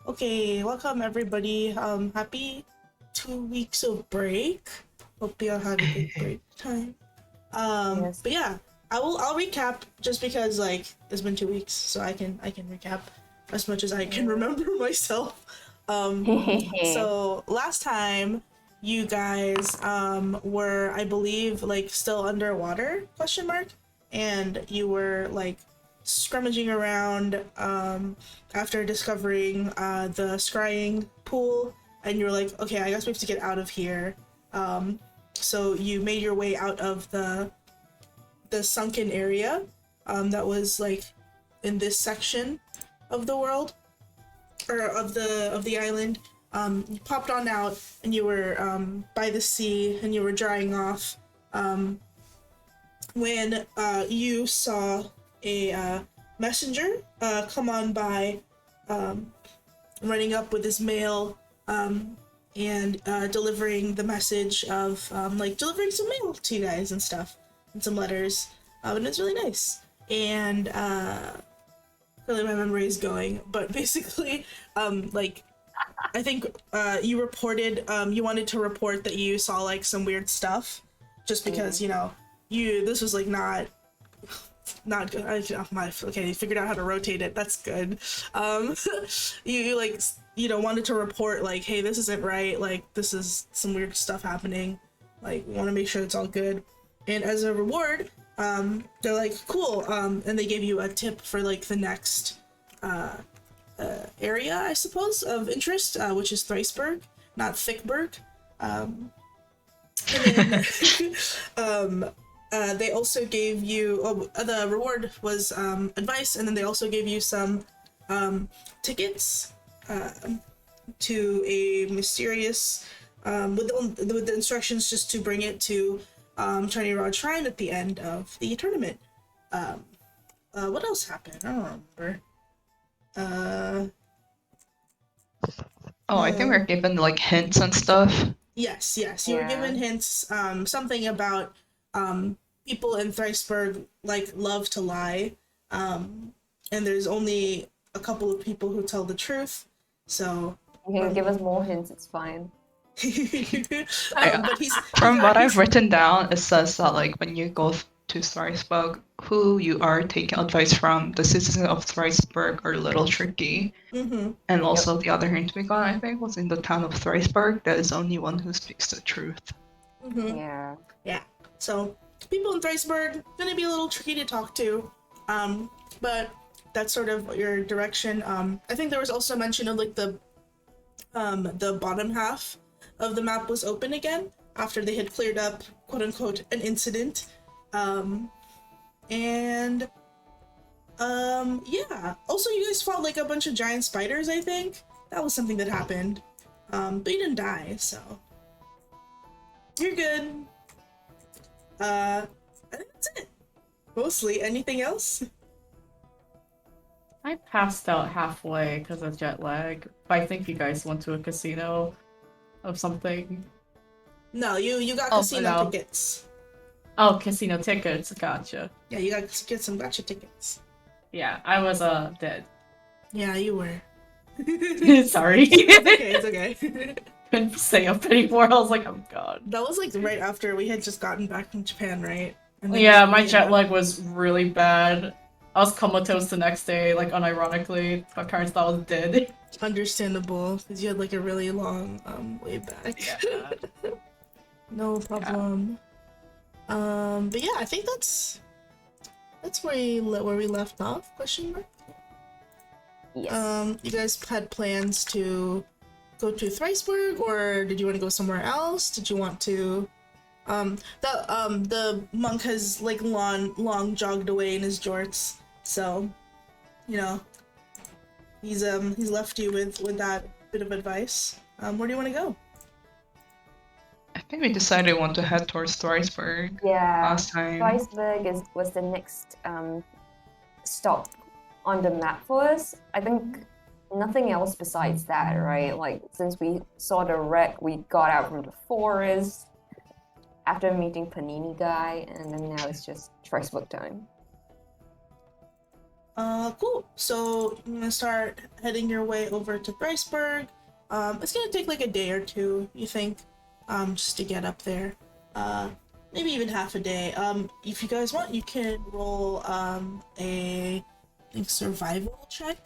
Okay, welcome everybody. Happy 2 weeks of break. Hope you all had a good break time. Yes. But yeah, I'll recap just because like it's been 2 weeks, so I can recap as much as I can remember myself. Um, so last time you guys were, I believe, like still underwater question mark, and you were like scrummaging around after discovering the scrying pool, and you were like, okay, I guess we have to get out of here. So you made your way out of the sunken area that was like in this section of the world, or of the island. You popped on out, and you were by the sea, and you were drying off when you saw a messenger come on by, running up with his mail, and delivering the message of like delivering some mail to you guys and stuff, and some letters, and it's really nice. And really my memory is going, but basically, like I think you reported, you wanted to report that you saw like some weird stuff, just because this was like not good. Okay, you figured out how to rotate it. That's good. Um, you like wanted to report like, hey, this isn't right. Like this is some weird stuff happening. Like we want to make sure it's all good. And as a reward, they're like, cool. And they gave you a tip for like the next area, I suppose, of interest, which is Thriceburg, not Thickburg. And then they also gave you, the reward was advice, and then they also gave you some tickets to a mysterious, with the instructions just to bring it to Tiny Rod Shrine at the end of the tournament. What else happened? I don't remember. I think we're given like hints and stuff. Yes, you were given hints, something about people in Thriceburg like love to lie, and there's only a couple of people who tell the truth, so You can give us more hints, it's fine. but From what I've written down, it says that like when you go to Thriceburg, who you are taking advice from, the citizens of Thriceburg are a little tricky. And also the other hint we got, I think, was in the town of Thriceburg, there is only one who speaks the truth. Yeah. So people in Thriceburg gonna be a little tricky to talk to, but that's sort of your direction. I think there was also mention of like the bottom half of the map was open again after they had cleared up, quote unquote, an incident. And yeah. Also, you guys fought like a bunch of giant spiders, I think. That was something that happened. But you didn't die, so you're good. I think that's it. Mostly. Anything else? I passed out halfway because of jet lag, but I think you guys went to a casino of something. No, you got casino tickets. Oh, casino tickets, gotcha. Yeah, you got to get some gotcha tickets. Yeah, I was dead. Yeah, you were. Sorry. It's okay. Couldn't stay up anymore. I was like, oh god. That was like right after we had just gotten back from Japan, right? Yeah, my jet lag was really bad. I was comatose the next day, like unironically. My parents thought I was dead. Understandable, because you had like a really long way back. Yeah. No problem. But yeah, I think that's where we left off. Question mark. Yes. You guys had plans to go to Thriceburg, or did you want to go somewhere else? Did you want to? The monk has like long jogged away in his jorts, so he's left you with that bit of advice. Where do you want to go? I think we decided we want to head towards Thriceburg last time. Thriceburg was the next stop on the map for us. I think nothing else besides that, right? Like, since we saw the wreck, we got out from the forest after meeting Panini guy, and then now it's just Thriceburg time. Cool. So I'm gonna start heading your way over to Thriceburg. It's gonna take like a day or two, you think, just to get up there. Maybe even half a day. If you guys want, you can roll a I think survival check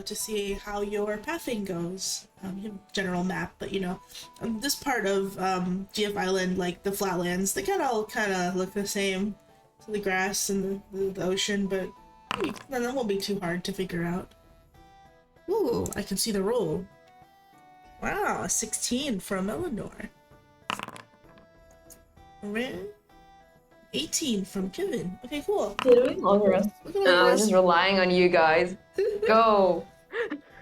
to see how your pathing goes. You have a general map, but this part of GF Island, like the flatlands, they kind of look the same. The grass and the ocean, but that won't be too hard to figure out. Ooh, I can see the roll. Wow, a 16 from Eleanor. 18 from Kevin. Okay, cool. Doing long rest. Look at all Just relying on you guys. Go.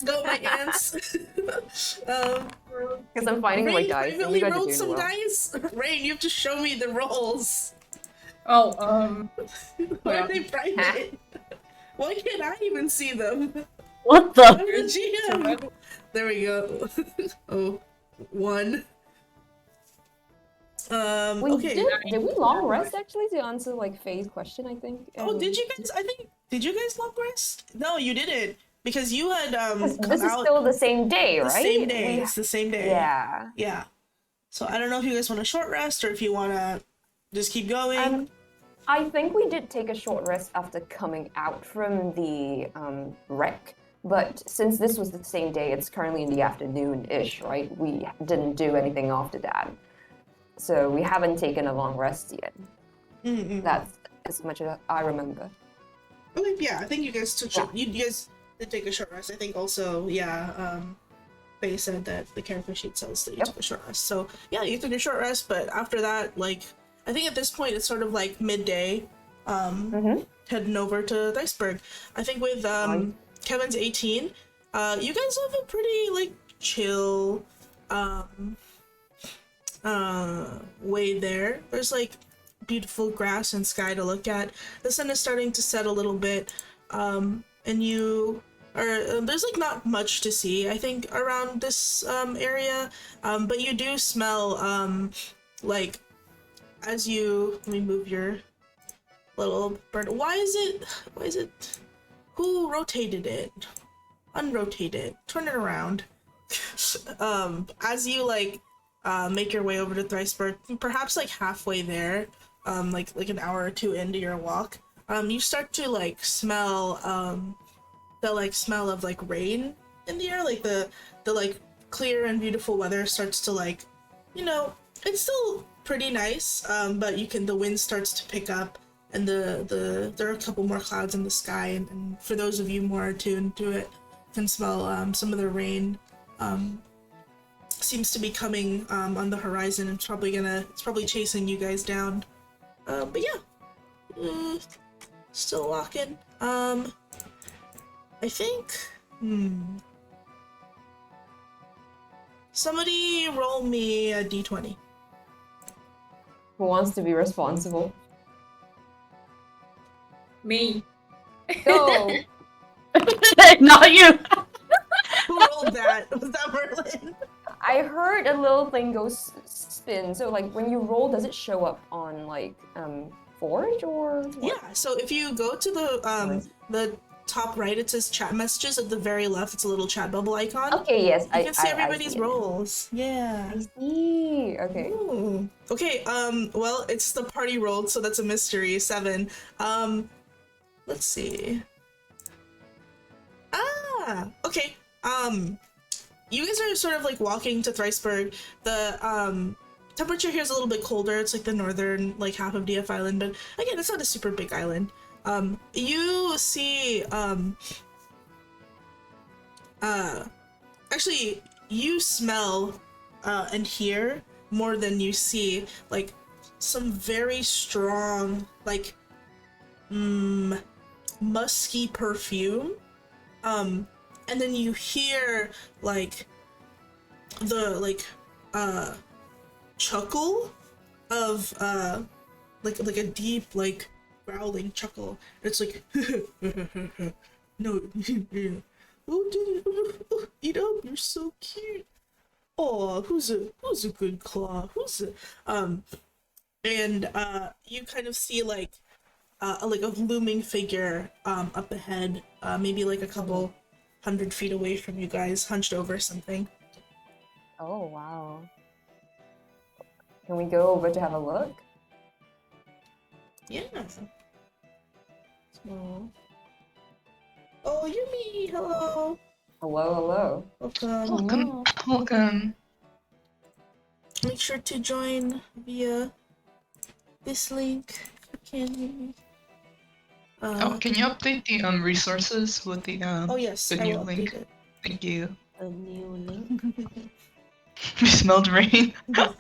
Go, my ants. Because I'm finding my Rain dice. And privately you guys are rolled doing some well. dice. Rain, you have to show me the rolls. Oh, Why are they private? Why can't I even see them? what I'm the? a GM. There we go. Oh, 1. Okay. Did we long rest actually to answer like Faye's question? I think. Oh, did you guys? Did you guys long rest? No, you didn't because you had come This is out still the same day, right? the same day. It's the same day. Yeah. Yeah. So I don't know if you guys want a short rest or if you want to just keep going. I think we did take a short rest after coming out from the wreck. But since this was the same day, it's currently in the afternoon-ish, right? We didn't do anything after that. So we haven't taken a long rest yet. That's as much as I remember. Okay, yeah, I think you guys took you guys did take a short rest. I think also, Faye said that the character sheet says that you took a short rest. So yeah, you took a short rest, but after that, like I think at this point it's sort of like midday, heading over to Iceberg. I think with Kevin's 18, you guys have a pretty like chill way there. There's like beautiful grass and sky to look at. The sun is starting to set a little bit, and you are there's like not much to see I think around this area, but you do smell like as you let me move your little bird. Why is it who rotated it? Unrotate it, turn it around. As you like make your way over to Thriceburg, perhaps like halfway there, like an hour or two into your walk, you start to like smell the like smell of like rain in the air, like the like clear and beautiful weather starts to like, it's still pretty nice, but the wind starts to pick up, and there are a couple more clouds in the sky, and for those of you more attuned to it, can smell some of the rain seems to be coming on the horizon. It's probably chasing you guys down, but yeah, still walking. I think somebody roll me a d20. Who wants to be responsible? Me. Go! Not you. Who rolled that? Was that Merlin? I heard a little thing go spin. So like when you roll, does it show up on like Forge or what? Yeah, so if you go to the top right, it says chat messages. At the very left, it's a little chat bubble icon. Okay, yes. You can see everybody's rolls. Yeah. I see. Okay. Ooh. Okay, well, it's the party rolled, so that's a mystery. 7. Let's see. Okay. You guys are sort of like walking to Thriceburg. The temperature here is a little bit colder. It's like the northern like half of DF Island, but again, it's not a super big island. You see actually you smell and hear more than you see, like some very strong like musky perfume, and then you hear like the chuckle of like a deep like growling chuckle. It's like no. Oh, eat up, you're so cute. Oh, who's a good claw? And you kind of see like like a looming figure up ahead, maybe like a couple 100 feet away from you guys, hunched over something. Oh, wow. Can we go over to have a look? Yeah. Small. Oh, Yumi! Hello! Hello, hello. Welcome. Welcome. Make sure to join via this link. Can Can you update the resources with the oh yes, the I new will link? update it. Thank you. A new link. We smelled rain. Oh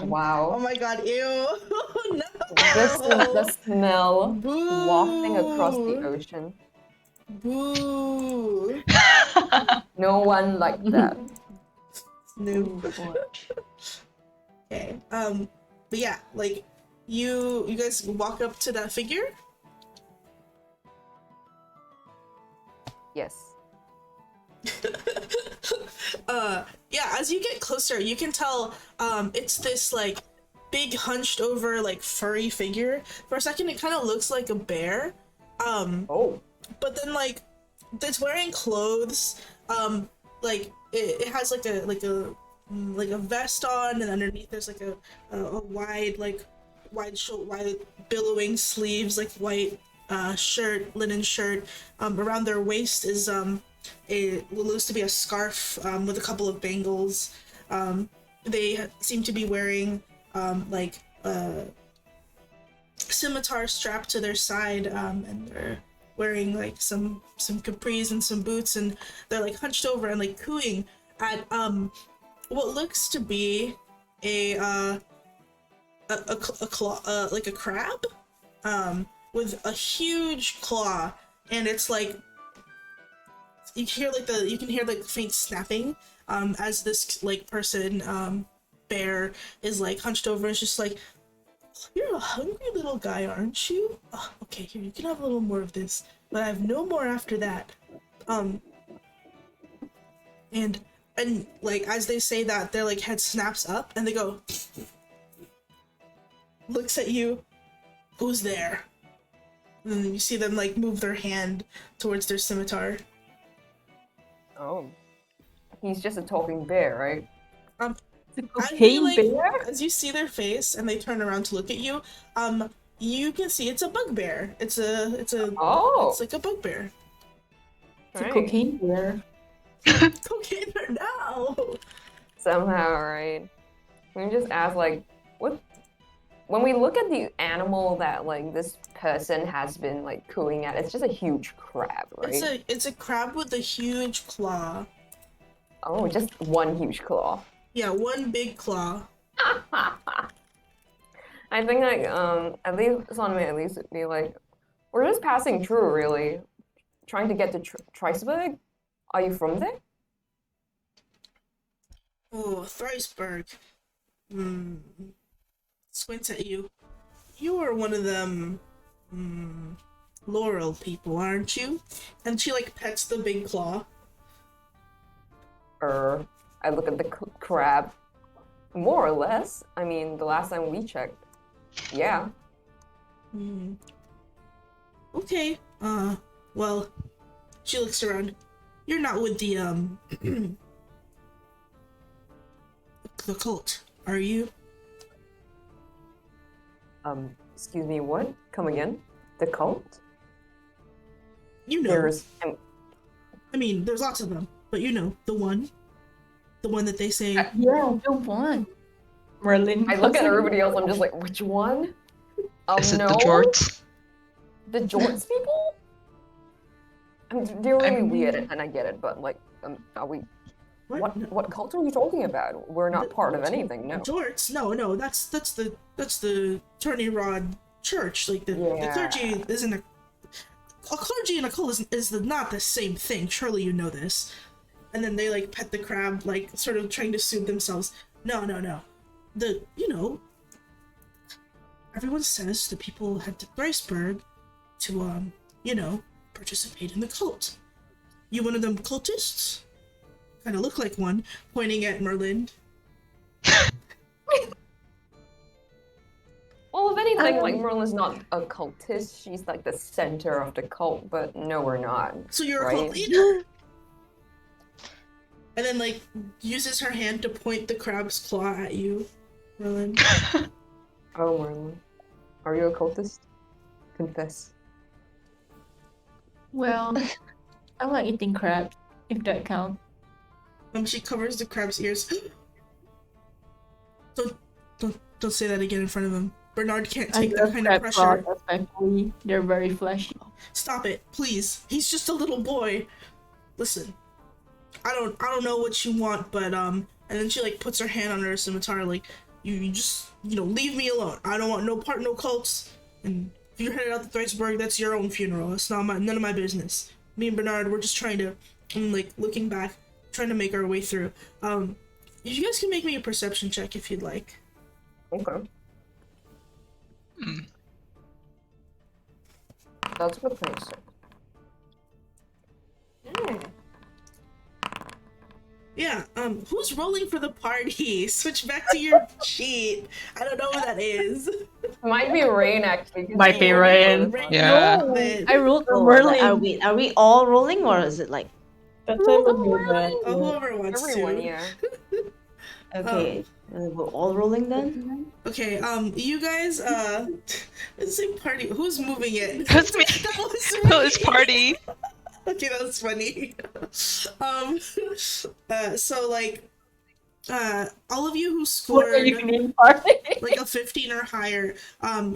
Wow. my god, ew! This is the No! smell Boo! wafting across the ocean. Boo! No one liked that. Snoop. Okay. But yeah, like you guys walk up to that figure. Yes. Yeah, as you get closer, you can tell it's this like big hunched over like furry figure. For a second it kind of looks like a bear. Oh. But then like it's wearing clothes. Like it has like a vest on, and underneath there's like a wide wide billowing sleeves, like white shirt, linen shirt. Around their waist is it looks to be a scarf with a couple of bangles. They seem to be wearing like a scimitar strapped to their side, and they're wearing like some capris and some boots, and they're like hunched over and like cooing at what looks to be a claw, like a crab, with a huge claw, and it's like you can hear like faint snapping as this like person bear is like hunched over. It's just like, you're a hungry little guy, aren't you? Oh, okay, here, you can have a little more of this, but I have no more after that. And like as they say that, their like head snaps up and they go, looks at you, who's there? And then you see them like move their hand towards their scimitar. Oh. He's just a talking bear, right? As you see their face and they turn around to look at you, you can see it's a bugbear. It's like a bugbear. It's a cocaine bear. Cocaine bear now. Somehow, right? We just ask, like, what? When we look at the animal that like this person has been like cooing at, it's just a huge crab, right? It's a crab with a huge claw. Oh, just one huge claw. Yeah, one big claw. I think like at least would be like, we're just passing through, really, trying to get to Triceburg. Are you from there? Oh, Thriceburg. Squints at you. You are one of them Laurel people, aren't you? And she like pets the big claw. I look at the crab. More or less. I mean, the last time we checked, yeah. Okay. Well, she looks around. You're not with the the cult, are you? Excuse me, what? Come again? The cult? You know. There's... I mean, there's lots of them, but you know, the one that they say. Yeah, the one. Merlin. I look at everybody else, I'm just like, which one? Is it no? the Jorts? The Jorts people? I mean, they're really weird, and I get it, but like, are we... What cult are you talking about? We're not part of anything, no. Jorts? No, that's the Tourney Rod Church. Like the clergy isn't a clergy and a cult is not the same thing. Surely you know this. And then they like pet the crab, like sort of trying to soothe themselves. No. Everyone says the people head to Thriceburg to participate in the cult. You one of them cultists? Kind of look like one, pointing at Merlin. Well, if anything, saying like Merlin's not a cultist, she's like the center of the cult, but no, we're not. So you're a right? cult leader? And then, like, uses her hand to point the crab's claw at you, Merlin. Oh, Merlin. Are you a cultist? Confess. Well, I like eating crabs, if that counts. She covers the crab's ears. Don't say that again in front of him. Bernard can't take that kind of pressure. Claws, especially. They're very fleshy. Stop it, please. He's just a little boy. Listen, I don't know what you want, but and then she like puts her hand on her scimitar, like you just leave me alone. I don't want no part, no cults. And if you're headed out to Threisberg, that's your own funeral. It's not none of my business. Me and Bernard, we're just trying to, like looking back, trying to make our way through. You guys can make me a perception check if you'd like. Okay. That's what makes sense. Yeah, who's rolling for the party? Switch back to your sheet. I don't know who that is. Might be Rain actually. Might be Rain. Yeah. I rolled for Oh, Merlin. are we all rolling or is it like That's what I'm doing. Whoever wants Everyone, to. yeah. okay? We're all rolling then? Okay, you guys, it's like party. Who's moving it? That's me. That was No, it's party. Okay, that was funny. So like, all of you who What scored are you name party? like a 15 or higher,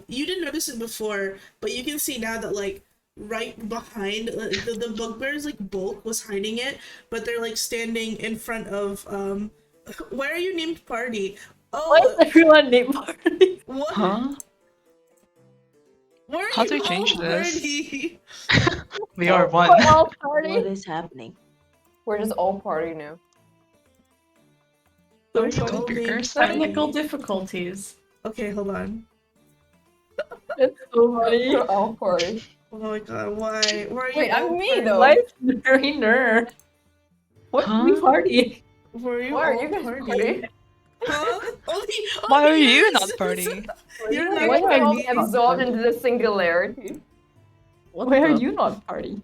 you didn't notice it before, but you can see now that like right behind the bugbear's like bulk was hiding it, but they're like standing in front of where are you named party? Oh, Why is everyone named party? what? Huh? Where are How you do I change all this? party? We are one. We're all What party. is happening? We're just all party now. Where are you Don't all be named cursed. party? Technical difficulties. Okay, hold on. That's so funny. We're all party. Oh my god, why? Why are you Wait, all I'm me party? though. Why is very nerd? What Huh? we party? Why are you Why are all you guys party? party? Huh? Why are you yes! not party? You're Why not are we all party. absorbed into the singularity? Why are you not party?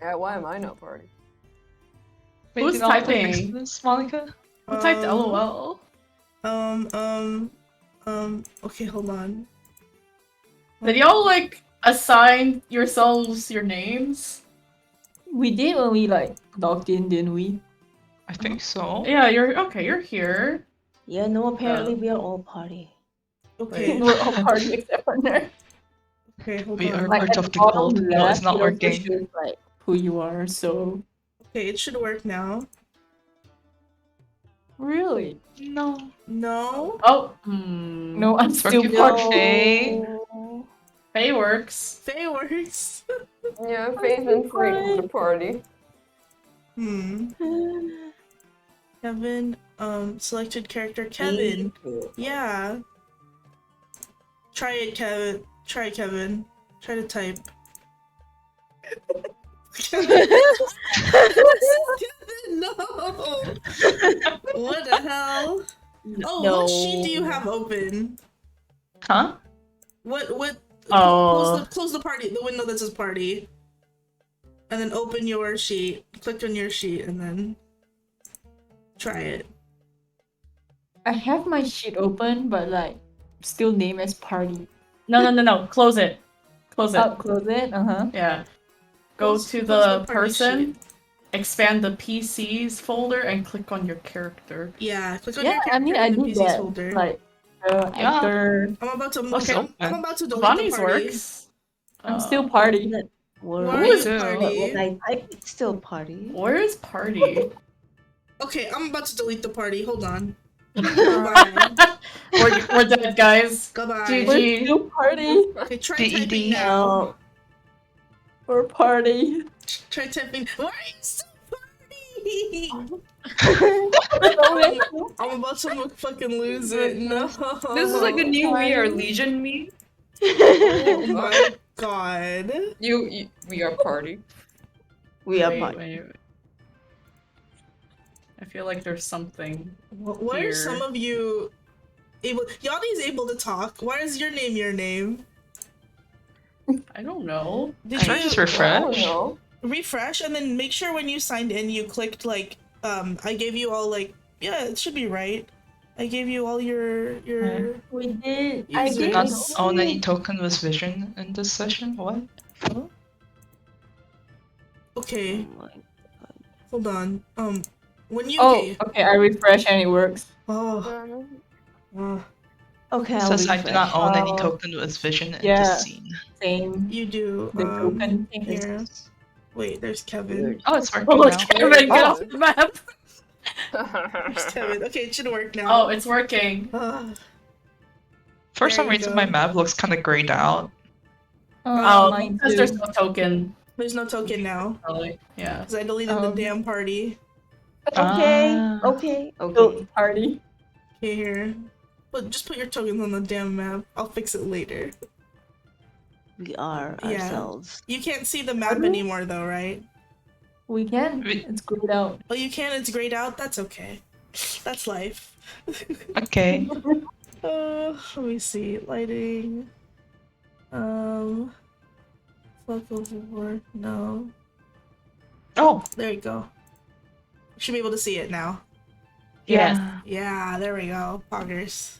Yeah, why am I not party? Wait, Who's did I have to typing? fix this, Monica? Who typed LOL? Okay, hold on. Did y'all like assign yourselves your names? We did when we like logged in, didn't we? I think so. Yeah, you're okay. You're here. Yeah, no, apparently we are all party. Okay, We're all party except for nerd. okay, hold We are on. Like part at of the bottom cult. No, it's left, not it also working. shows, like who you are. So Okay, it should work now. really, No. No? Oh, no, I'm still Working party. for Faye. Faye works. Faye works. Yeah, Faye's been free from the party. Kevin, selected character Kevin. Yeah. Try it, Kevin. Try it, Kevin. Try to type. Kevin, no! What the hell? Oh, what sheet do you have open? Huh? What? Oh. Close the party, the window that says party. And then open your sheet. Click on your sheet and then try it. I have my sheet open, but like still name as party. No. Close it. Close it. Oh, close it. Yeah. Go Close to the the party person, sheet. expand the PCs folder, and click on your character. Yeah, click on your Yeah, character I mean I in the did PCs that. folder. Like Yeah. actor. I'm about to Okay. I'm about to delete Bonnie's the party. works. I'm still party. Why are Me you too. party? I it's still party. Where is party? Okay, I'm about to delete the party. Hold on. We're Goodbye. we're dead, guys. Goodbye. GG. still party. Okay, try DED. typing now. We're party. Try typing. Why are you so party? I'm about to fucking lose it. No. This is like a new We Are Legion meme. Oh my god. We are party. We are Wait, party. wait. I feel like there's something. Why are Here. some of you Yanni's able to talk. Why is your name your name? I don't know. Did Should I you just I refresh? don't know. refresh and then make sure when you signed in you clicked like I gave you all like yeah, it should be right. I gave you all your We did. I Do did. not Users. own any token with vision in this session? What? Okay, Oh my- hold on. When you Oh, okay. I refresh and it works. oh, Um, Okay, It I'll says I do not refresh. own any Oh, token with vision in yeah. this scene. Same. you do The token thing. here. This Wait, there's Kevin. weird. Oh, it's working Oh, now. Kevin, get off the map! There's Kevin. Okay, it should work now. Oh, it's working. For There some you reason, go. my map looks kind of grayed out. Oh, Mine because too. there's no token. There's no token now Probably. Yeah. because I deleted the damn party. Okay, Ah. okay, okay. Built party. Okay, here. But just put your tokens on the damn map. I'll fix it later. We are Yeah. ourselves. You can't see the map anymore though, right? We can. It's grayed out. Oh, you can? It's grayed out? That's okay. That's life. Okay. Let me see. Lighting. Focus over. No. Oh, There you go. You should be able to see it now. yeah. Yeah, there we go. Poggers.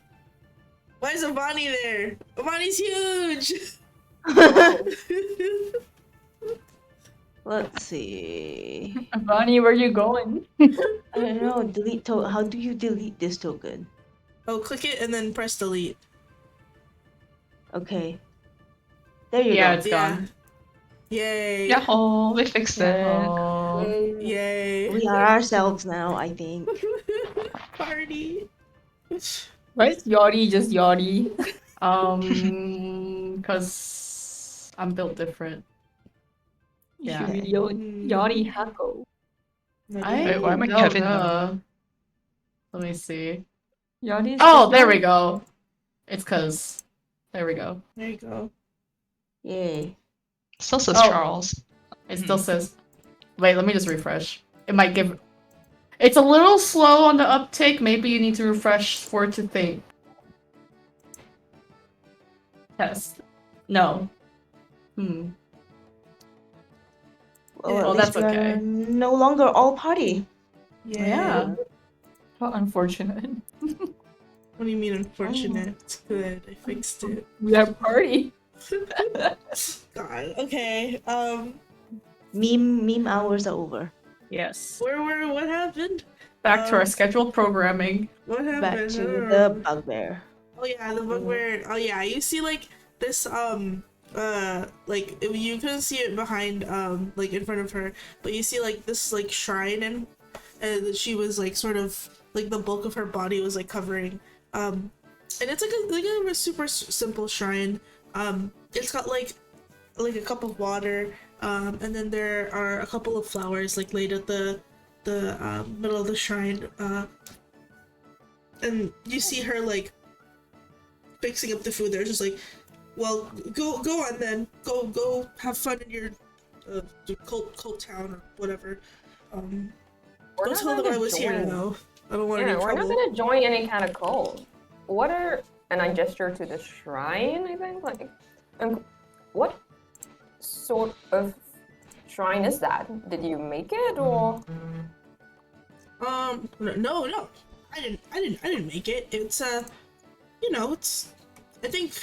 Why is Avani there? Avani's huge! Let's see. Bonnie, where you going? I don't know. Delete token. How do you delete this token? Oh, click it and then press delete. Okay. There you Yeah, go. it's Yeah. gone. Yay. Yahoo! We fixed it. Oh. Yay. We are ourselves now, I think. Party. Why is Yachty just Yachty? Because I'm built different. Yeah. Yachty Hako. Wait, why am I no, Kevin duh. Let me see. Yachty is Oh, just there Yachty. we go. It's because. There we go. There you go. Yay. Still says Oh. Charles. It still says. Wait, let me just refresh. It might give. It's a little slow on the uptake. Maybe you need to refresh for it to think. Test. No. Well, Well, at that's least we're okay. no longer all party. Yeah. How unfortunate. What do you mean unfortunate? It's good. I fixed it. We have party. God. Okay. Meme hours are over. Yes. What happened? Back to our scheduled programming. What happened? Back I to don't the remember. bugbear. Oh yeah, the bugbear. Oh yeah, you see like this like you couldn't see it behind like in front of her, but you see like this like shrine and she was like sort of like the bulk of her body was like covering and it's like a super simple shrine. It's got like a cup of water and then there are a couple of flowers like laid at the middle of the shrine and you see her like fixing up the food. They're just like, well, go on then. Go have fun in your cult town or whatever. Don't tell them I was here though. I don't want any we're not trouble. gonna join any kind of cult. What are and I gesture to the shrine, I think. Like what sort of shrine is that? Did you make it or No. I didn't make it. It's you know, it's I think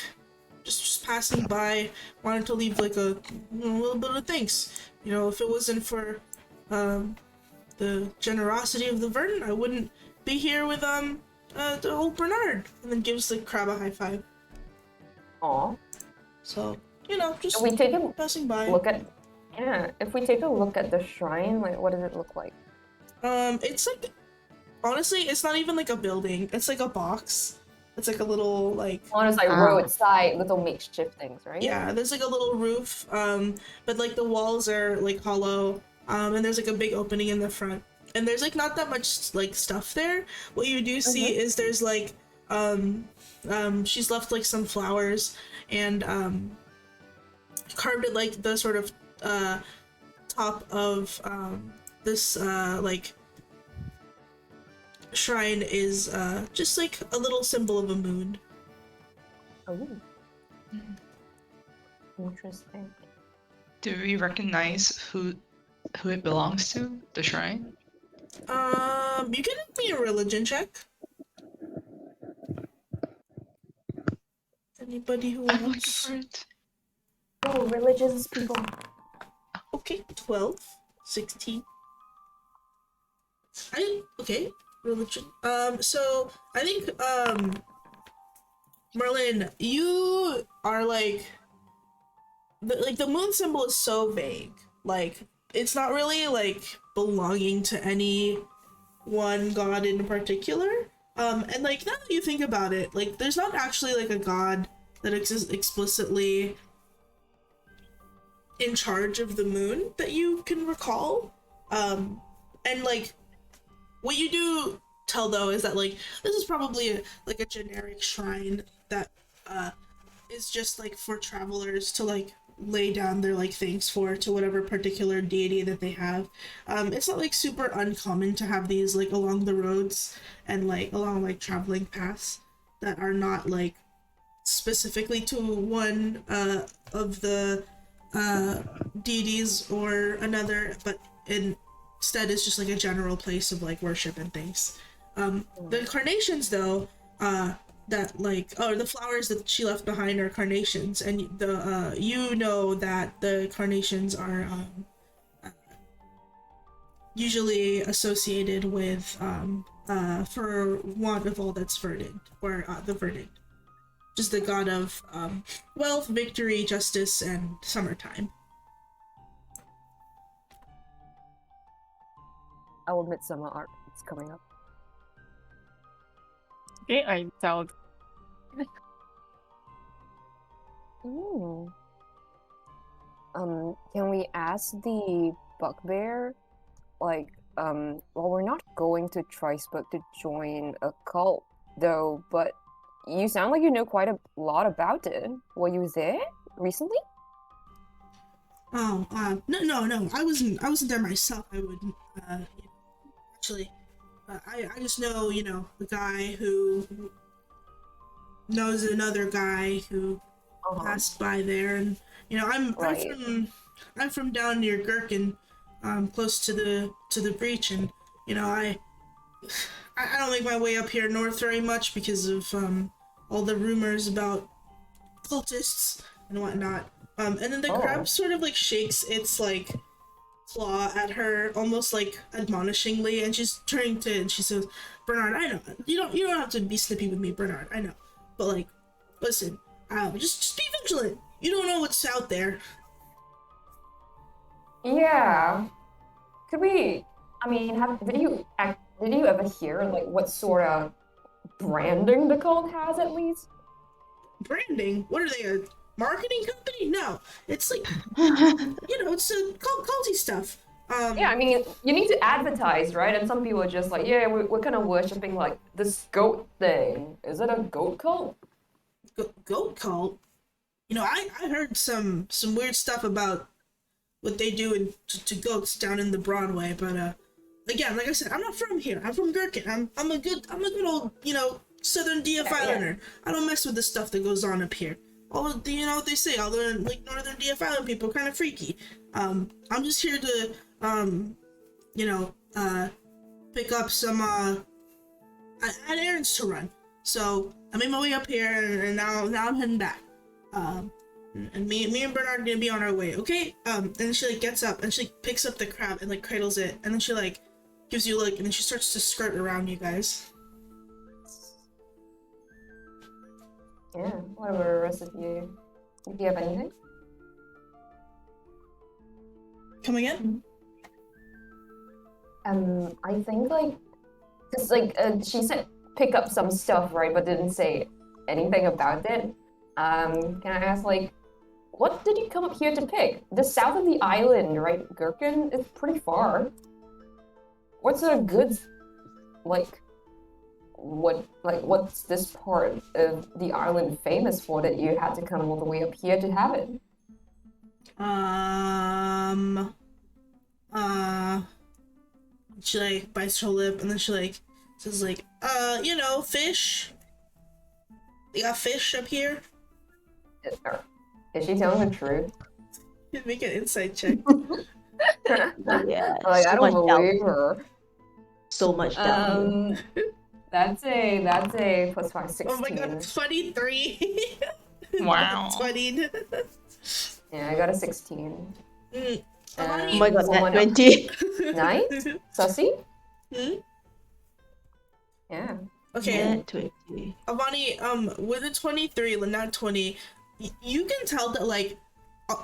just passing by, wanted to leave like a little bit of thanks. You know, if it wasn't for the generosity of the Verdant, I wouldn't be here with the old Bernard. And then gives the crab a high five. aw? So, you know, just If we take a passing by. look at if we take a look at the shrine, like what does it look like? It's like honestly, it's not even like a building. It's like a box. It's like a little like Well, it's like roadside little makeshift things, right? yeah, there's like a little roof, but like the walls are like hollow, and there's like a big opening in the front, and there's like not that much like stuff there. What you do see is there's like she's left like some flowers and carved it like the sort of top of this like shrine is just like a little symbol of a moon. Oh. Interesting. Do we recognize who it belongs to? The shrine? You can give me a religion check. Anybody who I'm looking wants? for it. Oh, religious people. Okay, 12, 16. Okay, religion. So I think Merlin, you are like the moon symbol is so vague. Like it's not really like belonging to any one god in particular. And like now that you think about it, like there's not actually like a god that exists explicitly in charge of the moon that you can recall. And like what you do tell though is that like this is probably like a generic shrine that is just like for travelers to like lay down their like thanks for to whatever particular deity that they have. It's not like super uncommon to have these like along the roads and like along like traveling paths that are not like specifically to one of the deities or another, but instead it's just like a general place of like worship and things. The carnations though, that like the flowers that she left behind are carnations, and the you know that the carnations are usually associated with for want of all that's verdant, or the verdant, just the god of wealth, victory, justice, and summertime. Our midsummer art is coming up. Okay, I tell. Ooh. Can we ask the bugbear, like, well, we're not going to Tricebrook to join a cult, though, but you sound like you know quite a lot about it. Were you there recently? Oh, no, I wasn't there myself. I wouldn't, actually, I just know, a guy who knows another guy who passed by there, and, Right. I'm from down near Gherkin, close to the breach, and, I don't make my way up here north very much because of, all the rumors about cultists and whatnot. And then the crab sort of like shakes its like claw at her, almost like admonishingly, and she's turning to and she says, "Bernard, I know you don't have to be snippy with me, Bernard. I know, but like, listen, just be vigilant. You don't know what's out there." Yeah. Could we? I mean, did you ever hear like what sort of branding the cult has at least? Branding? What are they, a marketing company? No, it's like it's a culty stuff. Yeah, I mean, you need to advertise, right? And some people are just like, yeah, we're kind of worshipping like this goat thing. Is it a goat cult? Goat cult. I heard some weird stuff about what they do to goats down in the Broadway, but again, like I said, I'm not from here. I'm from Gherkin. I'm a good old Southern DF Islander. I don't mess with the stuff that goes on up here. All you know what they say, all the like Northern DF Island people are kind of freaky. I'm just here to pick up some I had errands to run. So I made my way up here, and now I'm heading back. And me and Bernard are gonna be on our way, okay? And then she like gets up and she like, picks up the crab and like cradles it, and then she like gives you like, and then she starts to skirt around you guys. Yeah. What about the rest of you? Do you have anything? Come again? I think like, cause like she said pick up some stuff, right? But didn't say anything about it. Can I ask like, what did you come up here to pick? The south of the island, right? Gherkin is pretty far. What sort of goods, what's this part of the island famous for that you had to come all the way up here to have it? She like bites her lip, and then she like So it's like, fish. They got fish up here. Is she telling the truth? Make an insight check. Yeah. Like, I so don't much doubt. believe her. So much doubt. That's a plus 5, 16. Oh my god, 23. Wow. 20. Yeah, I got a 16. Mm. Oh my god, someone that 20. Nice? Sussy? Hmm? Yeah. Okay, That 20. Avani, with a 23, not 20, you can tell that, like,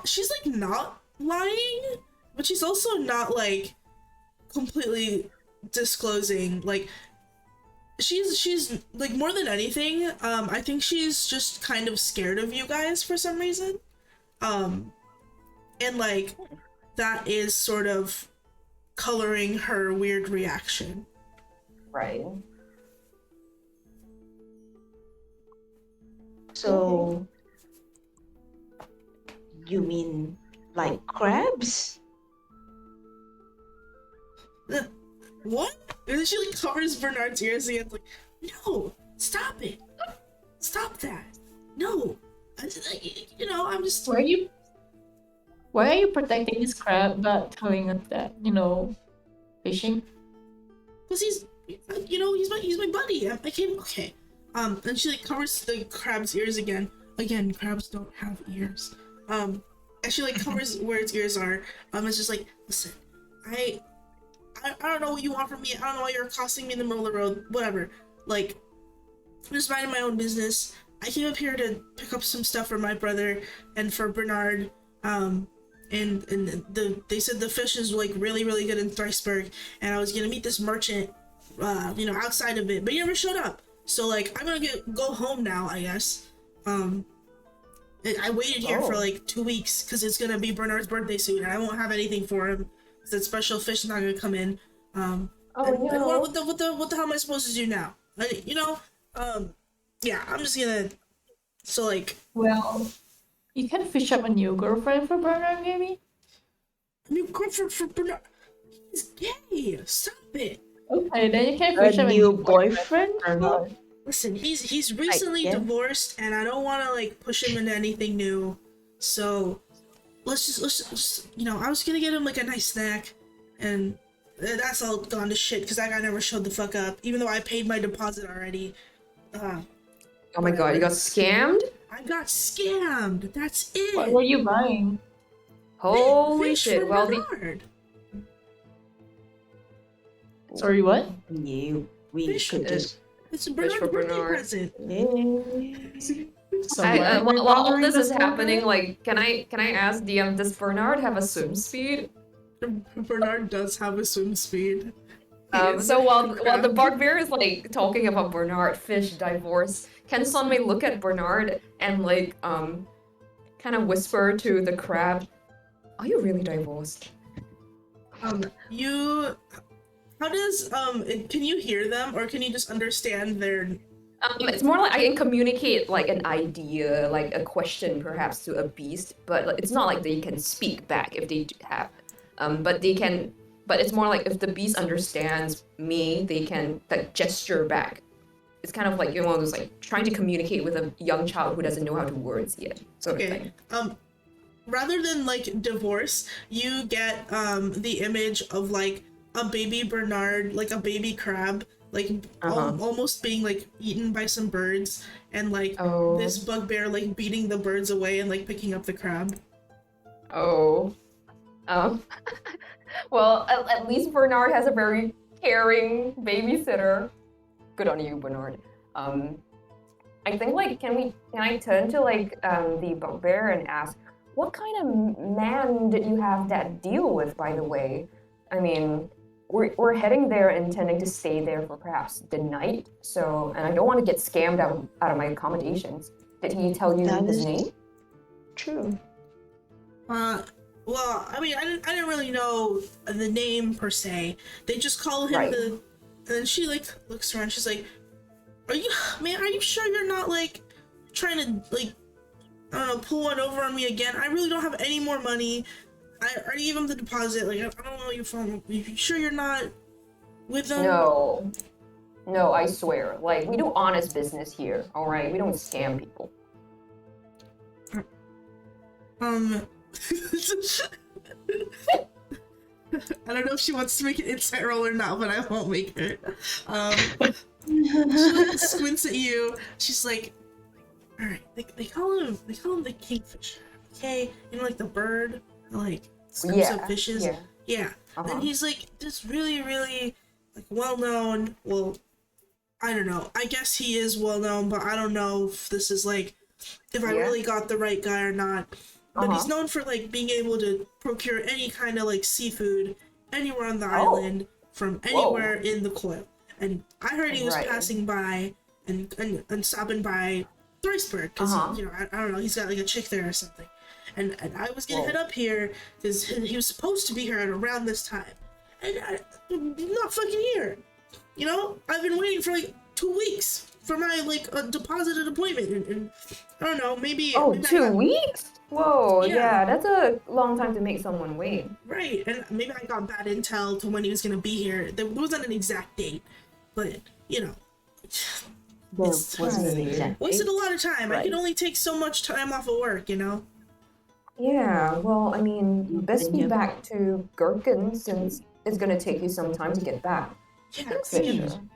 she's, like, not lying, but she's also not, like, completely disclosing. Like, she's like, more than anything, I think she's just kind of scared of you guys for some reason. And, like, that is sort of coloring her weird reaction. Right. So, you mean like crabs? What? And then she, like, covers Bernard's ears again, like, no, stop it. Stop that. No. I'm just... Why are you protecting this crab but telling us that, fishing? Because he's my buddy. I came, okay. And she, like, covers the crab's ears again. Again, crabs don't have ears. And she, like, covers where its ears are. It's just like, listen, I don't know what you want from me. I don't know why you're accosting me in the middle of the road. Whatever. Like, I'm just minding my own business. I came up here to pick up some stuff for my brother and for Bernard. And they said the fish is, like, really, really good in Thriceburg, and I was gonna meet this merchant, outside of it, but he never showed up. So, like, I'm gonna go home now, I guess. I waited here for, like, 2 weeks because it's gonna be Bernard's birthday soon, and I won't have anything for him. That special fish is not gonna come in. No. What the hell am I supposed to do now? Yeah, I'm just gonna. So, like, Well, you can fish up a new girlfriend for Bernard, maybe? new girlfriend for Bernard. He's gay. Stop it. Okay, then you can A fish up new boyfriend? for Bernard. Listen, he's recently guess. divorced, and I don't want to, like, push him into anything new. So let's just I was gonna get him, like, a nice snack, and that's all gone to shit because that guy never showed the fuck up, even though I paid my deposit already. Oh my god, you got scammed? I got scammed. That's it. What were you buying? Holy Fish shit. for Well, Bernard. Sorry, what? Yeah, we Fish could just. It's a Bernard's for birthday Bernard. present. So while all of this is happening, like, can I ask DM, does Bernard have a swim speed? Bernard does have a swim speed. So while the barbarian is, like, talking about Bernard, fish, divorce, can Sunmei look at Bernard and, like, kind of whisper to the crab, "Are you really divorced?" How does can you hear them, or can you just understand their? It's more like I can communicate, like, an idea, like a question perhaps to a beast, but, like, it's not like they can speak back if they do have. But they can. But it's more like if the beast understands me, they can, like, gesture back. It's kind of like, one of those, like, trying to communicate with a young child who doesn't know how to words yet, sort of thing. Rather than, like, divorce, you get the image of, like, a baby Bernard, like a baby crab, like, almost being, like, eaten by some birds, and, like, this bugbear, like, beating the birds away and, like, picking up the crab. Well, at least Bernard has a very caring babysitter. Good on you, Bernard. I think, like, can I turn to, like, the bugbear and ask, what kind of man did you have that deal with, by the way? I mean, we're heading there intending to stay there for perhaps the night, so, and I don't want to get scammed out of my accommodations. Did he tell you his name? True. Well, I mean, I didn't really know the name per se. They just call him and then she, like, looks around. She's like, are you sure you're not, like, trying to, like, I don't know, pull one over on me again? I really don't have any more money. I already gave him the deposit. Like, I don't know you from. You sure you're not with them? No, No, I swear. Like, we do honest business here, alright? We don't scam people. I don't know if she wants to make an insight roll or not, but I won't make her. She like squints at you. She's like, all right, they call him the kingfisher. Okay, you know, like the bird, like scoops up fishes. Yeah. And he's like this really, really like well known. Well, I don't know. I guess he is well known, but I don't know if this is like if I really got the right guy or not. But he's known for like being able to procure any kind of like seafood anywhere on the island from anywhere in the coil. And I heard he was passing by and stopping by Thriceburg because you know I don't know, he's got like a chick there or something. And I was gonna head up here because he was supposed to be here at around this time, and I'm not fucking here. You know, I've been waiting for like 2 weeks for my like deposited appointment, and I don't know, maybe. maybe 2 weeks? Whoa, yeah, that's a long time to make someone wait. Right, and maybe I got bad intel to when he was gonna be here. There wasn't an exact date, but you know. Wasn't an exact Wasted date. a lot of time. I could only take so much time off of work, you know? Yeah, well, I mean, you best be back to Gherkin since it's gonna take you some time to get back. Yeah, it's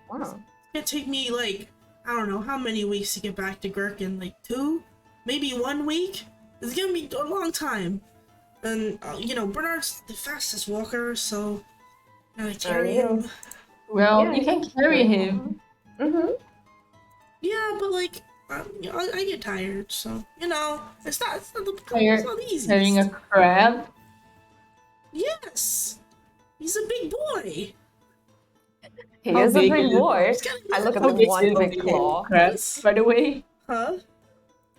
Wow. gonna take me like, I don't know, how many weeks to get back to Gherkin? Like 2? Maybe 1 week? It's gonna be a long time. And, you know, Bernard's the fastest walker, so I carry him. Well, you can carry him. Yeah, but like, you know, I get tired, so you know, it's not the easiest. Carrying a crab. Yes, he's a big boy. He How is a big big is it? boy. I look at the big one is big the claw. crab, by the way? Huh?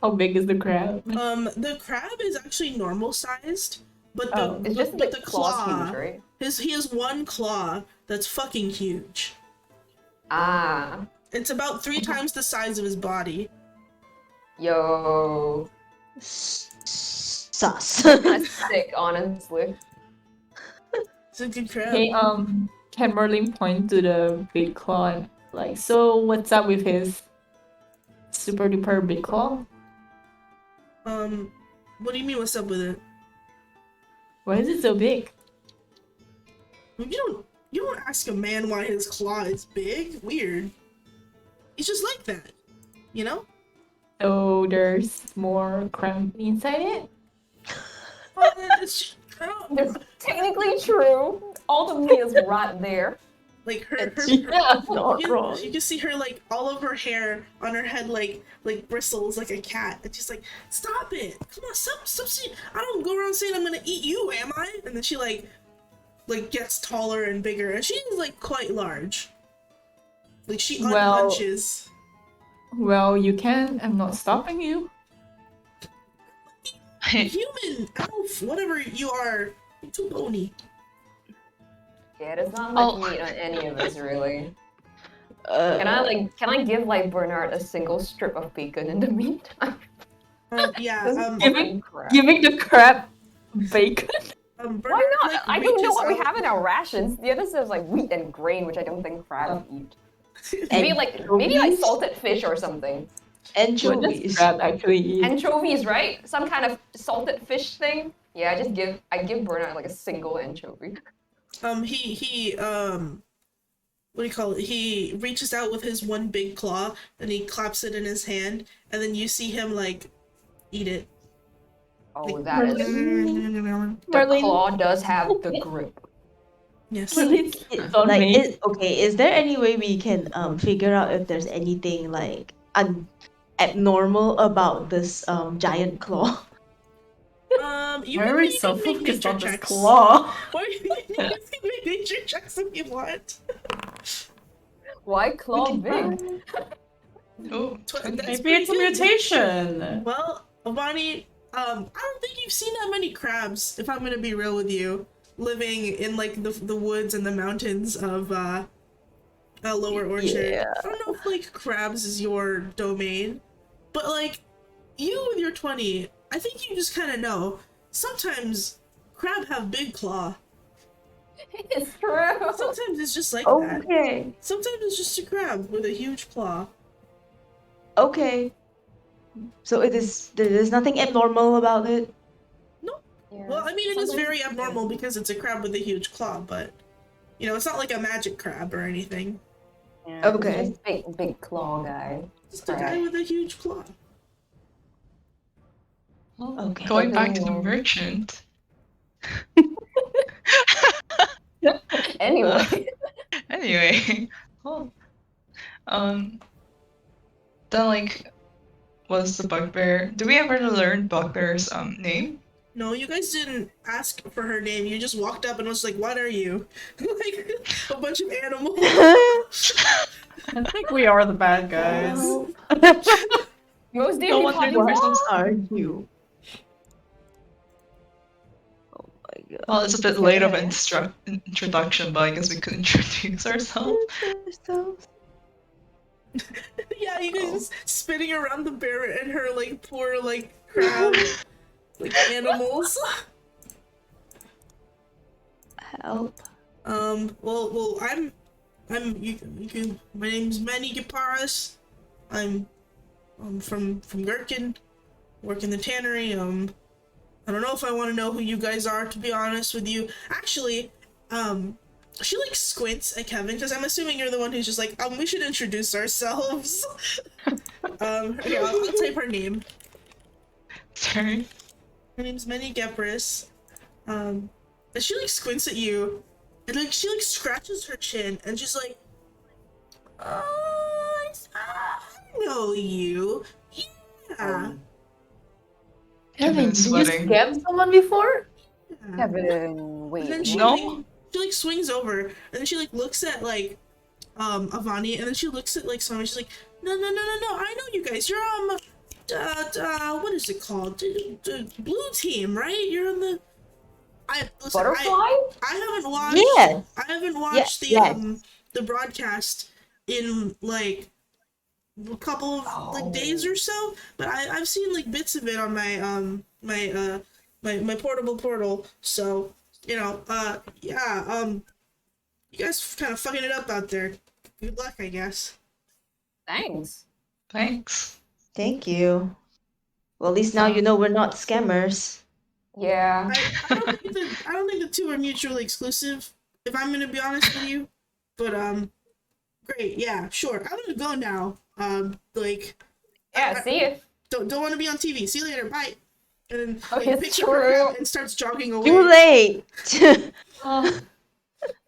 How big is the crab? The crab is actually normal sized, but the It's just but like the claws claw, huge, right? he has one claw that's fucking huge. Ah, It's about 3 times the size of his body. yo. Sus. That's sick, honestly. It's a good crab. Hey, can Merlin point to the big claw and like, so what's up with his super duper big claw? What do you mean? What's up with it? Why is it so big? You don't ask a man why his claw is big. Weird. He's just like that, you know. So there's more crab inside it? It's, It's technically true. All the meat is right there. like her Yeah, not wrong. you can see her like all of her hair on her head like bristles like a cat. And she's like, stop it! Come on, stop saying. I don't go around saying I'm gonna eat you, am I? And then she like gets taller and bigger, and she's like quite large. Like she unhunches. Well, you can. I'm not stopping you. Human, elf, whatever you are, you're too bony. Yeah, there's not much meat on any of us, really. Can I give like Bernard a single strip of bacon in the meantime? Giving the crab bacon. Bernard, Why not? like, I don't know reaches what we out- have in our rations. The other says like wheat and grain, which I don't think crabs eat. And Maybe like salted fish or something. What does Anchovies. crab actually eat? Anchovies, right? Some kind of salted fish thing. Yeah, I give Bernard like a single anchovy. He what do you call it? He reaches out with his one big claw and he claps it in his hand, and then you see him like eat it. Oh, that is. The Merlin, claw does have the grip. Yes. it's on Like, me. is there any way we can figure out if there's anything like abnormal about this giant claw? You Why are can we make so nature focused on this checks. claw? Why you can make nature checks if you want. Why claw big? Oh, That's Maybe pretty it's a good. mutation. Well, Avani, I don't think you've seen that many crabs, if I'm gonna be real with you, living in like the woods and the mountains of Lower Orchard. Yeah. I don't know if like crabs is your domain, but like you with your 20, I think you just kind of know. Sometimes crab have big claw. It's true. Sometimes it's just like that. Okay. Sometimes it's just a crab with a huge claw. Okay. So there's nothing abnormal about it. Yeah. Well, I mean, it is Sometimes very it's abnormal because it's a crab with a huge claw, but you know, it's not like a magic crab or anything. Yeah, Okay. it's just big claw guy. Just a guy with a huge claw. Okay. Going back to the Okay. merchant. Anyway. Anyway, well, then like, was the bugbear? Do we ever learn bugbear's name? No, you guys didn't ask for her name. You just walked up and was like, "What are you?" Like a bunch of animals. I think we are the bad guys. Most No daily wonder the what? person's Are you? Oh my god. Well, it's a bit late of an introduction, but I guess we could introduce ourselves. Yeah, you guys just spinning around the bear and her like poor like crab like animals. Help. Well, my name's Manny Giparas. I'm from Gherkin, work in the tannery. I don't know if I want to know who you guys are, to be honest with you. Actually, she like squints at Kevin because I'm assuming you're the one who's just like, we should introduce ourselves. Okay, I'll type her name. Sorry. Her name's Manny Gepris. And she like squints at you, and like she like scratches her chin, and she's like, "Oh, I know you. Yeah." Kevin, did you sweating. scam someone before? Yeah. Kevin, And wait. then she No. like, she like swings over, and then she like looks at like Avani, and then she looks at like someone. She's like, no, I know you guys. You're what is it called? Blue team, right? You're on the. Listen, Butterfly? I haven't watched. Yes. I haven't watched yes. the broadcast in like a couple of like days or so, but I've seen like bits of it on my my portable portal. So you know, yeah, you guys kind of fucking it up out there. Good luck, I guess. Thanks. Thanks. Thank you. Well, at least now you know we're not scammers. Yeah. I don't think the two are mutually exclusive, if I'm gonna be honest with you. But great, yeah, sure. I'm gonna go now. Like Yeah, see you. don't want to be on TV. See you later. Bye. And then Oh, like, it's picks up her true. crab and starts jogging away. Too late.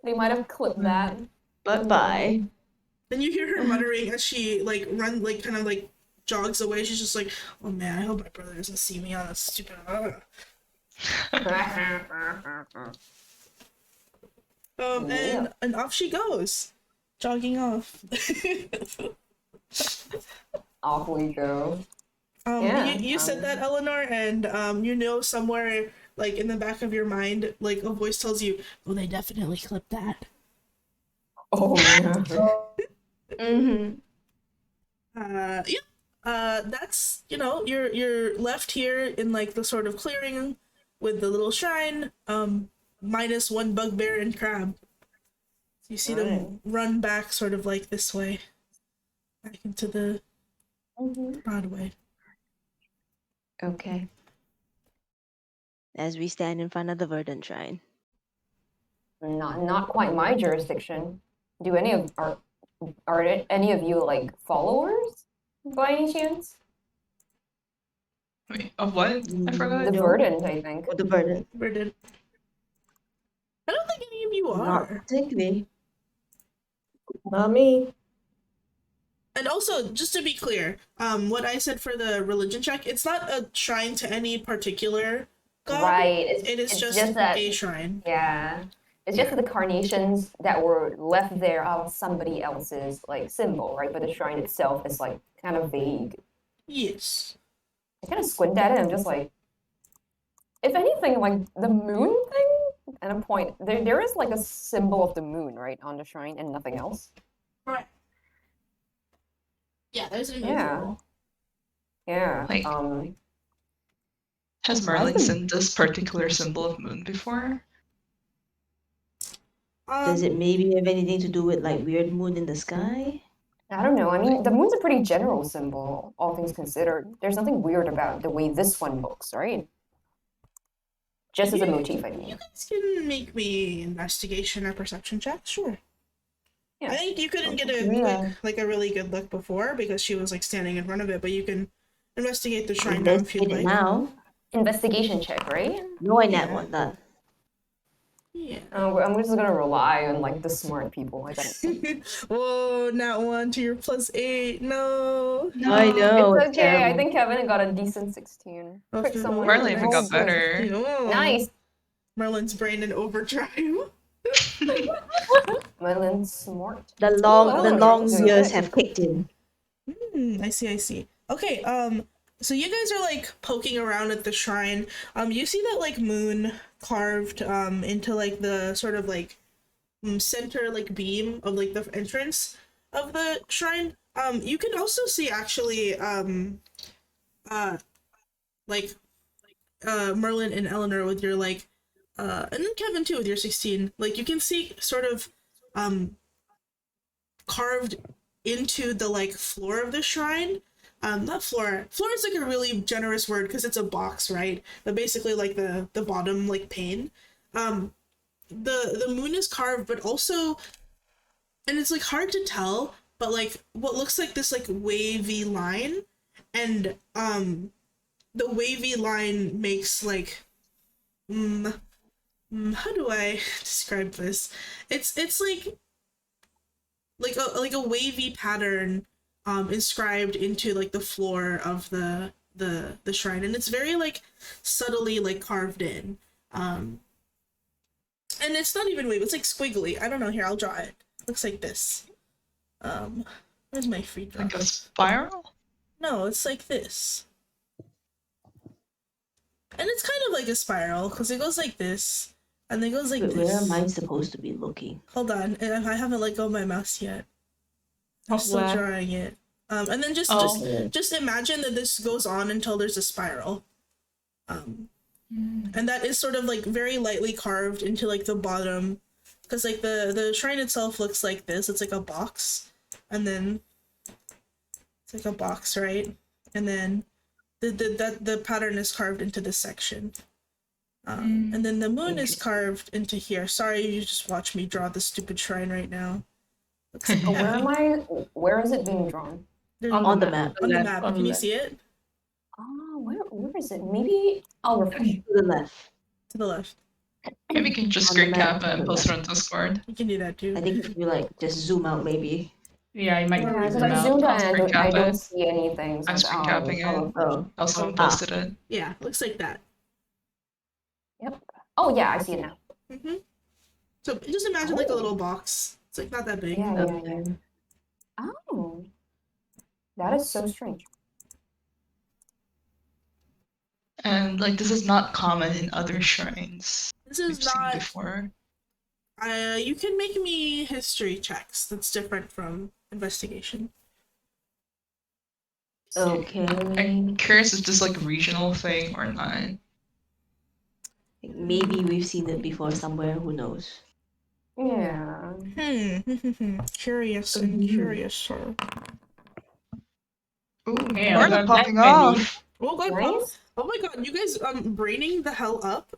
They might have clipped that. Bye-bye. Then you hear her muttering as she like kind of like jogs away. She's just like, "Oh man, I hope my brother doesn't see me on that stupid." And off she goes, jogging off. Off we go. Yeah, You said that, Eleanor, and you know somewhere like in the back of your mind, like a voice tells you, "Well, they definitely clipped that." Oh no. Mm-hmm. Yeah. That's, you know, you're left here in like the sort of clearing with the little shrine, minus one bugbear and crab. So you see them run back sort of like this way, back into the Broadway. Okay. As we stand in front of the Verdant Shrine. Not quite my jurisdiction. Do any of are any of you like followers by any chance? Wait, of what? I forgot. The No. Verdant, I think. Oh, the Verdant. Verdant. I don't think any of you are. Not particularly. Not me. And also, just to be clear, what I said for the religion check, it's not a shrine to any particular god. Right. It is it's just that. a shrine. Yeah. It's just the carnations that were left there of somebody else's like symbol, right? But the shrine itself is like kind of vague. Yes. I kind of squint at it and I'm just like, if anything, like the moon thing, at a point, there is like a symbol of the moon, right, on the shrine and nothing else. Right. Yeah, there's a Yeah. Yeah. Like- Has I've Merlin been- seen this particular symbol of moon before? Does it Um, maybe have anything to do with like weird moon in the sky? I don't know. I mean, the moon's a pretty general symbol, all things considered. There's nothing weird about the way this one looks, right? Just as a motif, I you mean. guys can make me investigation or perception check, sure. Yeah. I think you couldn't get a Yeah. quick, like a really good look before because she was like standing in front of it, but you can investigate the shrine now if you'd Investigate it like. now. Investigation check, right? No, I net one done. Yeah. I'm just gonna rely on like the smart people. I don't. Whoa, not 1 to your +8. No. I know. It's okay. I terrible. think Kevin got a decent 16. Quick, Okay, someone. Marley even roll got good. better. Oh, Nice. Merlin's brain in overdrive. Merlin's smart. The long doing years good. have kicked in. I see. Okay, so you guys are like poking around at the shrine. You see that like moon carved into like the sort of like center like beam of like the entrance of the shrine. You can also see actually like Merlin and Eleanor with your like and then Kevin too with your 16. Like you can see sort of carved into the like floor of the shrine. Not floor. Floor is like a really generous word because it's a box, right? But basically like the bottom like pane. The moon is carved, but also, and it's like hard to tell, but like what looks like this like wavy line, and the wavy line makes like how do I describe this? It's like a wavy pattern inscribed into like the floor of the shrine, and it's very like subtly like carved in. And it's not even wavy, it's like squiggly. I don't know, here I'll draw it. Looks like this. Where's my free draw? Like a spiral? No, it's like this. And it's kind of like a spiral because it goes like this and then it goes like But this. where am I supposed to be looking? Hold on, and I haven't let go of my mouse yet. I'm Oh, still where? drawing it. And then just imagine that this goes on until there's a spiral. And that is sort of like very lightly carved into like the bottom, because like the shrine itself looks like this. It's like a box, and then it's like a box, right? And then the pattern is carved into this section. And then the moon is carved into here. Sorry, you just watch me draw the stupid shrine right now. Looks like Oh, that. where am I? Where is it being drawn? On the map. On the left, map. on the Can you left. see it? Oh, where is it? Maybe I'll refresh. To the left. To the left. Maybe you can just On the screen map, cap on and the post it left. on Discord. You can do that too. I think if you like just zoom out maybe. Yeah, you might Yeah, Yeah, because zoom I out. zoomed I'll out and screen I cap don't it. see anything. So I'm screen capping it. Oh. Also posted it. Yeah, looks like that. Yep. Oh yeah, I see it now. So just imagine like a little box. It's like not that big. Yeah. Oh, that is so strange. And like this is not common in other shrines This we've is seen not. before. You can make me history checks. That's different from investigation. Okay. I'm curious if this is like a regional thing or not. Maybe we've seen it before somewhere, who knows? Yeah. Curious and curious, sir. Ooh, Yeah, more that popping might be. off. Oh god, Nice. oh my god, you guys braining the hell up.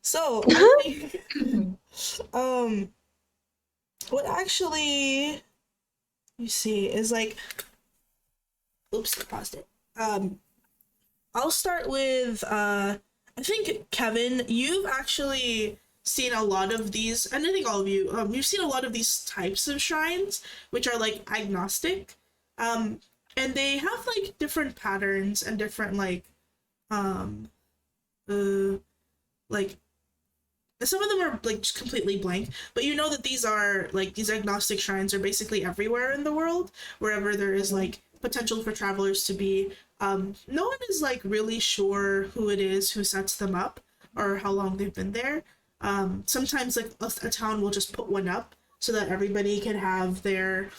So I think, what actually you see is like, oops, I paused it. I'll start with I think Kevin, you've actually seen a lot of these, and I think all of you, you've seen a lot of these types of shrines, which are like agnostic. And they have like different patterns and different like like some of them are like just completely blank, but you know that these are like these agnostic shrines are basically everywhere in the world, wherever there is like potential for travelers to be. No one is like really sure who it is who sets them up or how long they've been there. Sometimes like a town will just put one up so that everybody can have their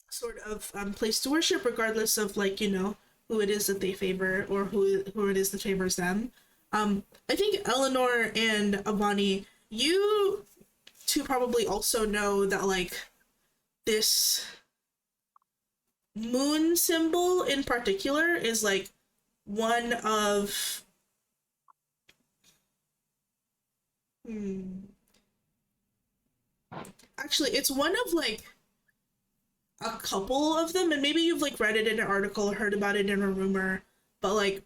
sort of place to worship, regardless of like, you know, who it is that they favor or who it is that favors them. I think Eleanor and Avani, you who probably also know that like this moon symbol in particular is like one of actually it's one of like a couple of them, and maybe you've like read it in an article or heard about it in a rumor, but like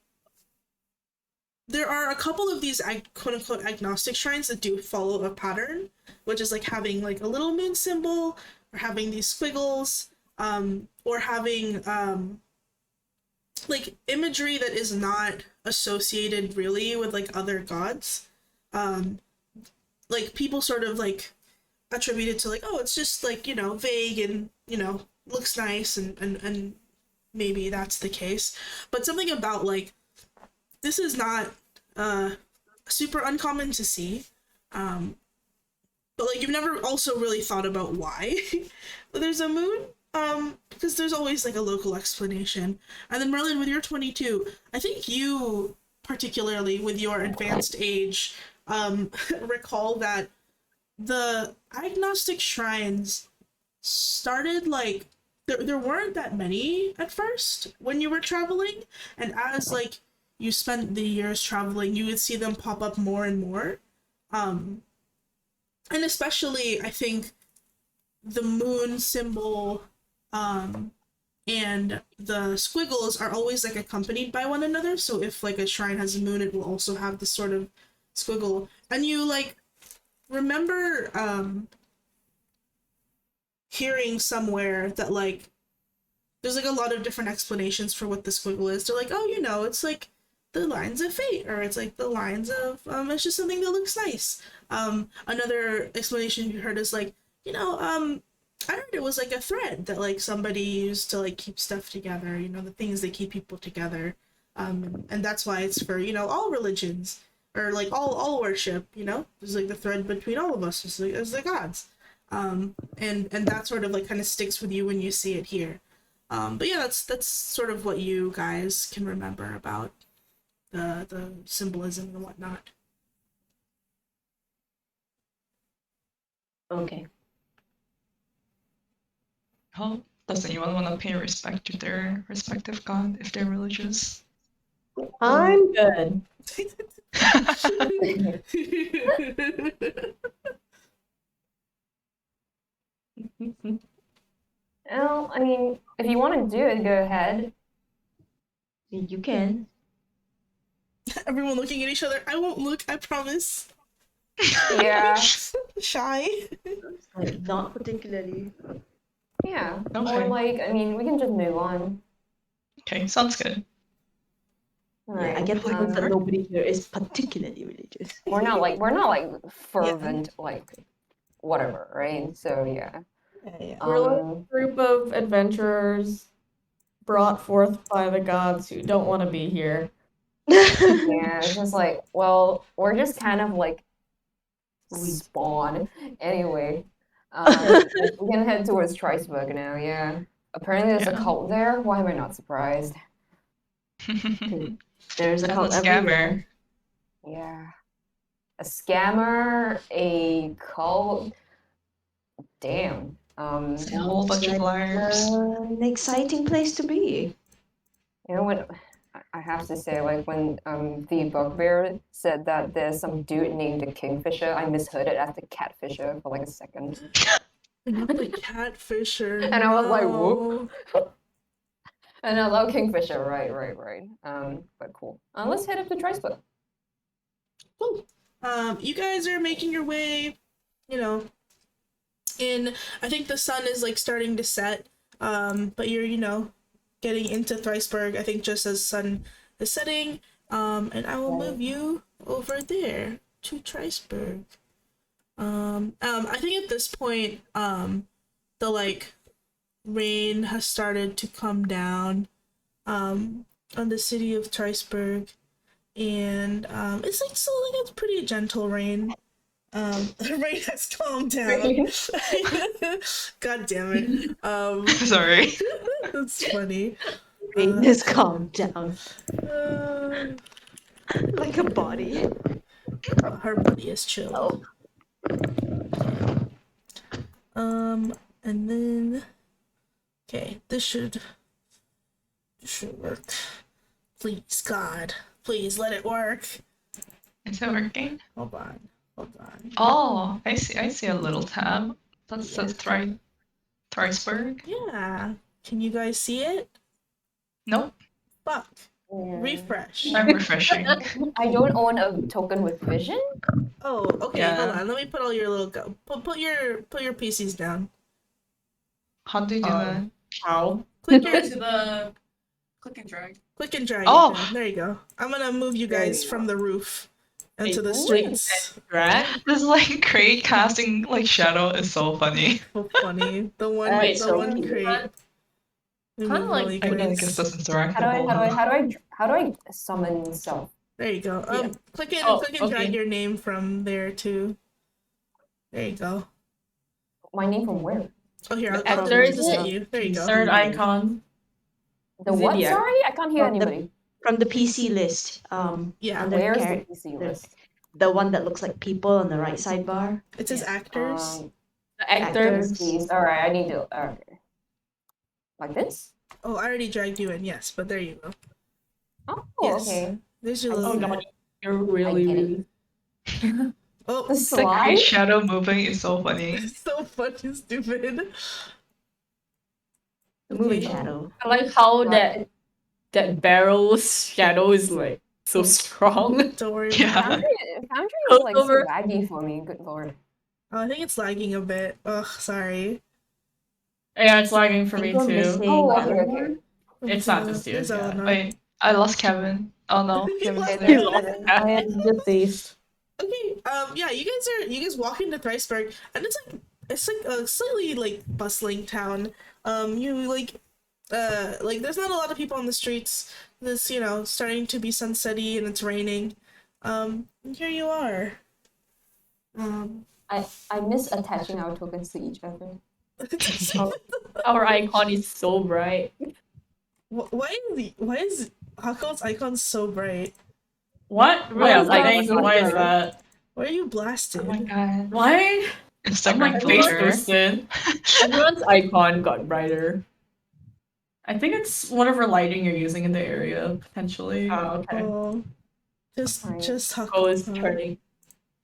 there are a couple of these quote unquote agnostic shrines that do follow a pattern, which is like having like a little moon symbol or having these squiggles, or having like imagery that is not associated really with like other gods. Like people sort of like attribute it to like, oh, it's just like, you know, vague and, you know, looks nice and maybe that's the case. But something about like this is not super uncommon to see. But like you've never also really thought about why there's a moon. Because there's always like a local explanation. And then Merlin, with your 22, I think you particularly with your advanced age, recall that the agnostic shrines started like there weren't that many at first when you were traveling, and as like you spent the years traveling, you would see them pop up more and more. And especially I think the moon symbol and the squiggles are always like accompanied by one another, so if like a shrine has a moon, it will also have this sort of squiggle. And you like remember hearing somewhere that like there's like a lot of different explanations for what the squiggle is. They're like, oh, you know, it's like the lines of fate, or it's like the lines of it's just something that looks nice. Another explanation you heard is like, you know, I heard it was like a thread that like somebody used to like keep stuff together, you know, the things that keep people together. And that's why it's for, you know, all religions, or like all worship, you know, there's like the thread between all of us as the gods. And that sort of like kind of sticks with you when you see it here. But yeah, that's sort of what you guys can remember about the symbolism and whatnot. Okay. How does anyone want to pay respect to their respective god if they're religious? I'm good. Well, I mean, if you want to do it, go ahead. You can. Everyone looking at each other. I won't look, I promise. Yeah. Shy. Like, not particularly. Yeah. Okay. Or like, I mean, we can just move on. Okay, sounds good. Yeah, I get the sense that nobody here is particularly religious. We're not like fervent, like whatever, right? So yeah. Yeah. We're like a group of adventurers brought forth by the gods who don't want to be here. Yeah, it's just like, well, we're just kind of like spawn anyway. We can head towards Triceburg now. Yeah. Apparently, there's a cult there. Why am I not surprised? There's a And cult a everywhere. scammer. Yeah. A scammer, a cult. Damn. A whole bunch of liars. An exciting place to be. You know what? I have to say, like when the bugbear said that there's some dude named the Kingfisher, I misheard it as the Catfisher for like a second. Not the Catfisher. And I was like, whoop. And I love Kingfisher, right. But cool. Let's head up to Triceburg. Cool. You guys are making your way, you know, in, I think the sun is like starting to set, but you're, you know, getting into Thriceburg, I think just as sun is setting, and I will move you over there to Triceburg. I think at this point, the like rain has started to come down, on the city of Triceburg, and it's like still like it's pretty gentle rain. The rain has calmed down. God damn it. Sorry. That's funny. Rain has calmed down. Uh, Like a body. her body is chill. And then okay, this should work. Please, God, please let it work. Is it working? Hold on. Oh, I see a little tab. That says Thriceburg. Yeah. Can you guys see it? Nope. Fuck. Yeah. Refresh. I'm refreshing. I don't own a token with vision. Oh, okay. Yeah. Hold on. Let me put all your little put your PCs down. How do you do that? How? Click your To the click and drag. click and drag Oh. it down. There you go. I'm gonna move you There guys you from go. the roof into the Wait, streets. Drag? This like crate casting like shadow is so funny. So funny. The one Wait, the so one cute. crate. Kinda like I mean, I guess that's interactable. How do I summon self? There you go. Yeah. Click and Oh, drag okay. your name from there too. There you go. My name from where? Oh, here, I'll After just is hit it? you. There you go. Third icon. The Is it what? the- Sorry, I can't hear From the- anybody. From the PC list. Yeah. Under Where's char- the PC list? the one that looks like people on the right sidebar. It says actors. The actors. Please. All right, I need to. Okay. Like this? Oh, I already dragged you in, yes, but there you go. Oh, Yes. okay. There's your I little. Oh see. god, you're really, get it. really. Oh, The The slide? crate shadow moving is so funny. so fucking stupid. The movie Okay. shadow. I like how Right. that barrel's shadow is like so strong. Don't worry Yeah. about it. Foundry is like so Over. laggy for me. Good lord. Oh, I think it's lagging a bit. Ugh, sorry. Yeah, it's lagging for me People too. missing Oh, okay, Eleanor? okay. It's not just you, There's yeah. Eleanor. Wait, I lost Kevin. Oh no, You Kevin's lost there. Kevin. I am deceased. Okay, yeah, you guys walk into Thriceburg, and it's like a slightly like bustling town. You like there's not a lot of people on the streets. It's starting to be sunsetty and it's raining. And here you are. I miss attaching our tokens to each other. Our icon is so bright. Why is Hako's icon so bright? What? Why Yeah, is I that think so why is bright? that? Why are you blasted? Oh my god. Why? Instagram My face filter. boosted. Everyone's icon got brighter. I think it's whatever lighting you're using in the area, potentially. Oh, okay. Oh, Right. just Oh, Hako. it's turning.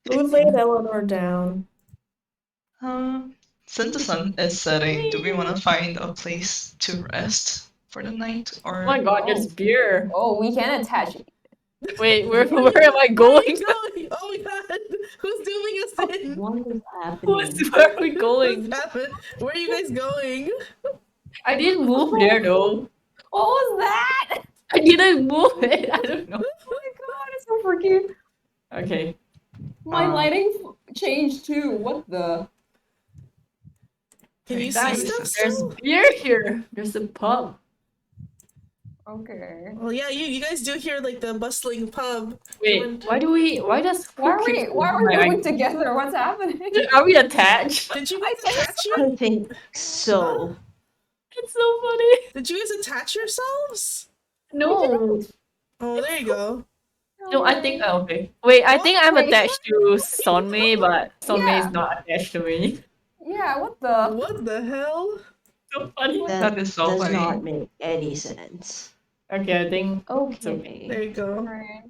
Who laid Eleanor down? Since the sun is setting, do we want to find a place to rest for the night, or? Oh my god, there's beer. Oh, we can attach it. Wait, where am I Where are going? you going? Oh my god, who's doing us in? What is happening? Where are we What's going? happened? Where are you guys going? I didn't move there though. What was that? I didn't move it. I don't know. Oh my god, it's so freaky. Okay. My lighting changed too. What the? Can you see Guys, stuff There's still? beer here. There's a pub. Okay. Well, yeah, you guys do hear like the bustling pub. Wait, why does Why are Cookie we my moving icon? together? What's happening? Are we attached? Did you guys attach you? I think so. It's so funny. Did you guys attach yourselves? No. Oh, there you go. No, I think okay. Wait, I think I'm Wait. attached to Sonmei, but Sonmei Yeah. is not attached to me. Yeah, what the? What the hell? So funny. That is so does funny. not make any sense. Okay, I think Okay. There you go. Right.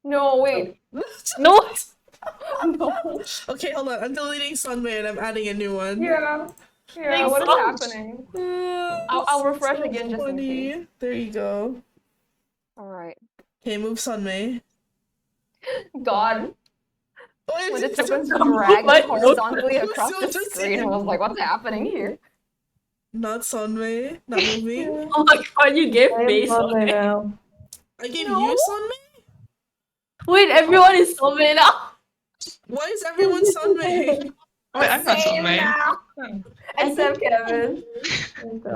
No, wait. no. No. Okay, hold on. I'm deleting Sunway and I'm adding a new one. Yeah. Yeah, Thanks what is so much. happening? I'll refresh again just in case. There you go. Alright. Okay, move Sunway. God. Oh, When the it's tokens Oh dragged my horizontally God. across the So screen, I was like, what's happening here? not Sunway. Not moving. Oh my god, you gave I am face on Sunday it. now. I gave No. you Sunway? Wait, everyone is Sonmei now. Why is everyone Sunway? Wait, I'm not Same Sunmei. now. Except Kevin.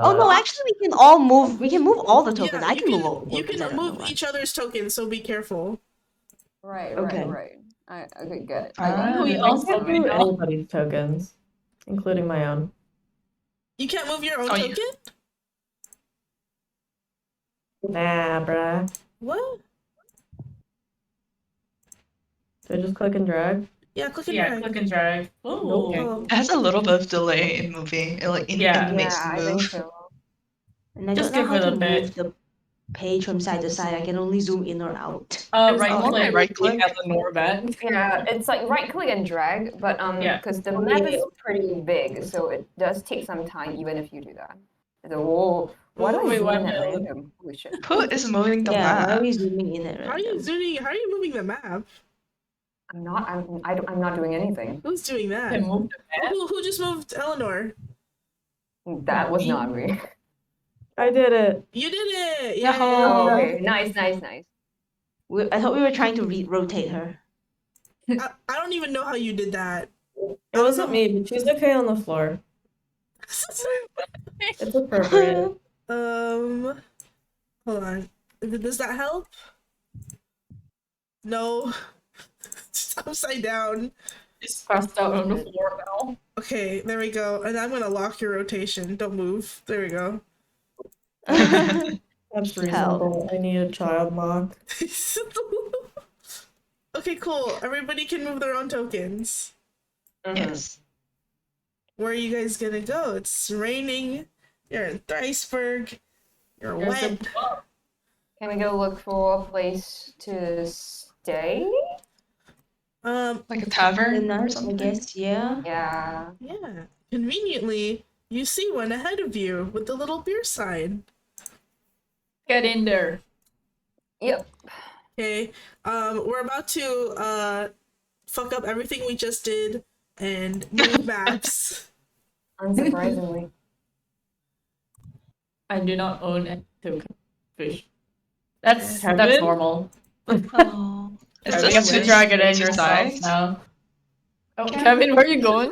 Oh no, actually we can all move. We can move all the tokens. Yeah, I can move all the you tokens. I can don't know move why. each other's tokens, so be careful. Right, Okay. right. Okay, good. We I all can't Sonmei move now. anybody's tokens, including my own. You can't move your own Oh, you- token? Nah, bruh. What? So I just click and drag. Yeah, click and Yeah, drag. click and drag. Oh, okay. Oh, It has a little bit of delay in moving. It like Yeah. animates Yeah, the I think move. so. And I Just don't know give how it to a bit. move the page from side to side. I can only zoom in or out. Right Oh, click. right click. Eleanor back. Yeah, it's like right click and drag, but Yeah. because the Okay. map is pretty big, so it does take some time even if you do that. So, whoa, why do I Wait, zoom what in at happened? random? Holy shit. Who is moving the Yeah, why are map? we zooming in at how are you random? zooming? How are you moving the map? I'm not doing anything. Who's doing that? Can move the map. Who just moved Eleanor? That was not me. I did it. You did it! Yahoo! Oh, Yeah. okay. Nice. I thought we were trying to rotate her. I don't even know how you did that. It wasn't me, but she's okay on the floor. It's appropriate. Hold on. Does that help? No. It's upside down. Just passed out on the floor now. Okay, there we go. And I'm gonna lock your rotation. Don't move. There we go. That's reasonable. I need a child lock. Okay, cool. Everybody can move their own tokens. Yes. Where are you guys gonna go? It's raining. You're in Thriceburg. You're There's a wet. pub. Can we go look for a place to stay? Like a tavern And or I something. guess, yeah. Yeah. Yeah. Conveniently, you see one ahead of you with the little beer sign. Get in there. Yep. Okay. We're about to fuck up everything we just did and move maps. Unsurprisingly. I do not own a token fish. That's Kevin? normal. Oh. Is We this have to two- drag it in two yourself sides? now. Oh, Kevin, where are you going?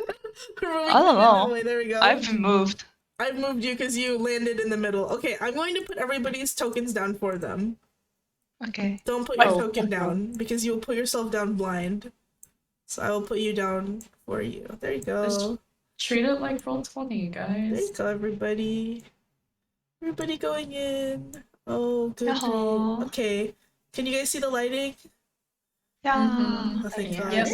I don't know. There we go. I've moved. I've moved you because you landed in the middle. Okay, I'm going to put everybody's tokens down for them. Okay. Don't put your Oh. token down because you'll put yourself down blind. So I will put you down for you. There you go. Just treat it like Roll20, There you guys. go, everybody. Everybody going in. Oh, good. Yahoo. Great. Okay. Can you guys see the lighting? Yeah. Oh, thank God. Yep.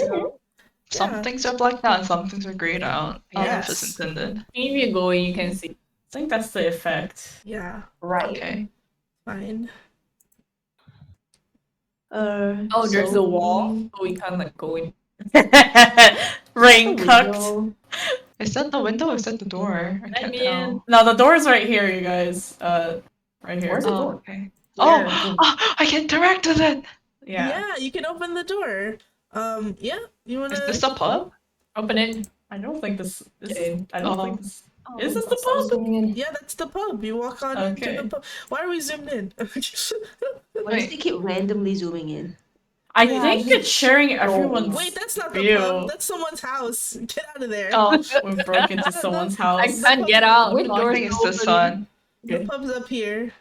Some Yeah. things are blacked out, some things are grayed out. Yes. As intended. If you go, you can see. I think that's the effect. Yeah, Right. Okay. fine. Oh, there's so a wall. we- Oh, we can't like go in. Rain cooked. window. Is that the window or is that the door? I Let can't me in. tell. No, the door's right here, you guys. Right here. Where's the Oh, door? okay. Here. Oh, I can interact with it. Yeah. You can open the door. Yeah, you wanna? Is this a pub? Open it. I don't think this. I don't Oh. think this. Is this the I'm pub? zooming in. Yeah, that's the pub. You walk on into Okay. the pub. Why are we zoomed in? Why does Wait. they keep randomly zooming in? I Yeah, think I it's sharing everyone's. Wait, that's not the View. pub. That's someone's house. Get out of there. Oh, We broke into someone's I house. can't get out. Which The I door's think it's this open. one. The Okay. pub's up here.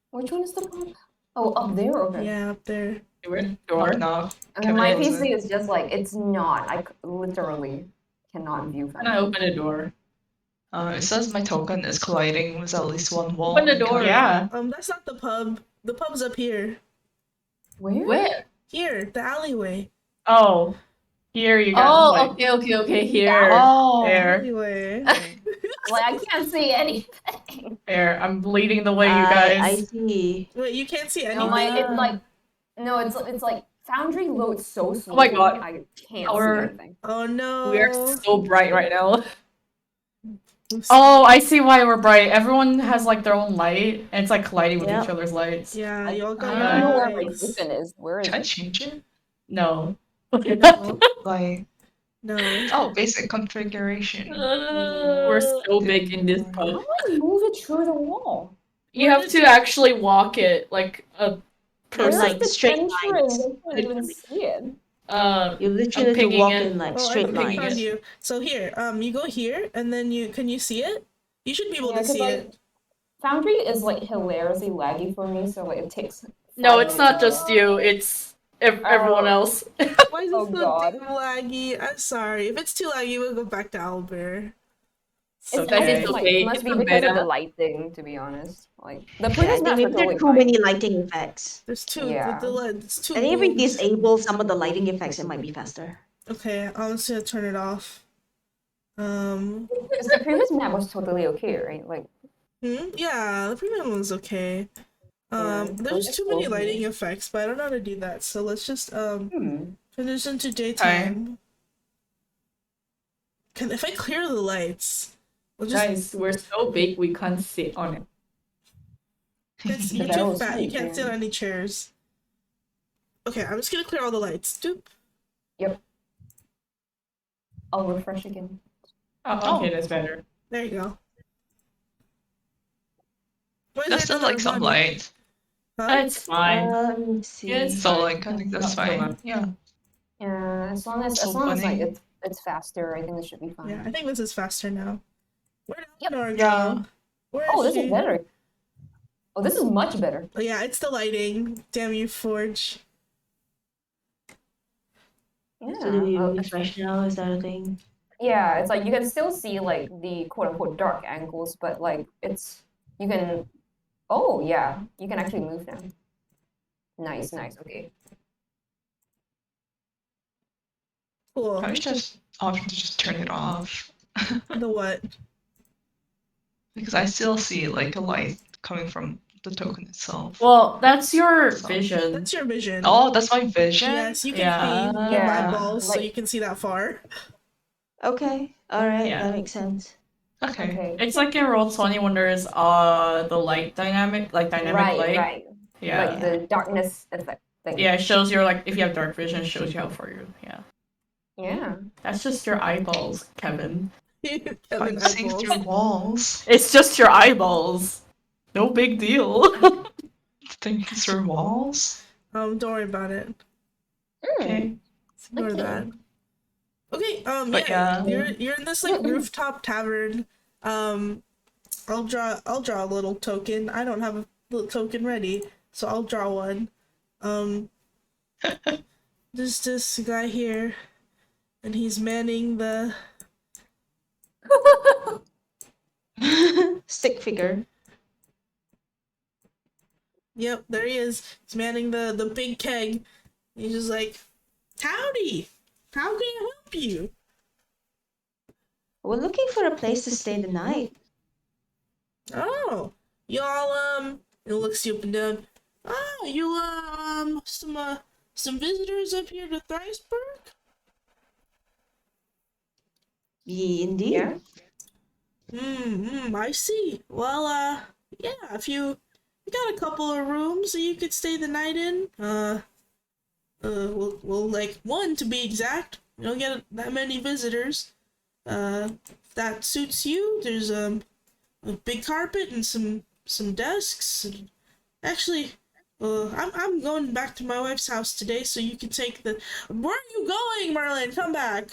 Which one is the pub? Oh, up there? Okay. Yeah, up there. Door. No. And my Kevin, PC is just like, it's not. I literally cannot view Can I open the door? It says my token is colliding with at least one wall. Open the door. Yeah. That's not the pub. The pub's up here. Where? Where? Here, the alleyway. Oh. Here you go. Oh, okay. Here. Oh. There. Alleyway. Like, I can't see anything. There. I'm bleeding the way, you I guys. see. Wait, you can't see No, anything. it's like, no, it's like Foundry loads so slowly. Oh my God. I can't Our- see anything. Oh no. We are so bright right now. Oh, I see why we're bright. Everyone has like their own light, and it's like colliding with Yep. each other's lights. Yeah, you all I got don't your know own where my lights. token is. Where is Can I it? change it? No. Like, No. oh, basic configuration. We're so big in this pub. How do I move it through the wall? You have to actually walk it like a Where's person. like the straight entrance? lines. I can't even see it. You literally have to pinging walk it. in like Oh, straight I pinging found lines. it. you. So here, you go here, and then can you see it? You should be able Yeah, to 'cause, see like, it. Foundry is like hilariously laggy for me, so like it takes. No, 5 it's not minutes. just you. It's everyone else. Why is it Oh, so God. damn laggy? I'm sorry. If it's too laggy, we'll go back to Albert. It's, Okay. I think It's like, okay. it must It's be for because of beta. the lighting, to be honest. Like the Yeah, I previous think maps maybe were there are totally too fine. many lighting effects. There's two. Yeah. It's two. I think if we blue- disable some of the lighting effects, it might be faster. Okay, I'm just gonna turn it off. Because the previous map was totally okay, right? Like, Yeah, the premium one's okay. There's just too many close lighting it. effects, but I don't know how to do that. So let's just transition to Okay. daytime. If I clear the lights, we'll just. Guys, we're so big we can't sit on it. You're That too was fat. You sweet, can't sit man. on any chairs. Okay, I'm just gonna clear all the lights. Doop. Yep. I'll refresh again. Oh, okay, Oh. that's better. There you go. Why is That's there still like another some body? light. Huh? It's fine. Let me see. It's So fine. like I think that's Not so fine. much. Yeah. Yeah, as long as So like funny. it's faster, I think it should be fine. Yeah, I think this is faster now. Where did Yep. Nora Yeah. go? Where Oh, is this she? is better. Oh, this is much better. Oh, yeah, it's the lighting. Damn you, Forge. So do we Yeah. refresh now? Is that a thing? Yeah, it's like you can still see like the quote unquote dark angles, but like you can oh yeah, you can actually move now. Nice, okay. Cool. Probably just option to just turn it off. The what? Because I still see like a light coming from the token itself. Well, that's your So- vision. That's your vision. Oh, that's my vision? Yes, you can Yeah. see. You have Yeah, eyeballs, so like- you can see that far. Okay. All right. Yeah. That makes sense. Okay. Okay. It's like in Roll20 when there's the light dynamic, like dynamic light. Right. Yeah. Like the darkness effect thing. Yeah, it shows your like if you have dark vision, it shows you how far you're. Yeah. Yeah. That's just your eyeballs, Kevin. Kevin I'm seeing eyeballs. through walls. It's just your eyeballs. No big deal. Thinking through walls. Don't worry about it. Okay. Ignore Okay. that. Okay, But yeah, yeah. you're in this like rooftop tavern. I'll draw a little token. I don't have a little token ready, so I'll draw one. There's this guy here, and he's manning the Stick figure. Yep, there he is. He's manning the big keg. He's just like, howdy! How can I help you? We're looking for a place to stay the night. Oh, y'all it looks you up and down. Oh, you some visitors up here to Thriceburg? Indeed. Yeah. I see. Well, yeah, if you got a couple of rooms that you could stay the night in. Well, like one to be exact. You don't get that many visitors. If that suits you, there's a big carpet and some desks. And actually, I'm going back to my wife's house today, so you can take the. Where are you going, Marlon? Come back.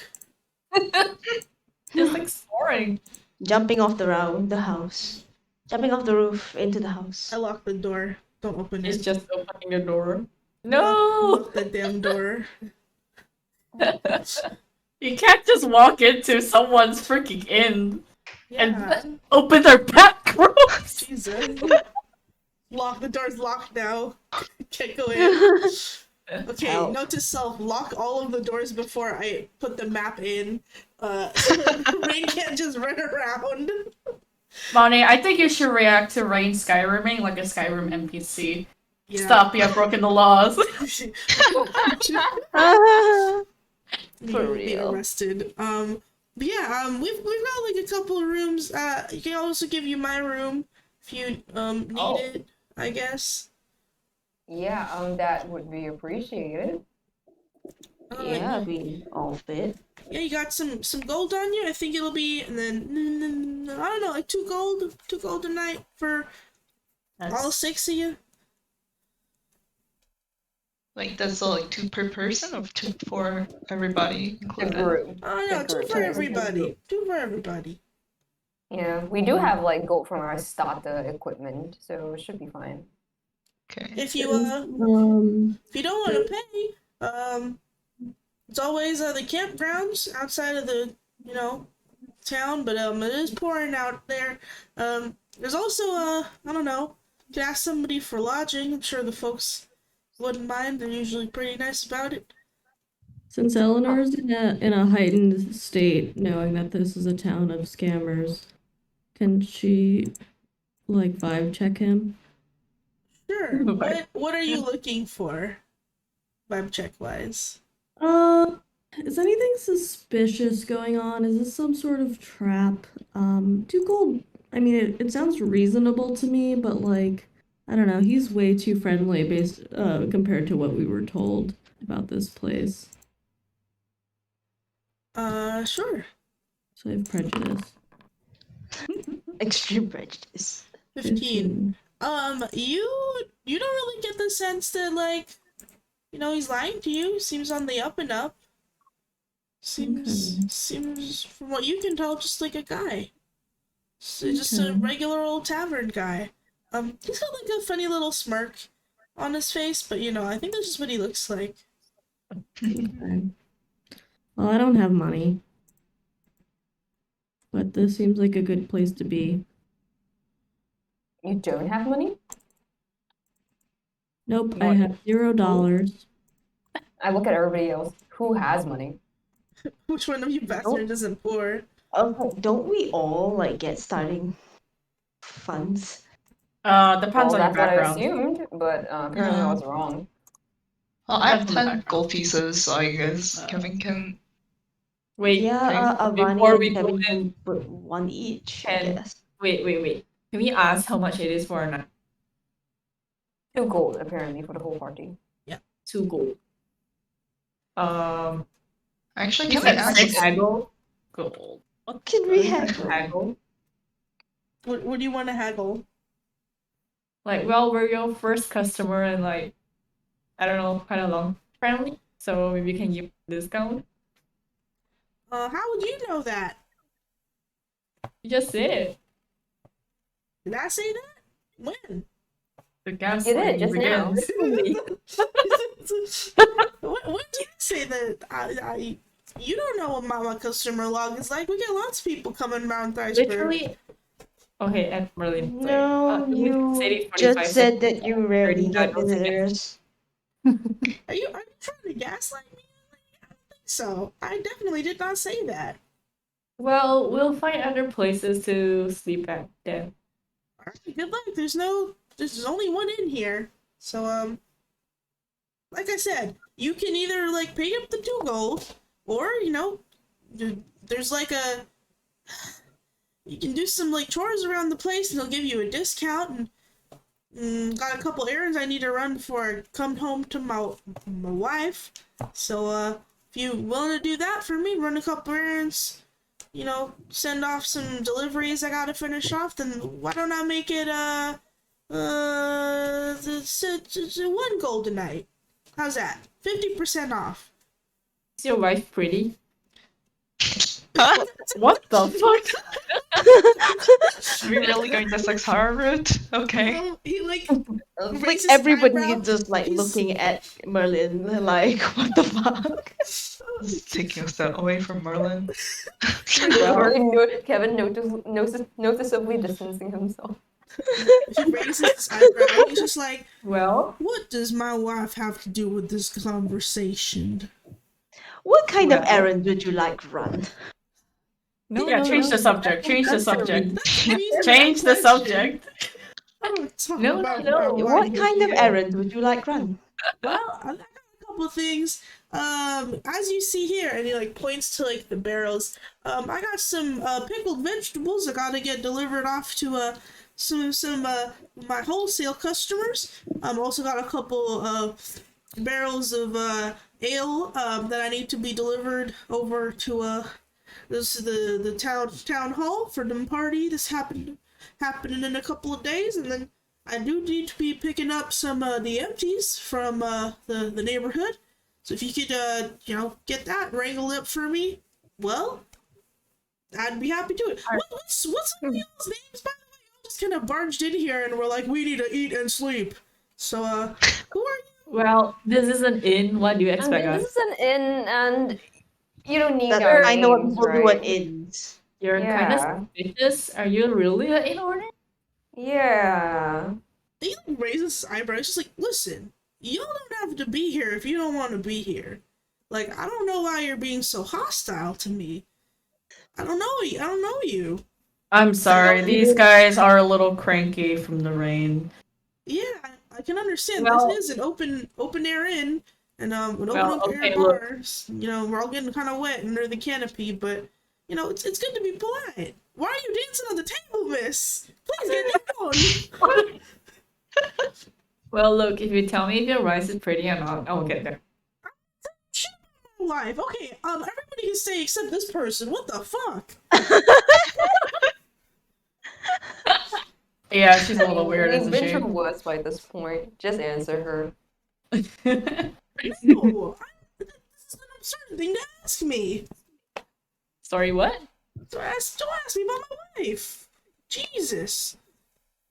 Just exploring. Jumping off the house. Jumping off the roof into the house. I locked the door. Don't open It's it. just opening the door. Lock No! the damn door. You can't just walk into someone's freaking inn Yeah. and open their back rooms. Jesus. The door's locked now. Can't go in. Okay, Help. note to self, lock all of the doors before I put the map in. So Rain can't just run around. Bonnie, I think you should react to Rain Skyriming like a Skyrim NPC. Yeah. Stop, you have broken the laws. For Be real. arrested. But yeah, we've got like a couple of rooms. You can also give you my room if you need Oh. it, I guess. Yeah, that would be appreciated. Yeah, we all fit. Yeah, you got some gold on you. I think it'll be, and then I don't know, like 2 gold a night for all 6 of you. Like that's like 2 per person or 2 for everybody The included? group. Oh no, The 2 group. for everybody. 2 for everybody. Yeah, we do have like gold from our starter equipment, so it should be fine. Okay. If you Um, if you don't want to pay, it's always the campgrounds outside of the town, but it is pouring out there. There's also I don't know, you could ask somebody for lodging. I'm sure the folks wouldn't mind. They're usually pretty nice about it. Since Eleanor's in a heightened state, knowing that this is a town of scammers, can she like vibe check him? Sure. What are you looking for? Vibe check wise. Is anything suspicious going on? Is this some sort of trap? 2 gold. I mean, it sounds reasonable to me, but like, I don't know. He's way too friendly based compared to what we were told about this place. Sure. So I have prejudice. Extreme prejudice. 15. You don't really get the sense that, like, you know, he's lying to you. Seems on the up and up. Seems from what you can tell, just like a guy. Just a regular old tavern guy. He's got like a funny little smirk on his face, but you know, I think that's just what he looks like. Okay. Well, I don't have money, but this seems like a good place to be. You don't have money? Nope, I have $0. I look at everybody else. Who has money? Which one of you bastards isn't poor? Don't we all like get starting funds? Depends Well, on your that's what I background. assumed, but apparently I was wrong. Well, I have Depends on the 10 background. gold pieces, so I guess Kevin can. Wait, Yeah, Avani before we and go Kevin in, can put one each, I Can- guess. wait. Can we ask how much it is for a night? 2 gold, apparently, for the whole party. 2 gold. Actually, You can we said ask? 6 haggle? Gold. What Can we is haggle? haggle? What do you want to haggle? Like, well, we're your first customer and like, I don't know, kind of long friendly. So maybe we can give a discount. How would you know that? You just said it. Did I say that? When? The gas You did, just now. When did I say that? You don't know what my customer log is like. We get lots of people coming around Thiceburg. Literally. Okay, and Merlin. sorry. No, Can you say it 45 just said seconds? that you rarely get $39 visitors. Are you trying to gaslight me? I don't think so. I definitely did not say that. Well, we'll find other places to sleep at then. Alright, good luck. There's only one in here. So, like I said, you can either, like, pay up the 2 gold, or, you know, there's, like, you can do some, like, chores around the place, and they'll give you a discount, and got a couple errands I need to run before I come home to my wife. So, if you willing to do that for me, run a couple errands, you know, send off some deliveries I gotta finish off, then why don't I make it, 1 gold a night? How's that? 50% off. Is your wife pretty? What the fuck? Are we really going the 6 hour route? Okay. He, like, Like raises his everybody eyebrow. is just like He's- looking at Merlin like, what the fuck? Just taking a step away from Merlin. Kevin noticeably distancing himself. He raises his eyebrow. He's just like, Well, what does my wife have to do with this conversation? What kind of Well. errand would you like run? change the subject. Change the subject. Change Change the subject. No, What kind of errand would you like run? Well, I got a couple of things. As you see here, and he like points to like the barrels. I got some pickled vegetables I gotta get delivered off to some my wholesale customers. Also got a couple barrels of ale that I need to be delivered over to this is the town hall for the party. This happening in a couple of days, and then I do need to be picking up some the empties from the neighborhood. So if you could get that wrangled up for me, well, I'd be happy to. What's some of y'all's names, by the way? Y'all just kind of barged in here and we're like, we need to eat and sleep. So who are you? Well, this is an inn. What do you expect And us? this is an inn, and you don't need That, our I know what names, people do right? at inns. You're kind of suspicious. Are you really an inn owner? Yeah. He raises his eyebrows. He's just like, listen, y'all don't have to be here if you don't want to be here. Like, I don't know why you're being so hostile to me. I don't know you. I don't know you. I'm sorry, these guys are a little cranky from the rain. Yeah, I can understand. Well- This is an open air inn, and an open Well, air okay, look. bar. You know, we're all getting kind of wet under the canopy, but you know, it's good to be polite. Why are you dancing on the table, miss? Please get down. Well, look, if you tell me if your rice is pretty or not, I will get there. Shut up, my life. Okay, everybody can stay except this person. What the fuck? Yeah, she's a little weird, We've isn't been she? through worse by this point. Just answer her. No, this is an absurd thing to ask me. Sorry, what? Don't ask me about my wife. Jesus.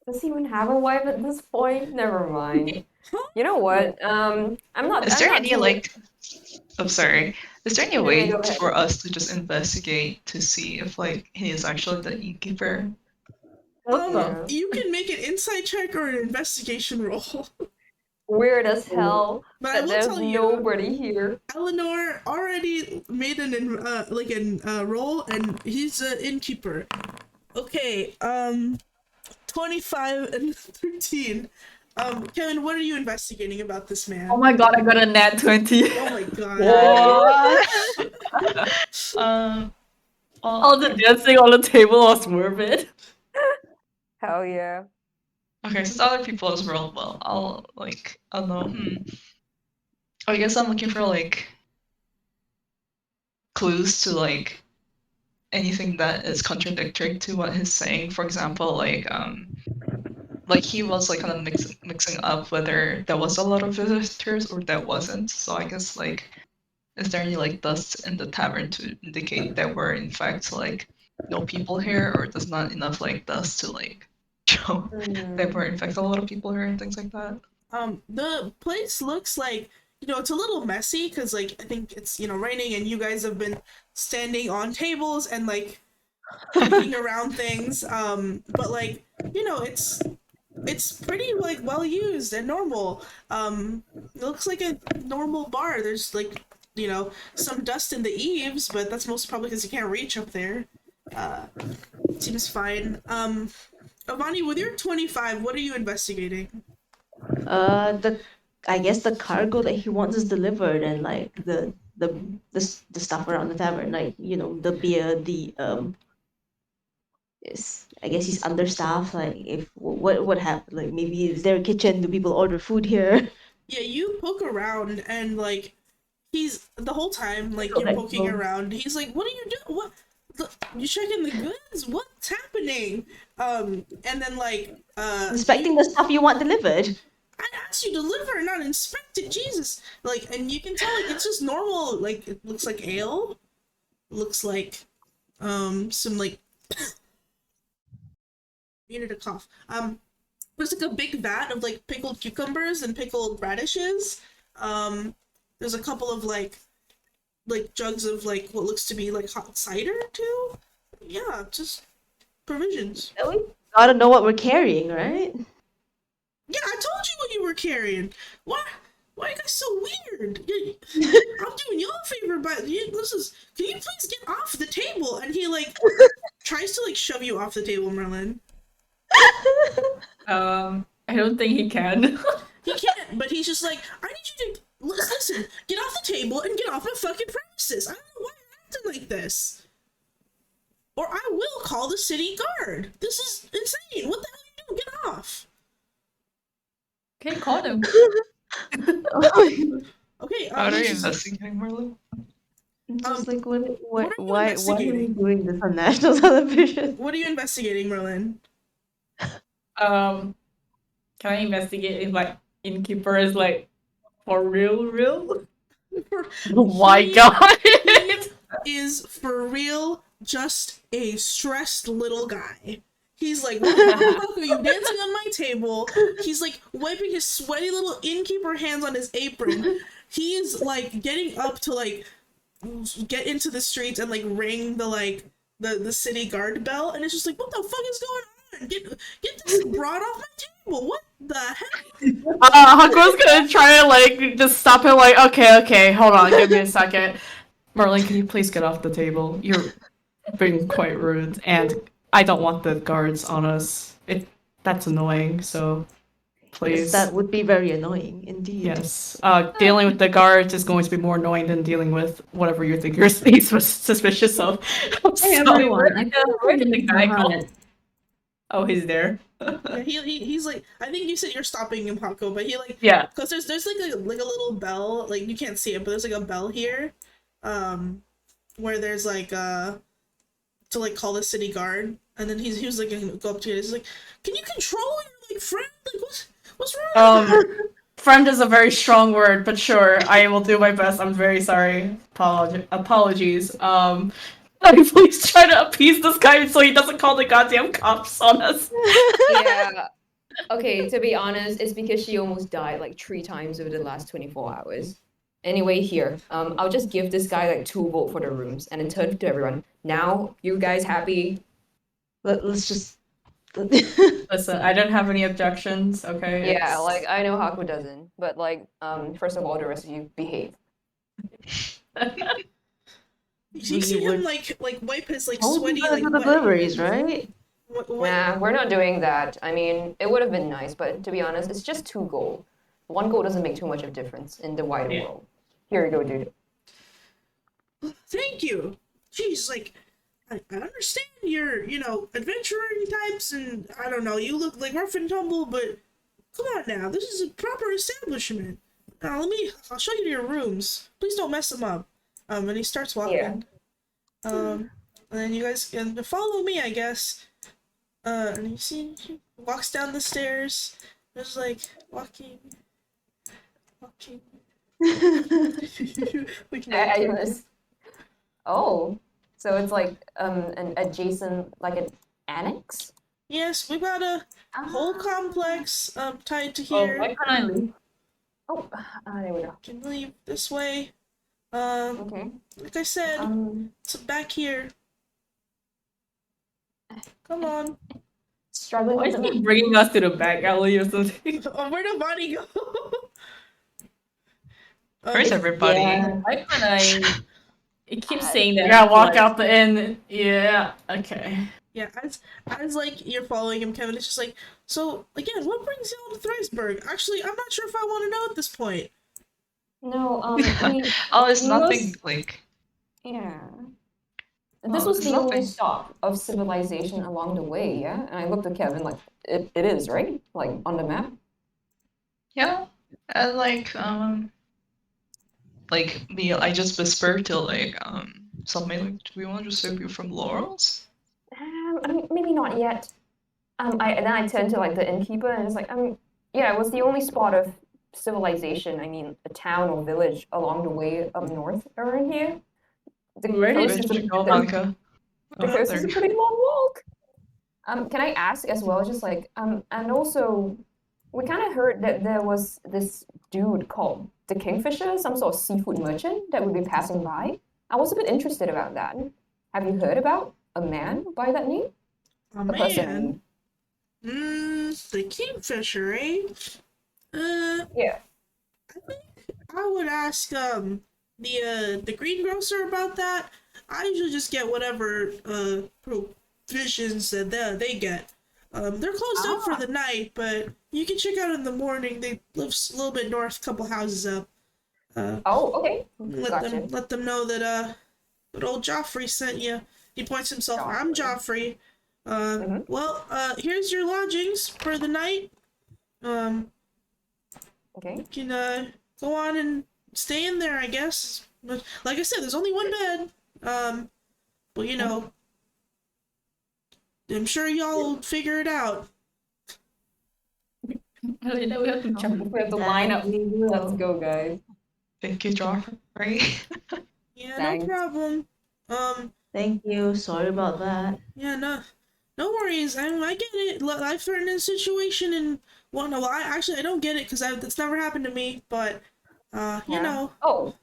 Does he even have a wife at this point? Never mind. You know what? I'm not. Is I'm there not any too- like? I'm sorry. Is there any No, way go ahead. for us to just investigate to see if like he is actually the innkeeper? Yeah. You can make an insight check or an investigation roll. Weird as hell But I that will there's tell you, nobody here. Eleanor already made an roll, and he's an innkeeper. Okay, 25 and 13. Kevin, what are you investigating about this man? Oh my god, I got a nat 20. Oh my god. All the dancing on the table was worth it. Hell yeah. Okay, since other people has rolled well, I'll know. I guess I'm looking for like clues to like anything that is contradictory to what he's saying. For example, like he was like kind of mixing up whether there was a lot of visitors or there wasn't. So I guess like, is there any like dust in the tavern to indicate there were in fact like no people here, or there's not enough like dust to like show there were in fact a lot of people here and things like that? The place looks like, you know, it's a little messy because like I think it's, you know, raining and you guys have been standing on tables and like kicking around things. But like, you know, it's pretty like well used and normal. It looks like a normal bar. There's like, you know, some dust in the eaves, but that's most probably because you can't reach up there. Seems fine. Avani, with your 25, what are you investigating? I guess the cargo that he wants is delivered, and like the stuff around the tavern, like, you know, the beer, yes, I guess he's understaffed. Like, if what happened? Like, maybe is there a kitchen? Do people order food here? Yeah, you poke around and like he's the whole time like you're Okay, poking well- around. He's like, "What are you doing? What? You checking the goods? What's happening?" And then like Inspecting the stuff you want delivered. I asked you to deliver, not inspect it. Jesus, like, and you can tell like it's just normal. Like it looks like ale, looks like some like needed a cough. There's like a big vat of like pickled cucumbers and pickled radishes. There's a couple of like jugs of like what looks to be like hot cider too. Yeah, just provisions. We gotta know what we're carrying, right? Yeah, I told you what you were carrying. Why are you guys so weird? I'm doing you a favor, but can you please get off the table? And he like tries to like shove you off the table, Merlin. I don't think he can. He can't, but he's just like, I need you to listen, get off the table and get off my fucking premises. I don't know why you're acting like this. Or I will call the city guard. This is insane. What the hell are you doing? Get off. Okay, call him. Okay, How are you he's just- investigating, Merlin? Just like what are you why are we investigating? doing this on national television? What are you investigating, Merlin? Can I investigate if like innkeeper is like for real? Oh my god! He is for real just a stressed little guy. He's like, what the fuck are you dancing on my table? He's like wiping his sweaty little innkeeper hands on his apron. He is like getting up to like get into the streets and like ring the like the city guard bell, and it's just like, what the fuck is going on? Get this broad off my tumble. What the heck? Haku's gonna try to like just stop him. Like, okay, hold on, give me a second. Merlin, can you please get off the table? You're being quite rude, and I don't want the guards on us. That's annoying. So, please. That would be very annoying indeed. Yes. Dealing with the guards is going to be more annoying than dealing with whatever you think you're suspicious of. Hey everyone, I feel where like did the guy go? behind. Oh, he's there. Yeah, he's like, I think you said you're stopping him, Hako, but he like, Yeah. because there's like a little bell, like you can't see it, but there's like a bell here, where there's like to like call the city guard, and then he was like gonna go up to you, he's like, can you control your like friend? Like what's wrong? Friend is a very strong word, but sure, I will do my best. I'm very sorry. Apologies. Please try to appease this guy so he doesn't call the goddamn cops on us. Yeah. Okay, to be honest, it's because she almost died like 3 times over the last 24 hours. Anyway, here, I'll just give this guy like 2 votes for the rooms and then turn to everyone. Now, you guys happy? Let's just. Listen, I don't have any objections, okay? Yeah, like I know Haku doesn't, but like, first of all, the rest of you behave. You see him like wipe his like Oh, sweaty the like wet- deliveries, right? Nah, we're not doing that. I mean, it would have been nice, but to be honest, it's just 2 gold. 1 gold doesn't make too much of difference in the wider Yeah. world. Here you go, dude. Thank you. Jeez, like I understand you're, adventuring types, and I don't know, you look like rough and tumble, but come on now, this is a proper establishment. Now I'll show you to your rooms. Please don't mess them up. And he starts walking. And then you guys can follow me, I guess. And you see, he walks down the stairs. Just like walking. We can Oh, so it's like an adjacent, like an annex? Yes, we got a whole complex tied to Oh, here. why can't I leave? Oh, there we go. Can leave this way. Okay. Like I said, it's back here. Come on. Struggling Why with is the he bringing us to the back alley or something? Oh, where did Bonnie go? Where's everybody? Why can't I? It keeps saying that. Yeah, it's walk like- out the inn. Yeah, okay. Yeah, as like you're following him, Kevin, it's just like, so again, what brings y'all to Thriceburg? Actually, I'm not sure if I want to know at this point. No, I mean, Oh, it's most- nothing like. yeah. This Oh, was it's the only nothing. stop of civilization along the way, yeah? And I looked at Kevin like, it is, right? Like, on the map? Yeah, and like me, I just whispered to something like, "Do we want to serve you from laurels?" I mean, maybe not yet. And then I turned to like the innkeeper and it's like, yeah, it was the only spot of civilization. I mean, a town or village along the way up north around here. Where did Where did you go, the- Monica? The Oh, coast is a there. pretty long walk. Can I ask as well, just like, and also, we kind of heard that there was this dude called the Kingfisher, some sort of seafood merchant that would be passing by. I was a bit interested about that. Have you heard about a man by that name? Oh A man. person. The Kingfisher, eh? Yeah. I think I would ask the greengrocer about that. I usually just get whatever provisions that they get. They're closed up for the night, but you can check out in the morning. They live a little bit north, a couple houses up. Oh, okay. Gotcha. Let them know that good old Joffrey sent you. He points himself. I'm Joffrey. Well, here's your lodgings for the night. Okay. You can go on and stay in there, I guess. But like I said, there's only one bed. But I'm sure y'all will figure it out. We have to jump. We have to line up. Let's go, guys. Thank you, Joffrey. Yeah, Thanks. no problem. Thank you. Sorry about that. Yeah, no worries. I get it. Life threatening situation, and well, I don't get it because it's never happened to me. But you know. Oh,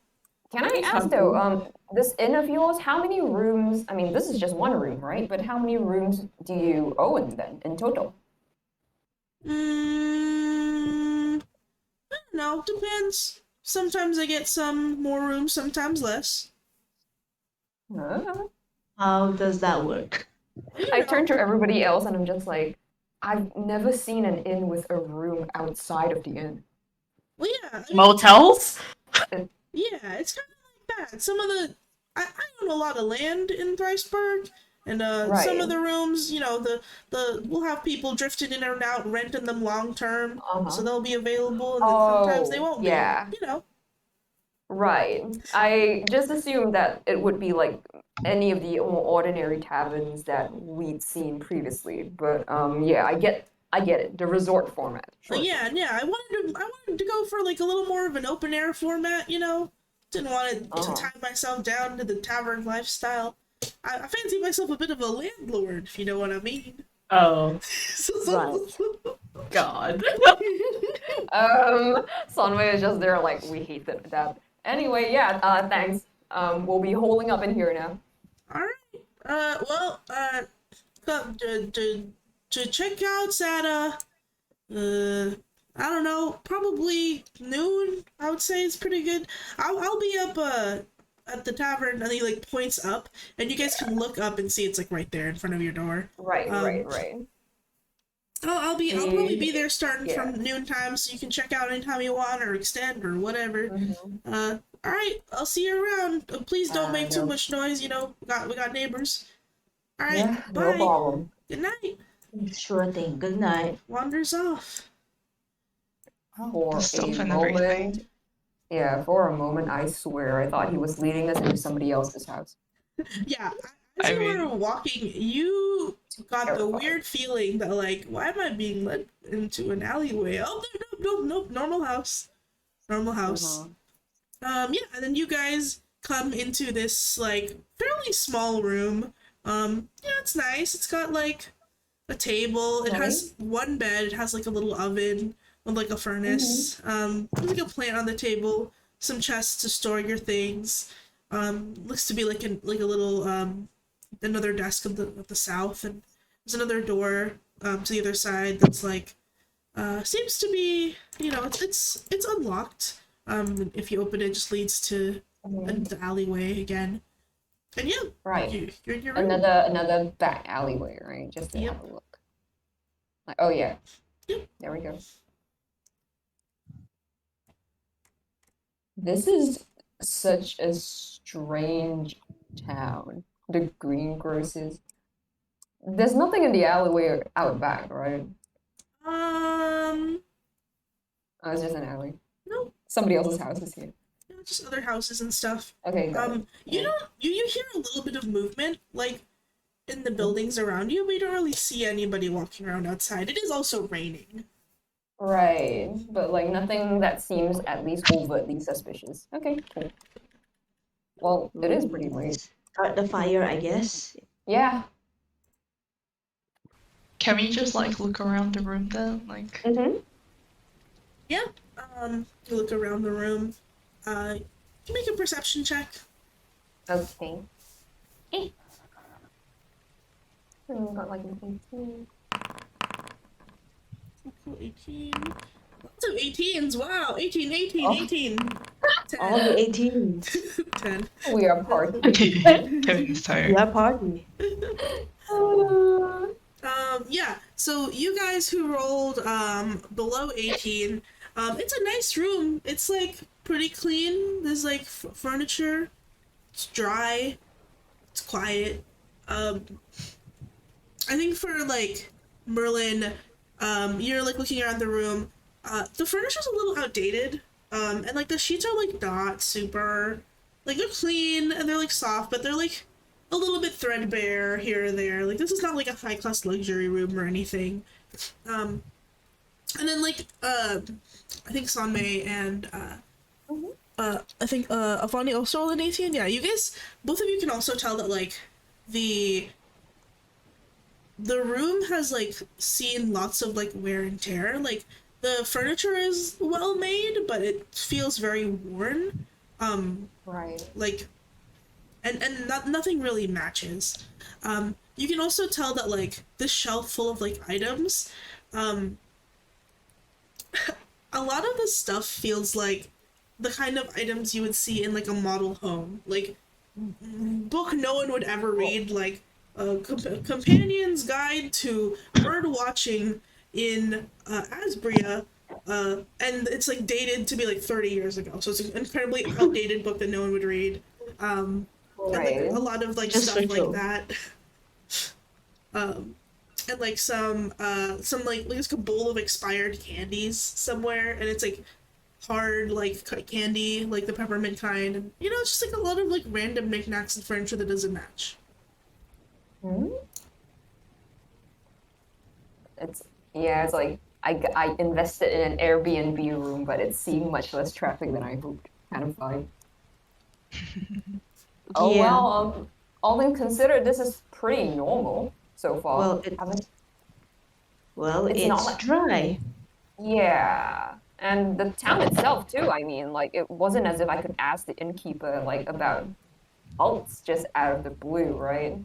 can I ask though? This inn of yours, how many rooms? I mean, this is just one room, right? But how many rooms do you own then in total? know, depends. Sometimes I get some more rooms, sometimes less. How does that work? I turn to everybody else and I'm just like, I've never seen an inn with a room outside of the inn. Well, yeah, I mean, Motels? yeah, it's kind of like that. Some of the I own a lot of land in Thriceburg, and some of Right. the rooms, you know, the we'll have people drifting in and out, renting them long term, so Uh-huh. they'll be available, and then sometimes they Oh, won't yeah. be. You know. Right. I just assumed that it would be like any of the more ordinary taverns that we'd seen previously. But yeah, I get it. The resort format. Sure. Yeah, yeah. I wanted to go for like a little more of an open air format. You know, didn't want to tie myself down to the tavern lifestyle. I fancy myself a bit of a landlord, if you know what I mean. Oh, Right. God. Sunway is just there like we hate that. Anyway, yeah, thanks. We'll be holding up in here now. All right. Well, come to check outs at I don't know, probably noon. I would say it's pretty good. I'll be up at the tavern, and he like points up, and you guys can look up and see it's like right there in front of your door. Right. I'll probably be there starting Yeah. from noon time, so you can check out anytime you want or extend or whatever. All right, I'll see you around. Please don't make too no. much noise. You know, we got neighbors. All right, Yeah, bye. no problem. Good night. Sure thing. Good night. Wanders off. For The stuff a and everything. moment, yeah, for a moment, I swear I thought he was leading us into somebody else's house. Yeah, as I you were mean- walking, you got the Terrifying. weird feeling that like, why am I being led into an alleyway? Oh no, normal house, normal house. Yeah, and then you guys come into this like fairly small room. Yeah, it's nice. It's got like a table. It has one bed. It has like a little oven with like a furnace. There's like a plant on the table. Some chests to store your things. Looks to be like a little another desk at the south, and there's another door to the other side that's like seems to be, you know, it's unlocked. If you open it, just leads to the alleyway again. And yeah, Right. you're in your room. Another back alleyway, right? Just to Yep. have a look. Like, oh yeah. Yep. There we go. This is such a strange town. The greengrocers. There's nothing in the alleyway out back, right? Um, Oh, it's just an alley. no, Somebody else's house is here. you know, just other houses and stuff. Okay, got it. You don't you hear a little bit of movement like in the buildings around you, but you don't really see anybody walking around outside. It is also raining. Right, but like nothing that seems at least overtly suspicious. Okay, cool. Well, it is pretty late. Start the fire, I guess. Yeah. Can we just like look around the room then? Like, Yeah. You look around the room. You make a perception check. Okay. Got like an 18. Cool, 18. Lots of 18s. Wow. 18, 18, Oh. 18. 10. All the 18. 10. We are party. Kevin's tired. Yeah, party. Yeah. So you guys who rolled below 18, it's a nice room. It's like pretty clean. There's like furniture. It's dry. It's quiet. I think for like Merlin, you're like looking around the room. The furniture's a little outdated. And like the sheets are like not super, like they're clean and they're like soft, but they're like a little bit threadbare here or there. Like this is not like a high class luxury room or anything. And then like I think Sanmei and I think Avani also rolled an 18. Yeah, you guys, both of you can also tell that like the room has like seen lots of like wear and tear. Like the furniture is well made, but it feels very worn. Right. Like and nothing really matches. You can also tell that like this shelf full of like items, a a lot of the stuff feels like the kind of items you would see in like a model home, like book no one would ever read, like a companion's guide to bird watching in Asbria, and it's like dated to be like 30 years ago, so it's an incredibly outdated book that no one would read. And like Right. a lot of like Just stuff for like Joe. that. And like some like there's a bowl of expired candies somewhere, and it's like hard like candy, like the peppermint kind, and you know, it's just like a lot of like random knickknacks and furniture that doesn't match. It's it's like I invested in an Airbnb room, but it's seeing much less traffic than I hoped. Kind of fine. Oh Yeah. well, all things considered, this is pretty normal so far. Well, It's it's not like- dry. Yeah, and the town itself too. I mean, like it wasn't as if I could ask the innkeeper like about cults just out of the blue, right?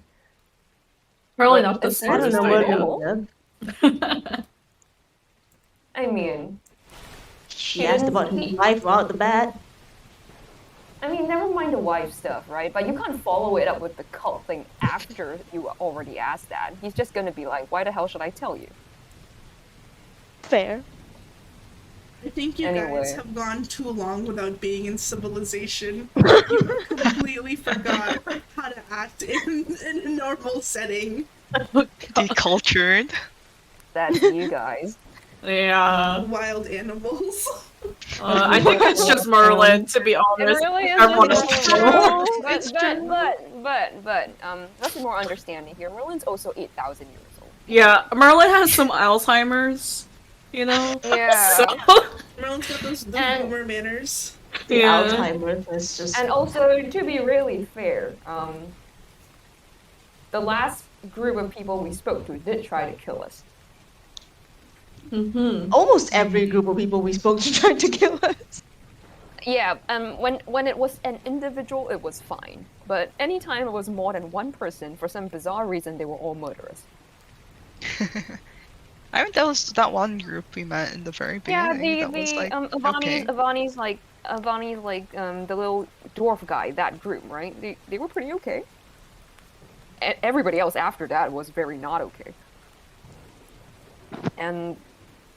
Probably But not the it's I don't smartest know what normal. idea. I mean, She asked about his He- wife right out the bat. I mean, never mind the wife stuff, right? But you can't follow it up with the cult thing after you already asked that. He's just gonna be like, "Why the hell should I tell you?" Fair. I think you Anyway. guys have gone too long without being in civilization. You completely forgot how to act in a normal setting. Decultured. That's you guys. Yeah. Wild animals. I think it's just Merlin, to be It honest. really is. Everyone just is Merlin. true. But let's be more understanding here. Merlin's also 8,000 years old. Yeah, Merlin has some Alzheimer's, you know? Yeah. So, Merlin's got those And- boomer manners. The yeah. Alzheimer's was just. And also, to be really fair, the last group of people we spoke to did try to kill us. Almost every group of people we spoke to tried to kill us. Yeah, when it was an individual, it was fine. But anytime it was more than one person, for some bizarre reason, they were all murderers. I mean, that was that one group we met in the very Yeah, beginning. that was like, okay. Avani's like the little dwarf guy, that group, right? They were pretty okay. Everybody else after that was very not okay. And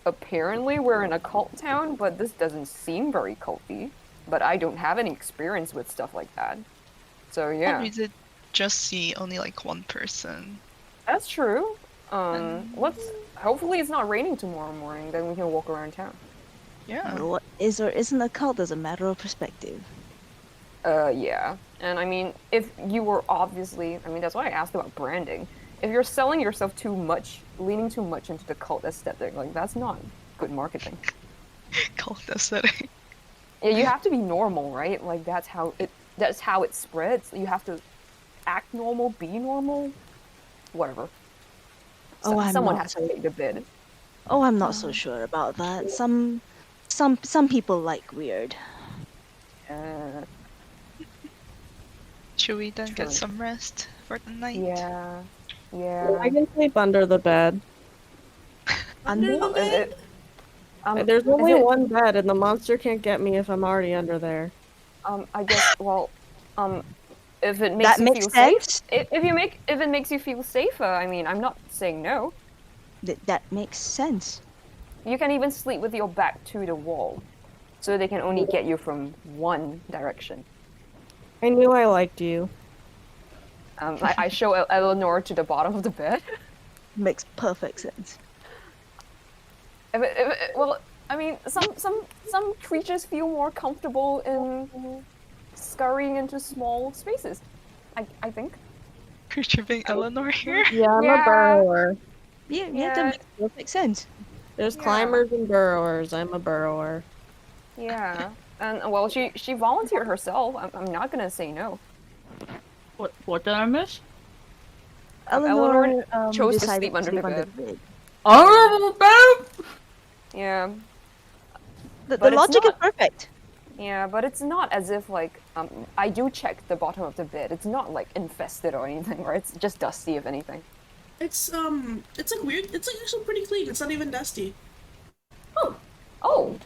apparently we're in a cult town, but this doesn't seem very culty. But I don't have any experience with stuff like that. So And yeah, we did just see only like one person. that's true. Hopefully it's not raining tomorrow morning, then we can walk around town. Yeah. What is or isn't a cult is a matter of perspective. Yeah. And I mean, if you were obviously, I mean, that's why I asked about branding. If you're selling yourself too much, leaning too much into the cult aesthetic, like, that's not good marketing. Cult aesthetic. Yeah, you have to be normal, right? Like, that's how it spreads. You have to act normal, be normal, whatever. Oh, I'm Someone not has to take the bid. Oh, I'm not so sure about that. Some people like weird. Should we then True. get some rest for the night? Yeah. Yeah. I can sleep under the bed. Under the bed? There's is only it- one bed, and the monster can't get me if I'm already under there. I guess. Well, if it makes That you makes feel sense. safe, if it makes you feel safer, I mean, I'm not saying no. That makes sense. You can even sleep with your back to the wall, so they can only get you from one direction. I knew I liked you. I show Eleanor to the bottom of the bed. Makes perfect sense. Well, I mean, some creatures feel more comfortable in scurrying into small spaces. I think. Creature being Eleanor here. Yeah, I'm Yeah. a burrower. Yeah, Yeah. that makes perfect sense. There's Yeah. climbers and burrowers. I'm a burrower. Yeah, and well, she volunteered herself. I'm not gonna say no. What did I miss? Eleanor chose to decided sleep under the bed. bed. Oh, babe! Yeah, The But it's logic is not- perfect. yeah, but it's not as if like I do check the bottom of the bed. It's not like infested or anything, right? It's just dusty, if anything. It's like weird. It's like actually pretty clean. It's not even dusty. Oh,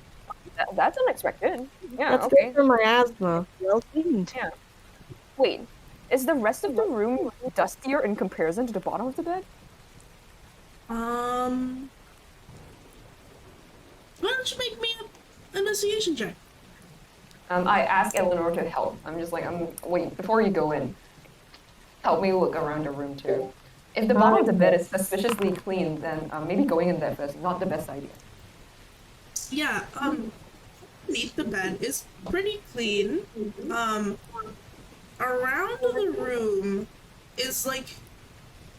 that's unexpected. Yeah, That's okay. good for my asthma. Well cleaned. Yeah. Wait, is the rest of the room dustier in comparison to the bottom of the bed? Why don't you make me an investigation check? I ask Eleanor to help. I'm just like, wait, before you go in, help me look around the room too. If the bottom of the bed is suspiciously clean, then maybe going in there first is not the best idea. Yeah, underneath the bed is pretty clean. Around the room is like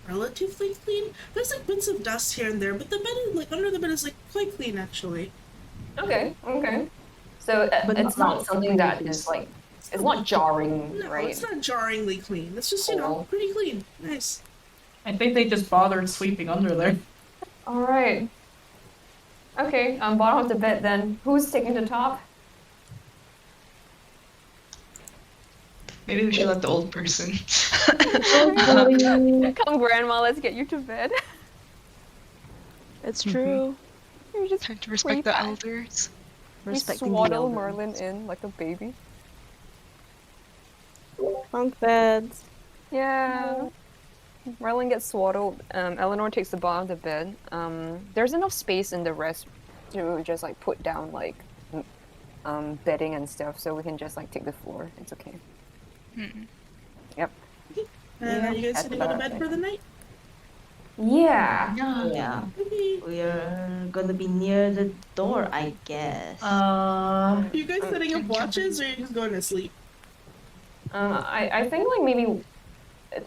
relatively clean. There's like bits of dust here and there, but the bed is like under the bed is like quite clean actually. Okay, okay. So But it's not something that is like, it's not jarring, No, right? it's not jarringly clean. It's just, you know, Cool. pretty clean. Nice. I think they just bothered sweeping under there. All right. Okay, bottom of the bed then. Who's taking the top? Maybe we should let the old person. Come, Grandma, let's get you to bed. It's true. You just Time to respect the elders. Respecting the swaddle elders. Merlin in like a baby. Bunk beds. Yeah. Merlin gets swaddled. Eleanor takes the bottom of the bed. There's enough space in the rest to just like put down like bedding and stuff, so we can just like take the floor. It's okay. Yep. And are you guys That's gonna go to about bed it. for the night? Yeah. Yeah. Okay. We're gonna be near the door, I guess. Are you guys setting up watches or are you just going to sleep? I think like maybe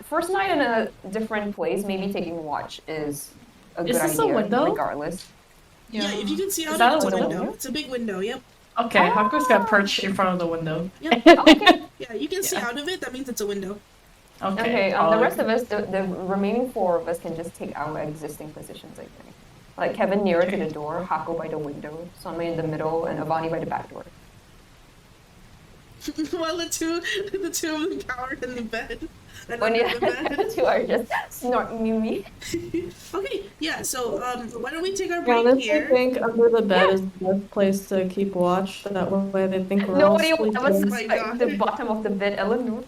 first night in a different place, maybe taking watch is a good this idea. a window? Regardless. Yeah, if you can see out Is that of it, a it's a window? window. It's a big window, yep. Okay, Haku's got perched in front of the window. Okay. Yeah, you can see out of it, that means it's a window. Okay. The rest of us, the remaining four of us, can just take our existing positions. I think. Like Kevin nearer to the door, Hako by the window, Sonmei in the middle, and Avani by the back door. While the two of them cowered in the bed. And When under you the bed. the two are just snorting me. Okay, yeah, so why don't we take our Yeah, break honestly, I here? think under the bed is the best place to keep watch. That way they think we're Nobody all will ever sleeping. my suspect God. the bottom of the bed, Eleanor.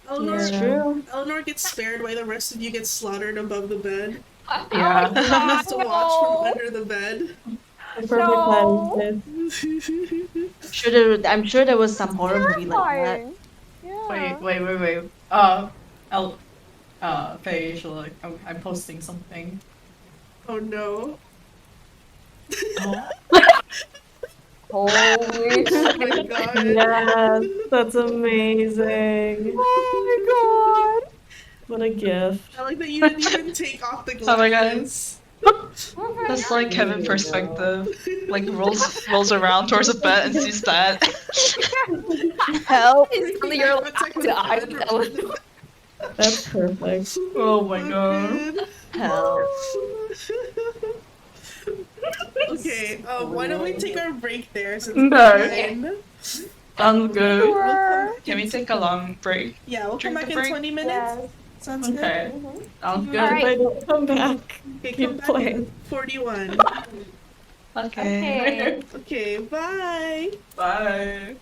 Eleanor, It's true. Eleanor gets spared while the rest of you get slaughtered above the bed. Yeah. She has to watch from under the bed. The perfect No. hiding place. I'm sure there was some horror movie like that. Terrifying. Yeah. Wait. Paige, look, I'm posting something. Oh no. Holy Oh my god. Yes, that's amazing. Oh my What a gift. I like that you didn't even take off the Oh my god. glasses. god. That's like Kevin perspective. Like rolls around towards the bed and sees that. Help! Suddenly you're like the eyes of Eleanor. That's perfect. Oh my god. Hell. Okay, why don't we take our break there since Okay. we're fine. Sounds good. We'll come back Can we in- take a long break? Yeah, we'll come drink back the in break? 20 minutes. Yes. Sounds good. Okay. Sounds good. Alright. If I don't come back, Okay, keep come back playing. in 41. Okay. Okay. Okay, bye. Bye.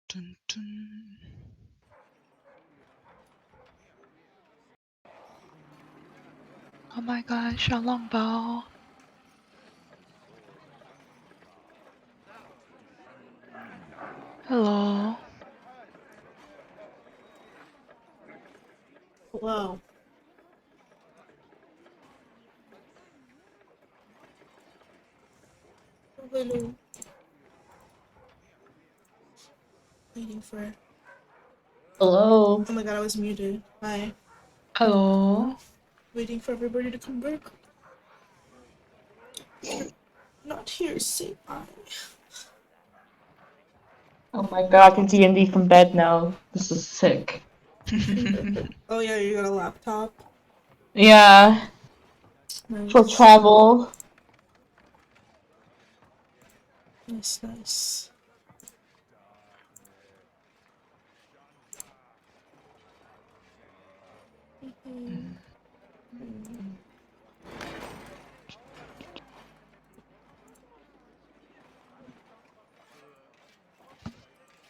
Dun, dun. Oh my gosh, a longbow. Hello. Wow. Oh, hello. Waiting for. Hello. Oh my god, I was muted. Hi. Hello. Waiting for everybody to come back. Not here, say bye. Oh my god, I can D&D from bed now. This is sick. Oh yeah, you got a laptop. Yeah, Nice. for travel. Nice, nice.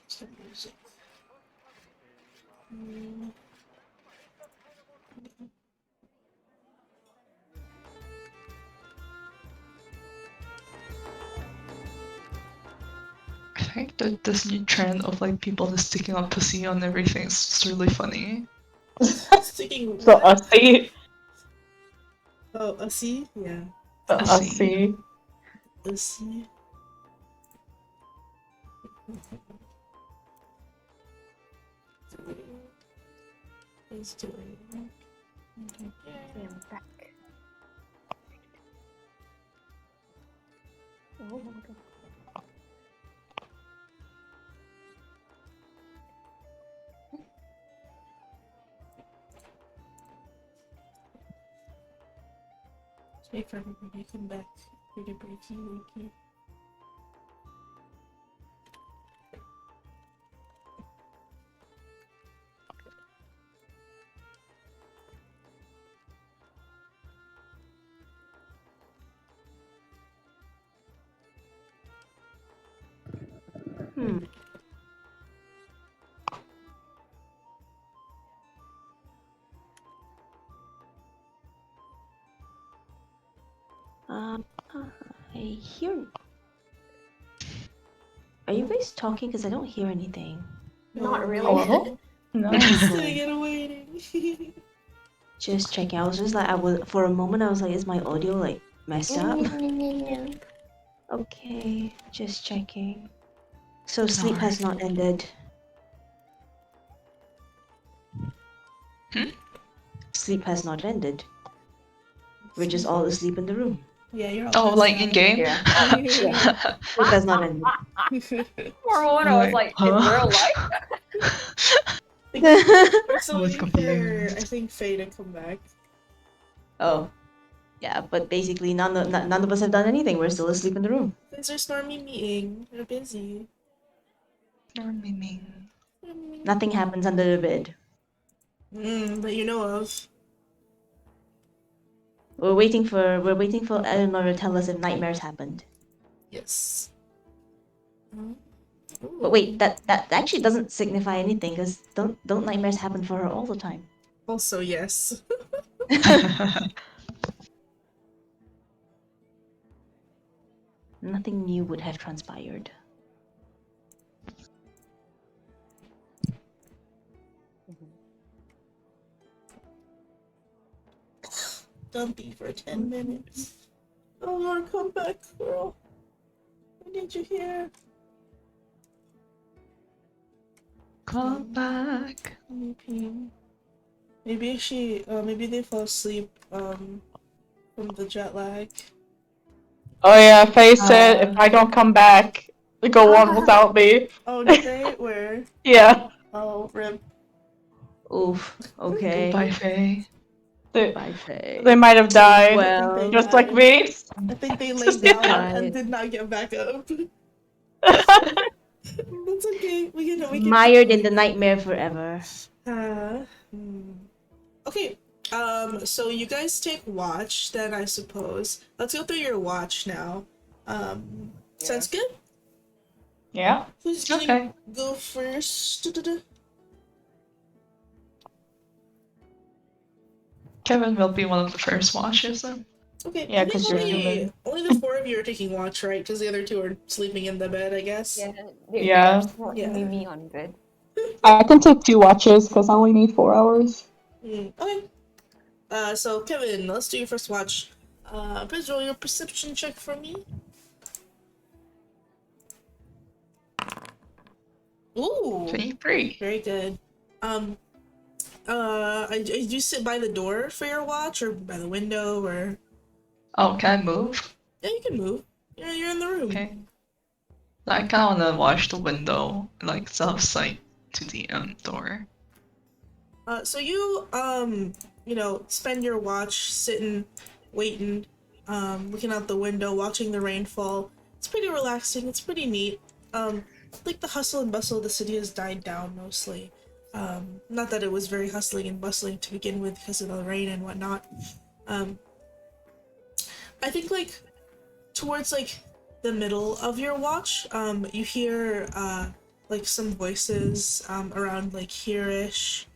Some music. I think that this new trend of like people just sticking up pussy on everything is just really funny. Sticking So what? Ussy. Oh, a C? Yeah. Ussy. A C. He's doing it. Okay, I'm back. Oh my god. Wait for everybody to come back. Pretty breaky wakey. Hmm. I hear. Are you guys talking? Because I don't hear anything. Not really. Hello? No. Sitting and waiting. Just checking. I was just like, for a moment, I was like, is my audio like messed up? Okay, just checking. So sleep has not ended. Hmm? Sleep has not ended. We're just all asleep in the room. Yeah, you're all Oh, like in game? Yeah. Sleep has not ended. For a moment, I was like, in real life? We're still I was waiting for, confused. I think, Faye to come back. Oh, yeah, but basically none of us have done anything. We're still asleep in the room. Things are stormy meeting. They're busy. Nothing happens under the bed. That you know of. We're waiting for Eleanor to tell us if nightmares happened. Yes. But wait, that actually doesn't signify anything, because don't nightmares happen for her all the time? Also, yes. Nothing new would have transpired. Dumpy for 10 minutes. Oh Lord, come back, girl. I need you here. Come back. Maybe maybe they fell asleep, from the jet lag. Oh yeah, Faye said if I don't come back, go on without me. Oh, did they? Where? Yeah. Oh, rip. Oof. Okay. Goodbye, Faye. Bye, Faye. They might have died, Well, just like me. I think they laid They down tried. and did not get back up. That's okay. We can Mired in the nightmare forever. Okay. So you guys take watch then, I suppose. Let's go through your watch now. Sounds good? Yeah. Who's gonna Okay. go first? Kevin will be one of the first watches then. Okay, Yeah, I think 'cause you're only, human. only the 4 of you are taking watch, right? Because the other 2 are sleeping in the bed, I guess. Yeah. Yeah. Yeah. Me on bed. I can take 2 watches because I only need 4 hours. Okay. So Kevin, let's do your first watch. Please roll your perception check for me. Ooh, 23. very good. Do you sit by the door for your watch, or by the window, or? Oh, can I move? Yeah, you can move. You're in the room. Okay. I kind of want to watch the window, like south side to the door. So you spend your watch sitting, waiting, looking out the window, watching the rain fall. It's pretty relaxing. It's pretty neat. Like the hustle and bustle of the city has died down mostly. Not that it was very hustling and bustling to begin with because of the rain and whatnot. I think like towards like the middle of your watch, you hear like some voices around like here-ish,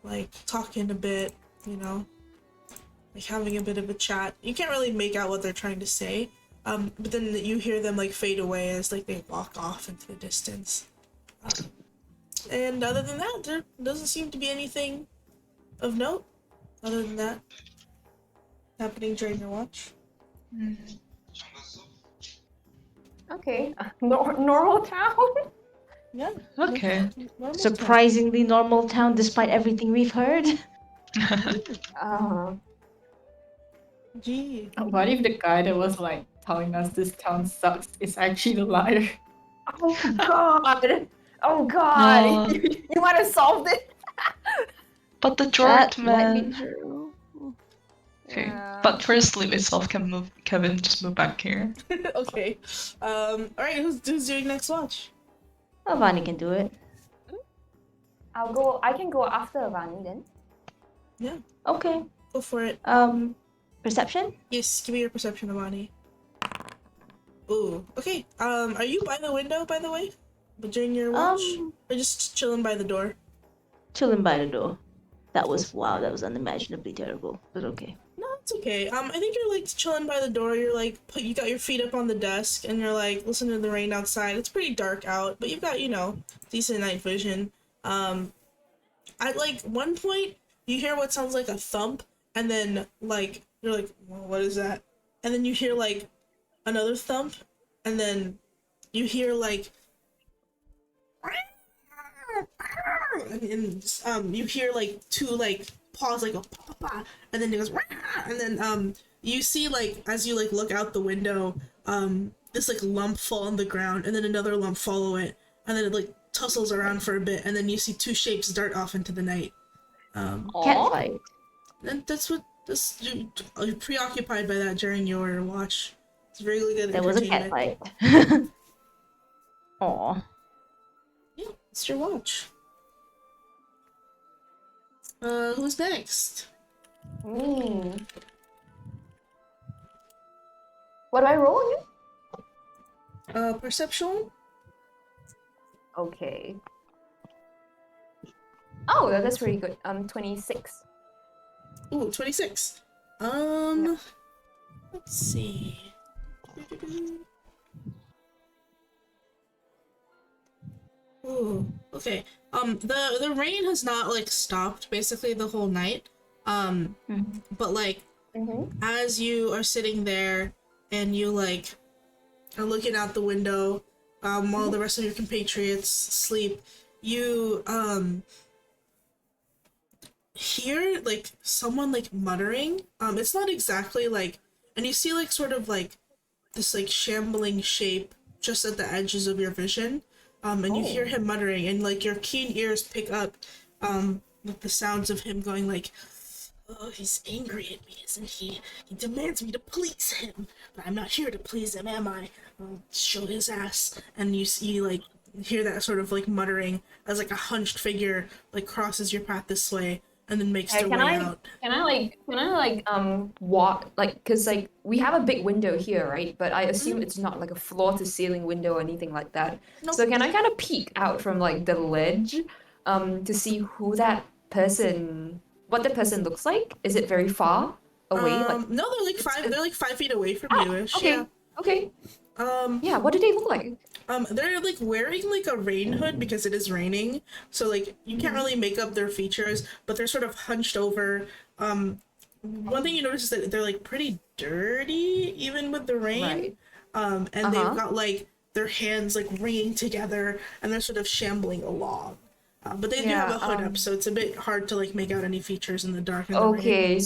like talking a bit, like having a bit of a chat. You can't really make out what they're trying to say, but then you hear them like fade away as like they walk off into the distance. And other than that, there doesn't seem to be anything of note other than that happening during your watch. Okay. Normal town. Yeah. Okay. Normal Surprisingly normal town despite everything we've heard. Gee. What if the guy that was like telling us this town sucks is actually the liar? Oh god. Oh god. No. You might have solved it. But the That Jort might be man. true. Okay. Yeah. But first, sleep itself can move. Kevin, just move back here. Okay. Alright, who's doing next watch? Oh, Vani can do it. I can go after Vani then. Yeah, Okay. go for it. Perception? Yes, give me your perception, Amani. Ooh, okay. Are you by the window, by the way? But during your watch? Or just chilling by the door? Chilling by the door. That was unimaginably terrible, but okay. No, it's okay. I think you're like chilling by the door. You're like, you got your feet up on the desk, and you're like listening to the rain outside. It's pretty dark out, but you've got decent night vision. At like one point, you hear what sounds like a thump, and then like you're like, well, what is that? And then you hear like another thump, and then you hear like. And you hear like 2 like paws like go pa, pa, pa, and then it goes and then you see like as you like look out the window this like lump fall on the ground and then another lump follow it and then it like tussles around for a bit and then you see 2 shapes dart off into the night. Cat fight. And that's what you're preoccupied by that during your watch. It's really good. There was a cat entertainment. fight. Aw. Yeah, it's your watch. Who's next? Me. What do I roll again? Perception? Okay. Oh, that's pretty good. 26. Ooh, 26. Let's see. Ooh, okay. The rain has not like stopped basically the whole night. But like as you are sitting there and you like are looking out the window, while the rest of your compatriots sleep, you hear like someone like muttering. It's not exactly like, and you see like sort of like this like shambling shape just at the edges of your vision. And you hear him muttering, and like your keen ears pick up with the sounds of him going like, "Oh, he's angry at me, isn't he? He demands me to please him, but I'm not here to please him, am I? I'll show his ass." And you see like hear that sort of like muttering as like a hunched figure like crosses your path this way, and then makes Okay, their can way I out. walk like because like we have a big window here, right? But I assume it's not like a floor to ceiling window or anything like that. Nope. So can I kind of peek out from like the ledge to see who that person what the person looks like? Is it very far away? Like No, they're like 5 feet away from you-ish. okay. Yeah. Okay. Yeah, what do they look like? They're like wearing like a rain hood because it is raining, so like you can't really make up their features, but they're sort of hunched over. One thing you notice is that they're like pretty dirty even with the rain. Right. And they've got like their hands like wringing together, and they're sort of shambling along. But they do have a hood up, so it's a bit hard to like make out any features in the dark. And Okay,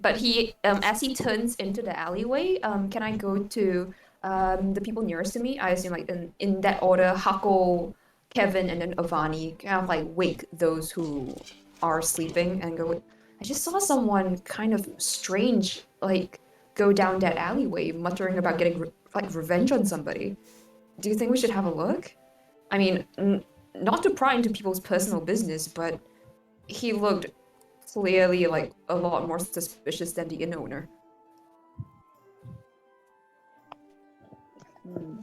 but he as he turns into the alleyway, can I go to the people nearest to me? I assume like in that order, Hako, Kevin, and then Avani, kind of like wake those who are sleeping and go, I just saw someone kind of strange like go down that alleyway muttering about getting like revenge on somebody. Do you think we should have a look? I mean, not to pry into people's personal business, but he looked clearly like a lot more suspicious than the inn owner.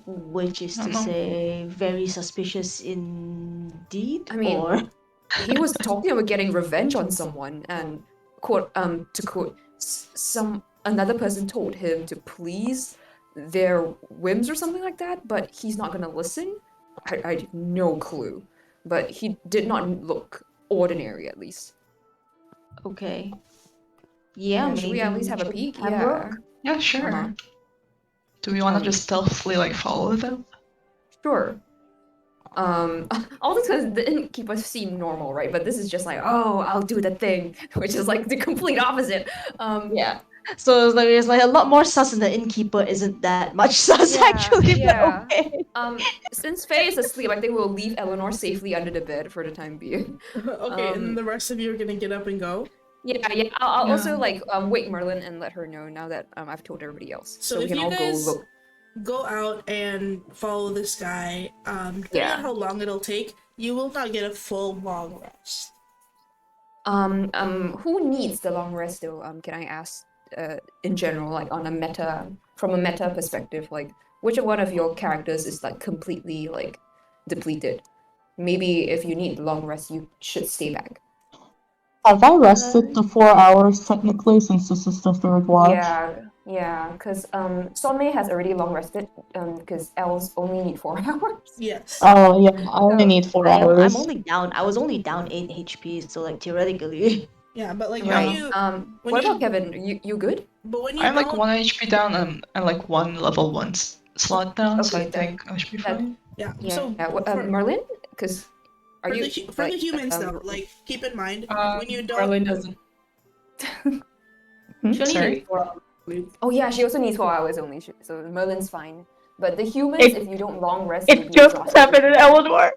Which is to say, very suspicious indeed. I mean, or he was talking about getting revenge on someone, and to quote, another person told him to please their whims or something like that, but he's not gonna listen. I have no clue, but he did not look ordinary, at least. okay. Yeah, Should we at least have a peek? have a Yeah. look. Yeah, sure. Uh-huh. Do we want to just stealthily like follow them? Sure. All this because the innkeeper seem normal, right? But this is just like, oh, I'll do the thing, which is like the complete opposite. Yeah. So it's like a lot more sus, and the innkeeper isn't that much sus actually. but Yeah. Okay. Since Faye is asleep, I think we'll leave Eleanor safely under the bed for the time being. Okay, and then the rest of you are gonna get up and go. Yeah. I'll also like wake Merlin and let her know now that I've told everybody else, So we if can you all guys go look. go out and follow this guy, depending on how long it'll take, you will not get a full long rest. Who needs the long rest though? Can I ask, in general, like from a meta perspective, like which one of your characters is like completely like depleted? Maybe if you need long rest, you should stay back. Have I rested the 4 hours technically since this is the third watch? Yeah, because Somme has already long rested, because elves only need 4 hours. Yes. Oh yeah, I only need 4 hours. I'm only down. I was only down 8 HP, so like theoretically. Yeah, but like Right. when you What about Kevin? You good? but when you I'm like don't- 1 HP down and like 1 level 1 slot down, so I Okay, think I should be fine. Yeah. Yeah. So Merlin, because for the humans though, like keep in mind when you don't. Merlin doesn't. She only Sorry? needs 4 hours. Oh yeah, she also needs 4 hours only, so Merlin's fine. But the humans, It- if you don't long rest, you'll It be just exhausted. happened in Eleanor.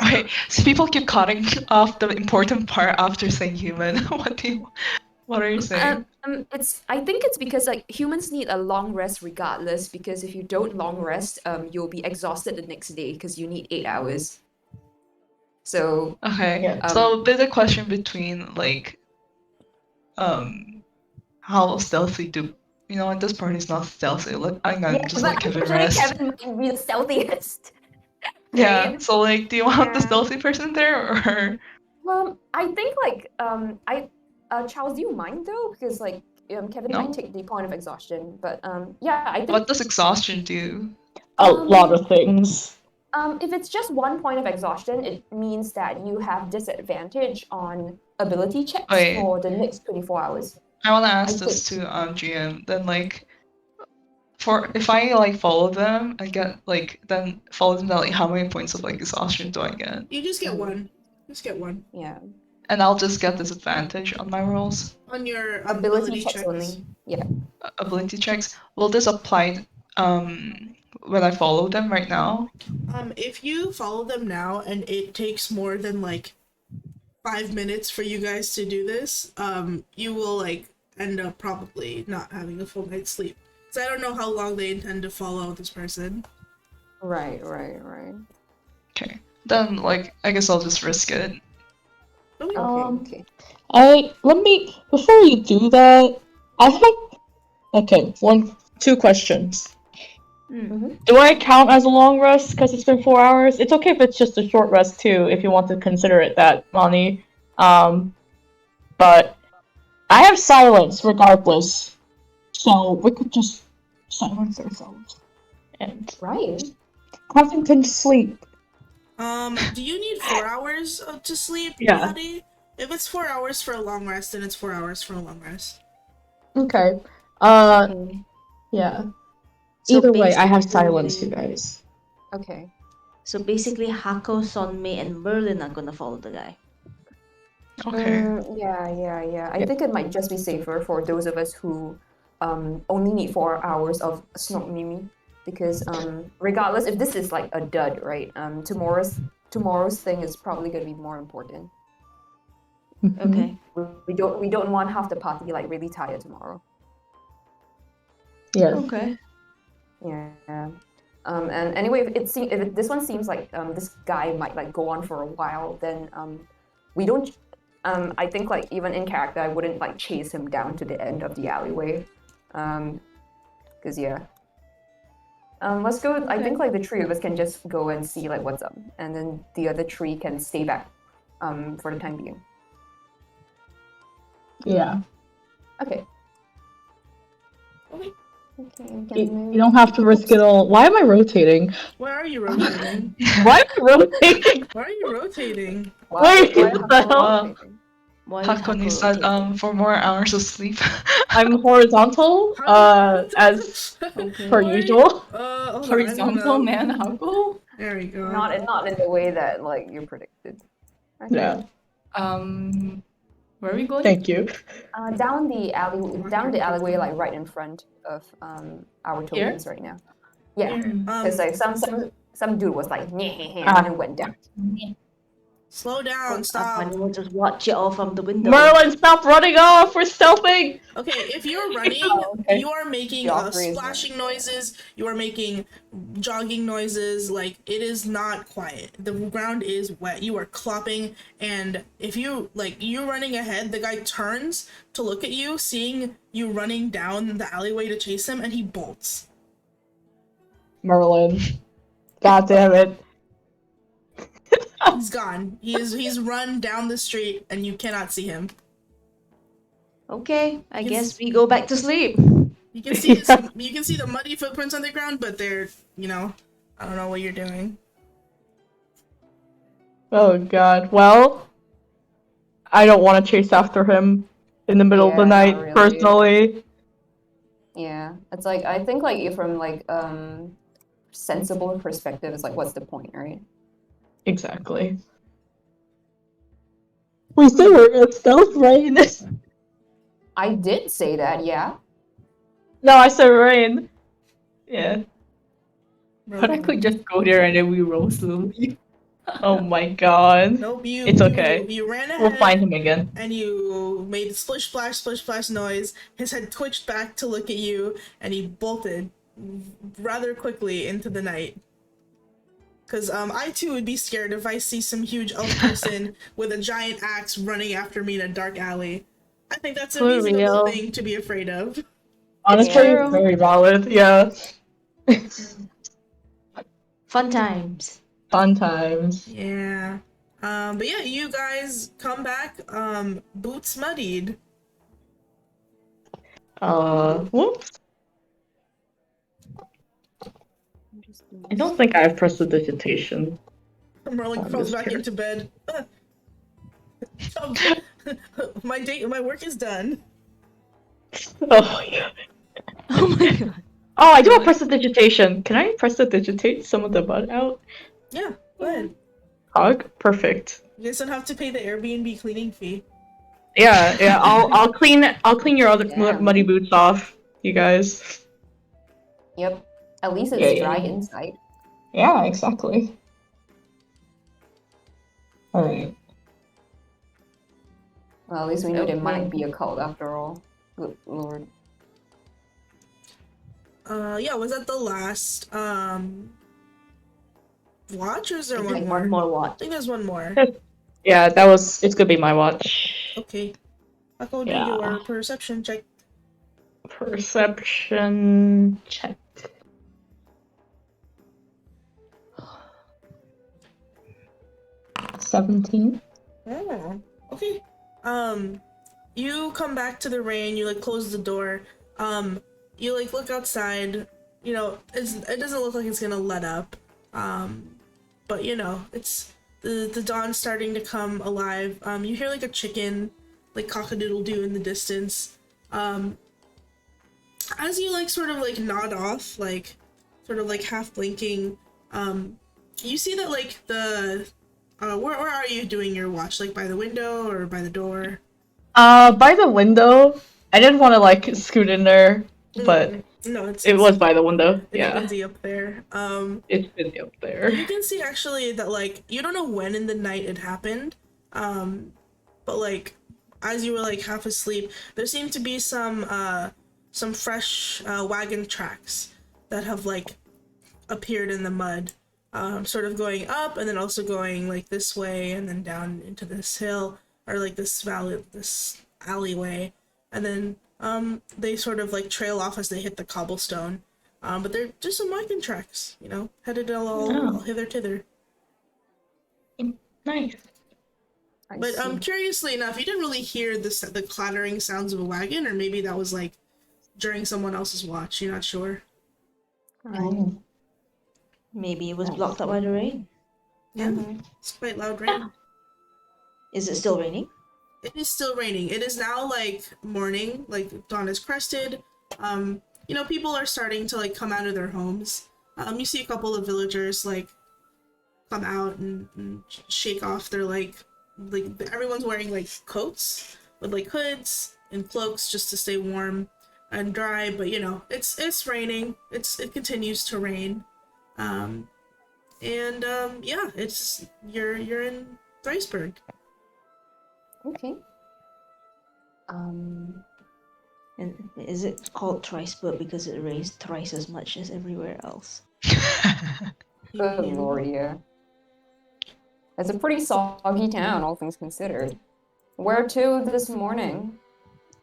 Right, so people keep cutting off the important part after saying human. What are you saying? I think it's because like humans need a long rest regardless, because if you don't long rest, you'll be exhausted the next day because you need 8 hours. So Okay, Yeah. so there's a question between like, how stealthy do you know what, this part is not stealthy. Like I'm gonna just but let Kevin unfortunately, rest. Kevin might be the stealthiest. Yeah, right? so like, do you want the Yeah. stealthy person there or? I think like Charles, do you mind though? Because like Kevin No. might take the point of exhaustion, but yeah, I think What does exhaustion do? A lot of things. if it's just 1 point of exhaustion, it means that you have disadvantage on ability checks Wait. for the next 24 hours. I want to ask I this to GM. Then like, for if I like follow them, I get like then follow them down. Like, how many points of like exhaustion do I get? You just get one. Just get one Yeah. And I'll just get disadvantage on my rolls. on your Ability checks only. Yeah. Ability checks. Will this apply when I follow them right now? If you follow them now and it takes more than like 5 minutes for you guys to do this, you will like end up probably not having a full night's sleep. So I don't know how long they intend to follow this person. Right. Okay. Then like I guess I'll just risk it. Okay. Okay. Before you do that, I have, two questions. Do I count as a long rest because it's been 4 hours? It's okay if it's just a short rest too, if you want to consider it that, Mani. But I have silence regardless, so we could just silence ourselves and Right. Huffington sleep. Do you need 4 hours to sleep, Yeah. Maddie? If it's 4 hours for a long rest, then it's 4 hours for a long rest. Okay. Yeah. So Either way, I have basically- silence, you guys. Okay. So basically, Hako, Sonmei, and Merlin are gonna follow the guy. Okay. Yeah. I think it might just be safer for those of us who only need 4 hours of Snoke Mimi, because regardless if this is like a dud, right? Tomorrow's thing is probably gonna be more important. Okay. We don't want half the party like really tired tomorrow. Yes. Okay. Yeah. And anyway, if this one seems like this guy might like go on for a while, then we don't. I think like even in character, I wouldn't like chase him down to the end of the alleyway, because yeah. Let's go. I think like the three of us can just go and see like what's up, and then the other three can stay back, for the time being. Yeah. Okay. Okay. You don't have to risk it all. Why am I rotating? Where are you rotating? Why am I rotating? Why are you rotating? Wait, what the hell? Why is Hakon, you Hako said rotating? for more hours of sleep. I'm horizontal, as per usual. Hold on, I'm Horizontal gonna- man, Hako? There we go. Not in the way that like you predicted. Okay. Yeah. Where are we going? Thank you. Down the alleyway, like right in front of our tokens right now. Yeah, because like some dude was like, and it went down. Slow down, I stop. will just watch it all from the window. Merlin, stop running off! We're stealthing! Okay, if you're running, Okay. you are making Joffrey is splashing noises, you are making jogging noises, like, it is not quiet. The ground is wet, you are clopping, and if you, like, you're running ahead, the guy turns to look at you, seeing you running down the alleyway to chase him, and he bolts. Merlin. God damn it. He's gone. He's run down the street, and you cannot see him. Okay, I guess we go back to sleep. You can see you can see the muddy footprints on the ground, but they're, you know, I don't know what you're doing. Oh god. Well, I don't want to chase after him in the middle of the Yeah, night, not really. personally. Yeah, it's like I think like from like sensible perspective, it's like what's the point, right? Exactly. We said we're at stealth, right? I did say that, yeah. No, I said rain. Yeah. But I could just go there and then we roll slowly. Oh my god. Nope, It's okay. You ran ahead. We'll find him again. And you made a splish splash noise. His head twitched back to look at you, and he bolted rather quickly into the night. Cause I too would be scared if I see some huge elf person with a giant axe running after me in a dark alley. I think that's a For reasonable real. thing to be afraid of. Honestly, True. it's very valid. Yeah. Fun times. Fun times. Yeah. But yeah, you guys come back, boots muddied. Whoops. I don't think I have prestidigitation. Merlin I'm crawls just back here. into bed. My work is done. Oh my god. Oh my god. Oh, I do have prestidigitation. Can I prestidigitate some of the mud out? Yeah, go ahead. Hog? Perfect. You guys don't have to pay the Airbnb cleaning fee. Yeah. I'll clean your other Yeah. muddy boots off, you guys. Yep. At least it's Yeah. dry inside. Yeah, exactly. Alright. Well, at least we know there Okay. might be a cult after all. Good lord. Yeah, was that the last watch, or is there one Like more? one more I watch. think there's one more. Yeah, it's gonna be my watch. Okay. I'll go do Yeah. your perception check. Perception check. 17. Oh, okay. You come back to the rain, you like close the door. You like look outside, you know, it doesn't look like it's gonna let up. But you know, it's the dawn's starting to come alive. You hear like a chicken, like cock-a-doodle-doo in the distance. As you like sort of like nod off, like sort of like half blinking, you see that like the where are you doing your watch? Like by the window or by the door? By the window. I didn't want to like scoot in there, but no, it was by the window. It's Yeah, busy up there. it's busy up there. You can see actually that like you don't know when in the night it happened, but like as you were like half asleep, there seemed to be some fresh wagon tracks that have like appeared in the mud, sort of going up and then also going like this way and then down into this hill or like this valley, this alleyway, and then they sort of like trail off as they hit the cobblestone. But they're just some wagon tracks, you know, headed all hither tither. Nice. But curiously enough, you didn't really hear the clattering sounds of a wagon, or maybe that was like during someone else's watch. You're not sure. Maybe it was blocked up by the rain. Yeah, it's quite loud rain. Is it still raining? It is still raining. It is now like morning, like dawn is crested. You know, people are starting to like come out of their homes. You see a couple of villagers like come out and shake off their like everyone's wearing like coats with like hoods and cloaks just to stay warm and dry. But you know, it's raining. It continues to rain. Yeah, it's you're in Thriceburg. Okay. And is it called Thriceburg because it rains thrice as much as everywhere else? Good lord, yeah. It's a pretty soggy town, all things considered. Where to this morning?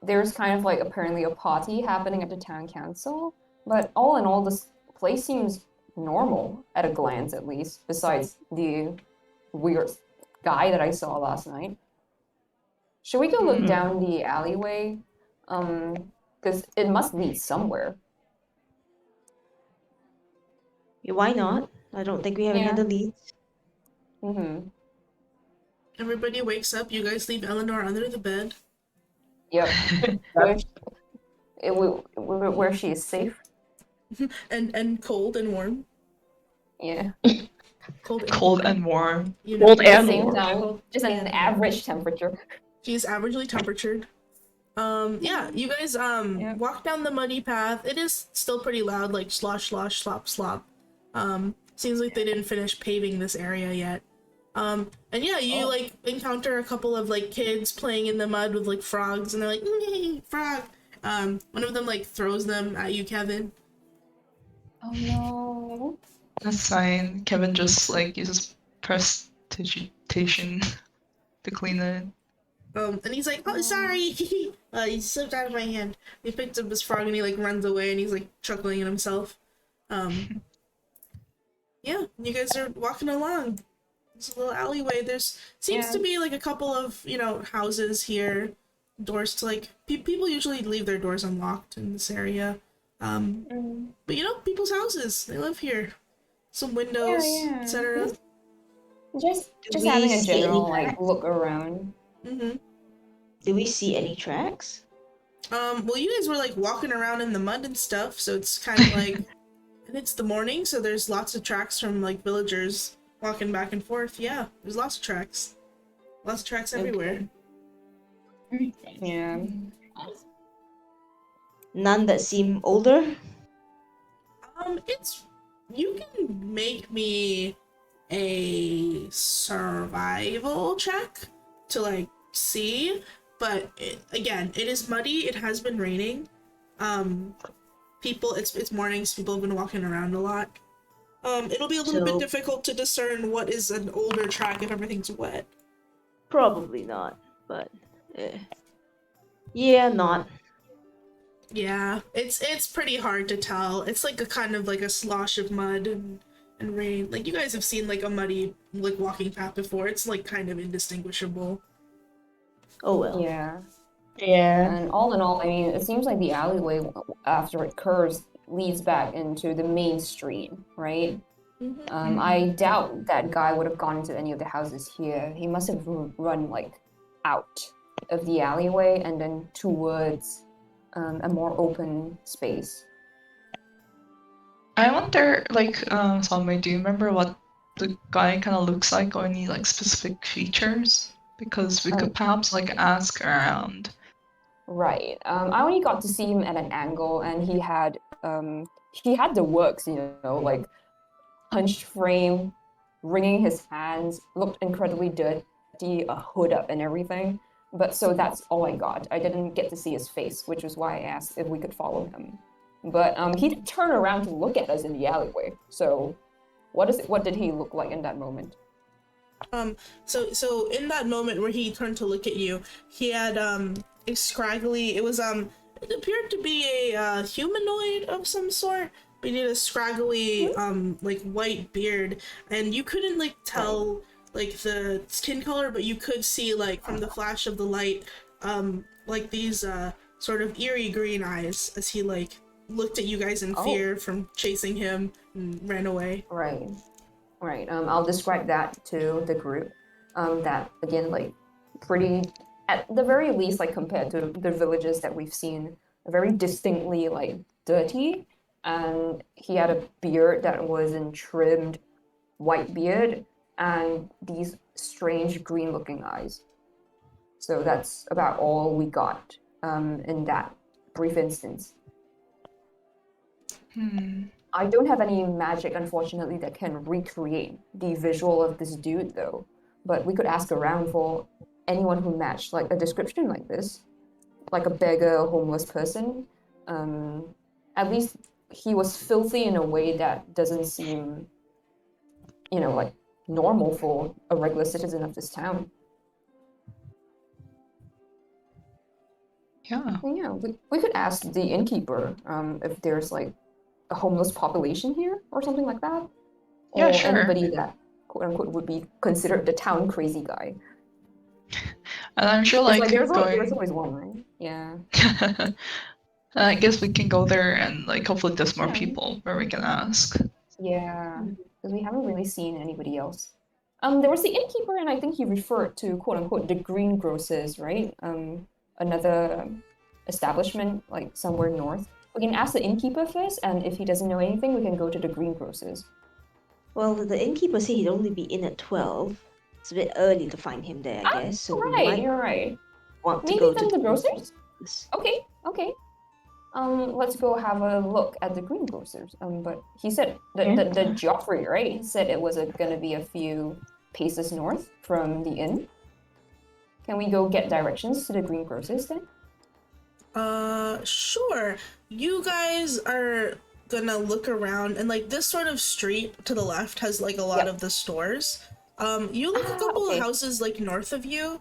There's kind of like apparently a party happening at the town council, but all in all, this place seems normal at a glance, at least. Besides the weird guy that I saw last night. Should we go look down the alleyway? Because it must lead somewhere. Yeah, why not? I don't think we have any other leads. Everybody wakes up. You guys leave Eleanor under the bed. Yep. Where she is safe. and cold and warm. Yeah. Cold and warm. You know, Cold At the and same warm. time, just an average temperature. She's averagely temperatured. Yeah, you guys walk down the muddy path. It is still pretty loud, like slosh, slosh, slop, slop. Seems like they didn't finish paving this area yet. And yeah, you like encounter a couple of like kids playing in the mud with like frogs, and they're like, frog. One of them like throws them at you, Kevin. Oh no. That's fine. Kevin just like uses prestidigitation to clean it. And he's like, oh, sorry. He slipped out of my hand. He picked up his frog and he like runs away and he's like chuckling at himself. Yeah, you guys are walking along. It's a little alleyway. There's seems to be like a couple of, you know, houses here. Doors to like people usually leave their doors unlocked in this area. But you know, people's houses. They live here. Some windows, etc. Just having a general like look around. Do we see any tracks? Well, you guys were like walking around in the mud and stuff, so it's kind of like, and it's the morning, so there's lots of tracks from like villagers walking back and forth. Yeah, there's lots of tracks everywhere. Yeah. None that seem older? It's you can make me a survival check to like see, but again, it is muddy. It has been raining. It's mornings. People have been walking around a lot. It'll be a little bit difficult to discern what is an older track if everything's wet. Probably not, but yeah, not. Yeah, it's pretty hard to tell. It's like a kind of like a slosh of mud and rain. Like you guys have seen like a muddy like walking path before. It's like kind of indistinguishable. Oh well. Yeah. Yeah. And all in all, I mean, it seems like the alleyway after it curves leads back into the main street, right? I doubt that guy would have gone into any of the houses here. He must have run like out of the alleyway and then towards a more open space. I wonder, like, Salme, do you remember what the guy kind of looks like, or any like specific features? Because we could perhaps like ask around. Right. I only got to see him at an angle, and he had the works, you know, like hunched frame, wringing his hands, looked incredibly dirty, a hood up and everything. But so that's all I got. I didn't get to see his face, which is why I asked if we could follow him. But he did turn around to look at us in the alleyway. So what did he look like in that moment? So in that moment where he turned to look at you, he had a scraggly, it appeared to be a humanoid of some sort, but he had a scraggly like white beard, and you couldn't like tell like the skin color, but you could see like from the flash of the light like these sort of eerie green eyes as he like looked at you guys in fear from chasing him and ran away. Right. I'll describe that to the group. That again, like, pretty, at the very least, like compared to the villages that we've seen, very distinctly like dirty, and he had a beard that was in trimmed white beard and these strange green-looking eyes. So that's about all we got in that brief instance. I don't have any magic, unfortunately, that can recreate the visual of this dude, though. But we could ask around for anyone who matched, like, a description like this. Like a beggar, a homeless person. At least he was filthy in a way that doesn't seem, you know, like, normal for a regular citizen of this town. Yeah. Yeah, we could ask the innkeeper if there's, like, a homeless population here or something like that. Yeah, or sure. anybody that quote unquote would be considered the town crazy guy. And I'm sure like there's going. always one, right? Yeah. I guess we can go there and like hopefully there's more people where we can ask. Yeah, because we haven't really seen anybody else. There was the innkeeper, and I think he referred to quote unquote the greengrocers, right? Another establishment like somewhere north. We can ask the innkeeper first, and if he doesn't know anything, we can go to the greengrocers. Well, the innkeeper said he'd only be in at 12. It's a bit early to find him there, I guess. So You're right. Want to Maybe go then to the grocers? Okay. Let's go have a look at the greengrocers. But he said the Joffrey, right? He said it was gonna be a few paces north from the inn. Can we go get directions to the greengrocers then? Sure. You guys are gonna look around, and like this sort of street to the left has like a lot of the stores. You look a couple of houses like north of you.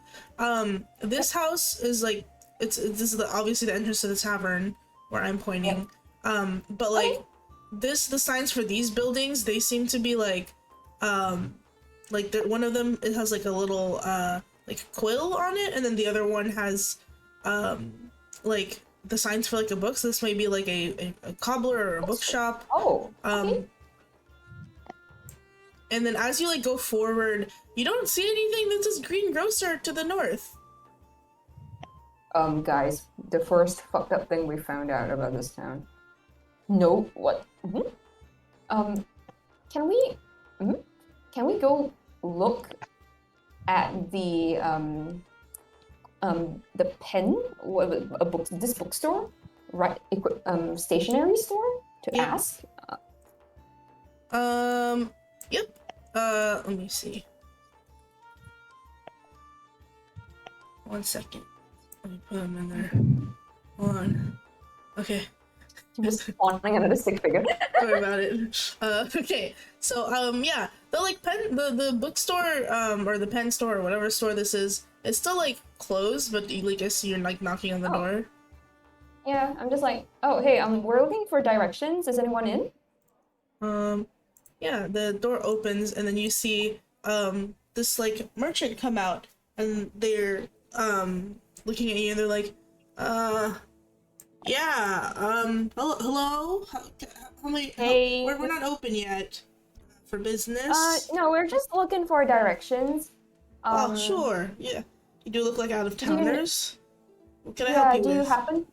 This house is like this is obviously the entrance to the tavern where I'm pointing. But like the signs for these buildings, they seem to be like one of them, it has like a little like quill on it, and then the other one has like the signs for like a book. So this might be like a cobbler or a bookshop. And then as you like go forward, you don't see anything that says greengrocer to the north. Guys, the first fucked up thing we found out about this town. No, what? Can we go look at the pen, this bookstore, right? Stationery store to ask. Yep. Let me see. 1 second. Let me put them in there. Hold on. Okay. I'm just spawning another stick figure. Sorry about it. Okay. So yeah, the like the bookstore or the pen store or whatever store this is, it's still like closed, but you like I see you're like knocking on the door. Yeah, I'm just like, oh hey, we're looking for directions. Is anyone in? Yeah, the door opens and then you see this like merchant come out and they're looking at you and they're like, yeah, hello? How many? Hey. We're not open yet for business. No, we're just looking for directions. Oh, sure. Yeah. You do look like out of towners. What can I help Yeah, you with?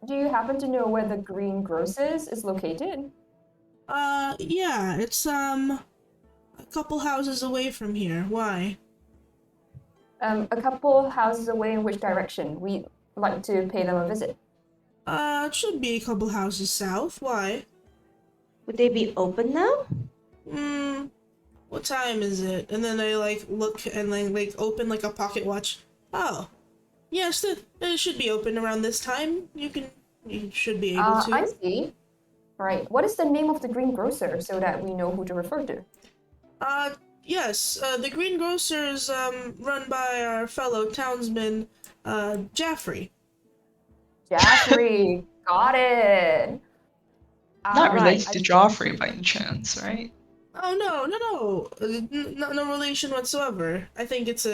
do you happen to know where the Green Grocers is located? Yeah, it's a couple houses away from here. Why? A couple houses away. In which direction? We'd like to pay them a visit. It should be a couple houses south. Why? Would they be open now? What time is it? And then I like look and then like open like a pocket watch. Oh, yes, it should be open around this time. You should be able to. I see. Right. What is the name of the Green Grocer so that we know who to refer to? Yes, the Green Grocer's run by our fellow townsman, Jaffrey. Jaffrey, got it. Not related to Joffrey by any chance, right? Oh no, no relation whatsoever. I think it's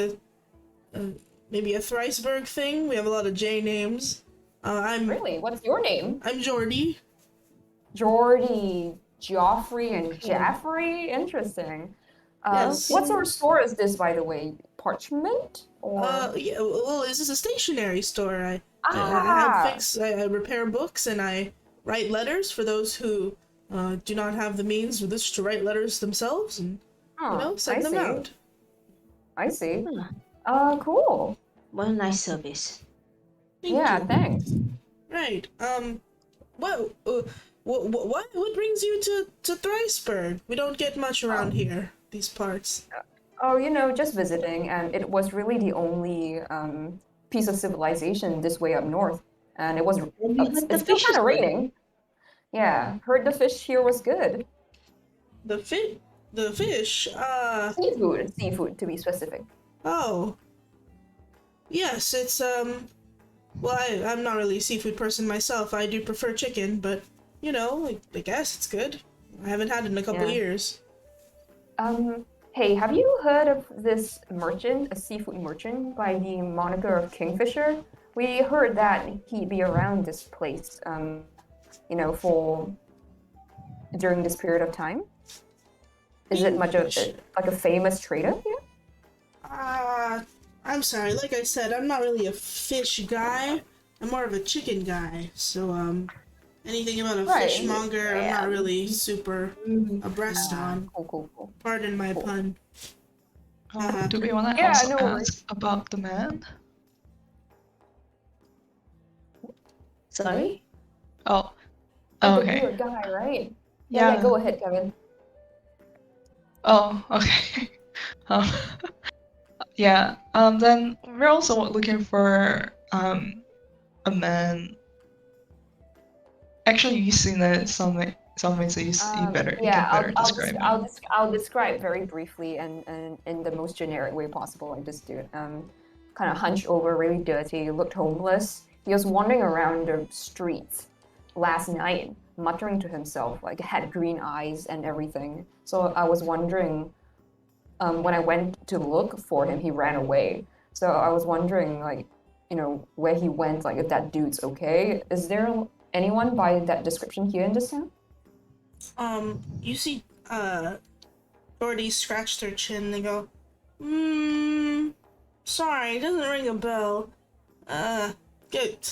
maybe a Thriceberg thing. We have a lot of J names. Really? What's your name? I'm Jordy. Jordy, Joffrey, and Jaffrey. Interesting. Yes. What sort of store is this, by the way? Parchment? Or Yeah. Well, this is a stationery store. I repair books and I write letters for those who do not have the means with which to write letters themselves, and send them out. I see. Cool. What a nice service. Thank you. Thanks. Right. What brings you to Thriceburg? We don't get much around here, these parts. Oh, just visiting, and it was really the only piece of civilization this way up north, and it's still kind of raining. Yeah, heard the fish here was good. The fish. Seafood to be specific. Oh. Yes, it's Well, I'm not really a seafood person myself. I do prefer chicken, but I guess it's good. I haven't had it in a couple years. Hey, have you heard of this merchant, a seafood merchant by the moniker of Kingfisher? We heard that he'd be around this place, for during this period of time. Is it much of like a famous trader here? I'm sorry. Like I said, I'm not really a fish guy. I'm more of a chicken guy. So anything about a fishmonger, I'm not really super abreast on. Cool. Pardon my pun. Do we want to also ask about the man? Sorry? Oh, okay. You're a guy, right? Yeah. Go ahead, Kevin. Oh, okay. Yeah. Then we're also looking for a man. Actually, you've seen it something, so you can better describe it. I'll describe very briefly and in the most generic way possible. Like this dude, kind of hunched over, really dirty, looked homeless. He was wandering around the streets last night, muttering to himself, like had green eyes and everything. So I was wondering, when I went to look for him, he ran away. So I was wondering, like, where he went, like if that dude's okay. Is there anyone by that description here in this town? You see, Jordy scratched her chin and go, sorry, it doesn't ring a bell. Good.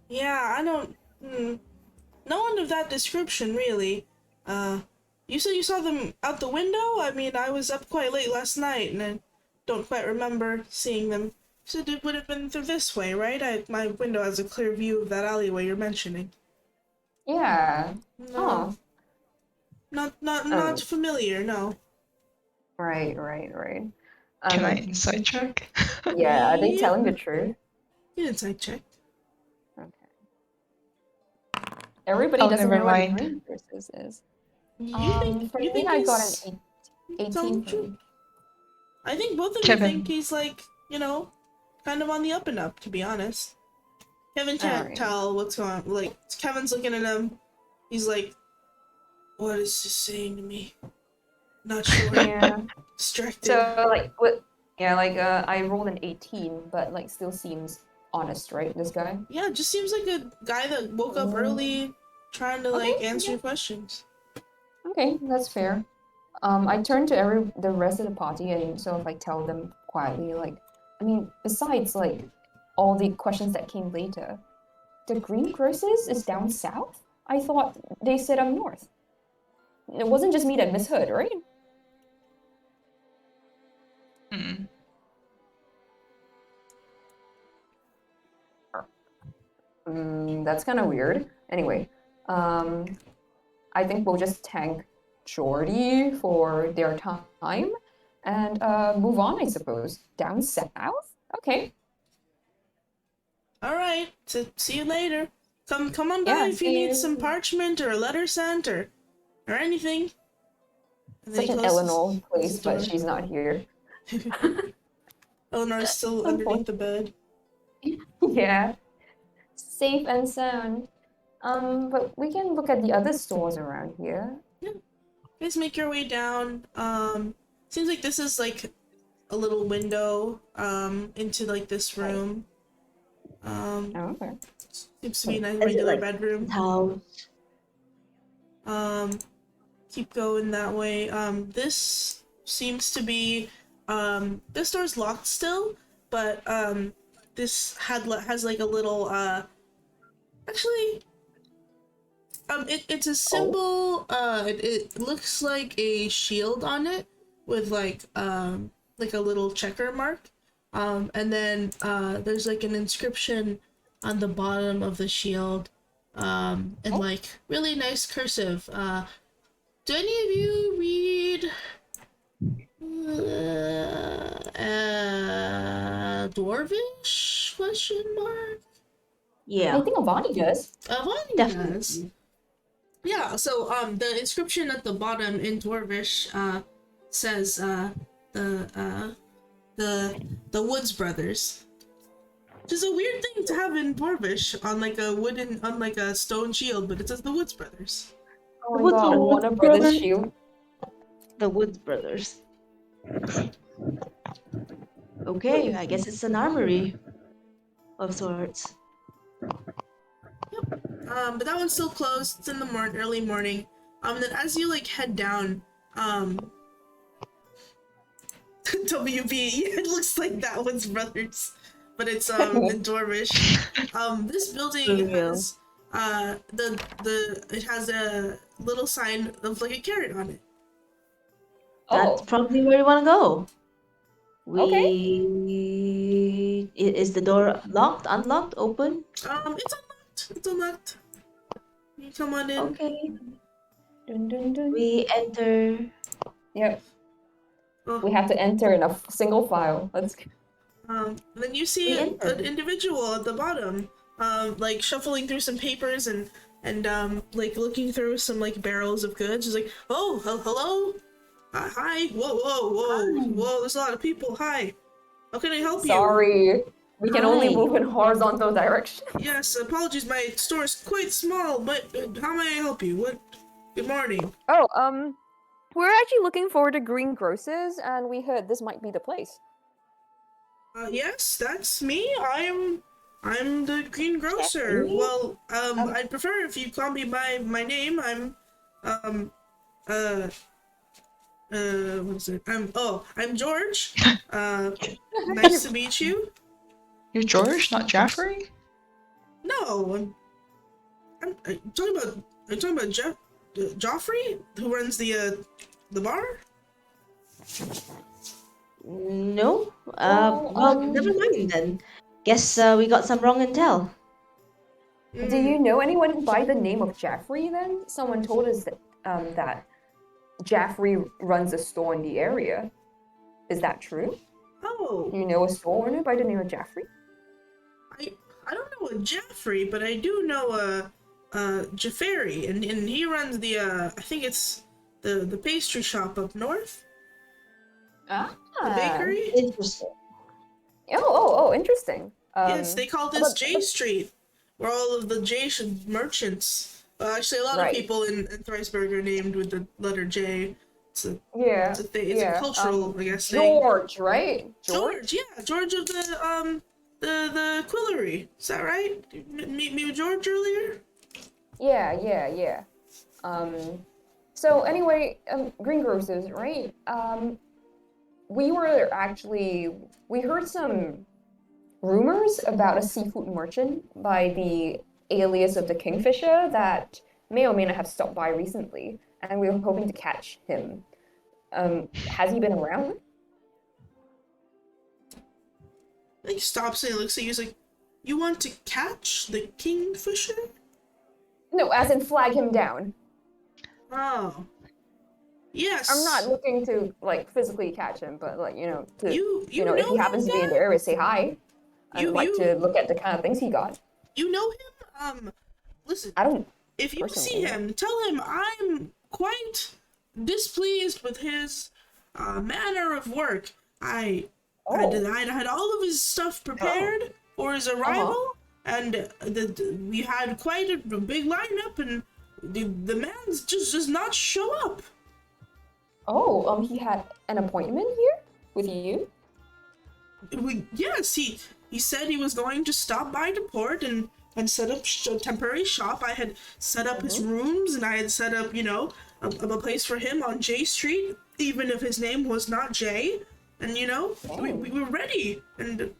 Yeah, I don't, no one of that description, really. You said you saw them out the window? I mean, I was up quite late last night, and I don't quite remember seeing them. So it would have been through this way, right? My window has a clear view of that alleyway you're mentioning. Yeah. No. Not familiar, no. Right. Can I insight check? Yeah, are they telling the truth? Insight check. Okay. Everybody Oh, doesn't never know what a mind. green versus is. You For me, think I got he's an 18 don't for you? me. I think both of you Kevin. think he's like, kind of on the up and up, to be honest. Kevin can't Alright. tell what's going on. Like, Kevin's looking at him. He's like, what is this saying to me? Not sure. Yeah. Distracted. So I rolled an 18, but like still seems honest, right? This guy. Yeah, it just seems like a guy that woke up early trying to, like, answer questions. Okay, that's fair. I turn to the rest of the party and sort of like tell them quietly, like, I mean, besides like all the questions that came later, the green grocers is down south? I thought they said up north. It wasn't just me that misheard, right? Hmm. That's kind of weird. Anyway, I think we'll just thank Jordy for their time and move on, I suppose. Down south? Okay. All right, so see you later. Come on by Yeah, if you see need you. some parchment or a letter sent or anything. And then Such he an closes Eleanor place, the door. but she's not here. Eleanor's still underneath the bed. Yeah. Safe and sound. But we can look at the other stores around here. You guys make your way down. Seems like this is like a little window into like this room. Okay. Seems to be a nice Is it regular like bedroom. house? Keep going that way. This seems to be this door's locked still, but this has like a little actually it's a symbol. It looks like a shield on it with like a little checker mark. And then there's like an inscription on the bottom of the shield, and like really nice cursive. Do any of you read Dwarvish? Question mark. Yeah. I think Avani does. Avani Definitely. does. Yeah. So the inscription at the bottom in Dwarvish says the Woods Brothers. Which is a weird thing to have in Dwarvish on like a stone shield, but it says the Woods Brothers. Oh my Woods god, Brothers. Warner Brothers shield. The Woods Brothers. Okay, I guess it's an armory of sorts. But that one's still closed. It's in the early morning. Then as you like head down, WB, it looks like that one's brothers, but it's in Dwarvish. This building has it has a little sign of like a carrot on it. That's probably where we want to go. Okay. Is the door locked, unlocked, open? It's unlocked. It's unlocked. You come on in. Okay. Dun, dun, dun. We enter. Yep. Oh. We have to enter in a single file. Let's. Then you see We enter. an individual at the bottom, like shuffling through some papers and like looking through some like barrels of goods. He's like, oh, hello, hi, whoa, there's a lot of people. Hi, how can I help you? Sorry, we can only Hi. move in horizontal direction. Yes, apologies, my store is quite small, but how may I help you? What? Good morning. Oh, we're actually looking forward to Green Grocers, and we heard this might be the place. Yes, that's me. I'm the Green Grocer. Well, I'd prefer if you call me by my name. I'm what is it? I'm George. Nice to meet you. You're George, not Jaffrey? No, I'm talking about Joffrey, who runs the bar. No. Well, Well, never mind then. Guess we got some wrong intel. Do you know anyone by the name of Jaffrey then? Someone told us that that Jaffrey runs a store in the area. Is that true? Oh, You know a store owner by the name of Jaffrey? I don't know a Jaffrey, but I do know Jafari, and he runs the I think it's the pastry shop up north. Ah, The bakery. Interesting. Oh, interesting. Yes, they call this but- J Street, where all of the J merchants. Actually, a lot of Right. people in Thriceburg are named with the letter J. It's a Yeah, it's a cultural, I guess. George, right? George, yeah, George of the Quillery. Is that right? Meet me with George earlier. Yeah. So anyway, greengrocers, right? We heard some rumors about a seafood merchant by the alias of the Kingfisher that may or may not have stopped by recently, and we were hoping to catch him. Has he been around? He stops and he looks at you. He's like, "You want to catch the Kingfisher?" No, as in flag him down. Oh. Yes. I'm not looking to like physically catch him, but like to You if he happens to be in the area, say hi. I'd like to look at the kind of things he got. You know him? Listen. I don't. If you see him, tell him I'm quite displeased with his manner of work. I had all of his stuff prepared for his arrival, and we had quite a big lineup, and the man just does not show up. Oh, he had an appointment here with you? Yes, he said he was going to stop by the port and set up a temporary shop. I had set up his rooms, and I had set up, a place for him on J Street, even if his name was not J. And, we were ready, and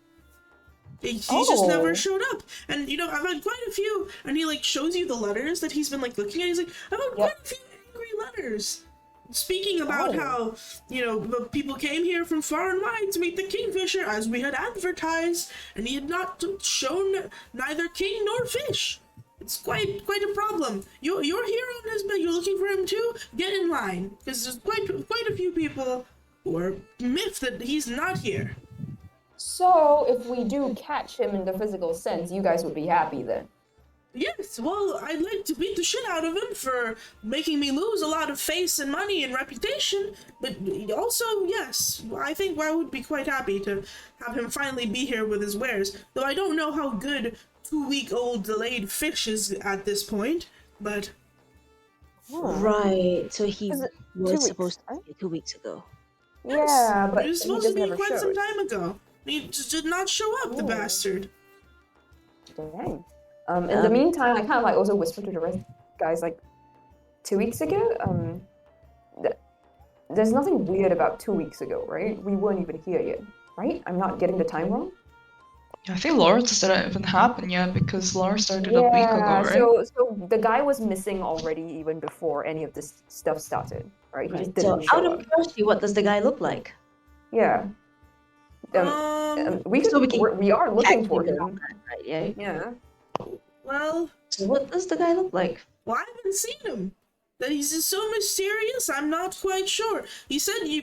he's just never showed up. And, I've had quite a few, and he, shows you the letters that he's been, looking at. He's like, I've had quite a few angry letters. Speaking about how, the people came here from far and wide to meet the Kingfisher as we had advertised, and he had not shown neither king nor fish. It's quite a problem. You're here on his bed. You're looking for him too. Get in line, because there's quite a few people who are miffed that he's not here. So if we do catch him in the physical sense, you guys would be happy then. Yes, well, I'd like to beat the shit out of him for making me lose a lot of face and money and reputation, but also, yes, I think I would be quite happy to have him finally be here with his wares, though I don't know how good 2-week-old delayed fish is at this point, but... Right, so he was supposed to be 2 weeks ago. Yeah, but he was supposed to be quite some time ago. He just did not show up, the bastard. Dang. In the meantime, I kind of also whispered to the rest guys 2 weeks ago. There's nothing weird about 2 weeks ago, right? We weren't even here yet, right? I'm not getting the time wrong. Yeah, I think Lawrence didn't even happen yet because Lawrence started a week ago, right? So the guy was missing already even before any of this stuff started, right? He just didn't show out up. of curiosity, what does the guy look like? Yeah. We are looking for him. Right, Yeah. Well... So what does the guy look like? Well, I haven't seen him. That he's just so mysterious, I'm not quite sure. He said, he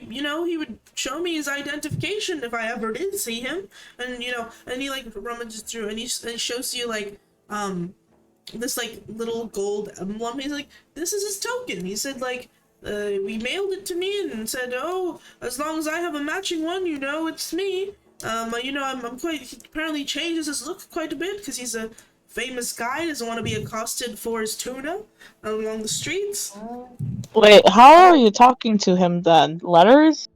would show me his identification if I ever did see him. And, and he, rummages through, and he shows you, this, little gold emblem. He's like, this is his token. He said, we mailed it to me and said, oh, as long as I have a matching one, it's me. I'm quite, he apparently changes his look quite a bit because he's a famous guy, doesn't want to be accosted for his tuna along the streets. Wait, how are you talking to him then? Letters?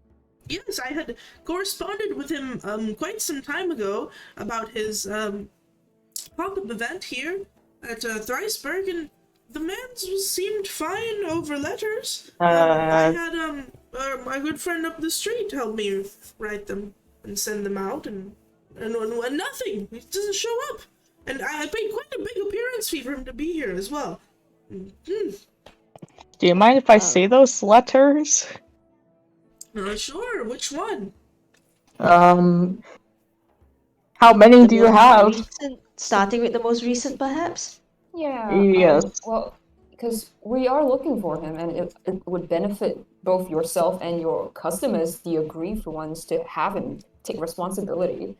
Yes, I had corresponded with him quite some time ago about his pop-up event here at Thriceburg, and the man seemed fine over letters. I had my good friend up the street help me write them and send them out, and nothing. He doesn't show up. And I paid quite a big appearance fee for him to be here as well. Do you mind if I see those letters? Sure, which one? How many do you have? Starting with the most recent, perhaps? Yeah. Yes. Well, because we are looking for him, and it would benefit both yourself and your customers, the aggrieved ones, to have him take responsibility.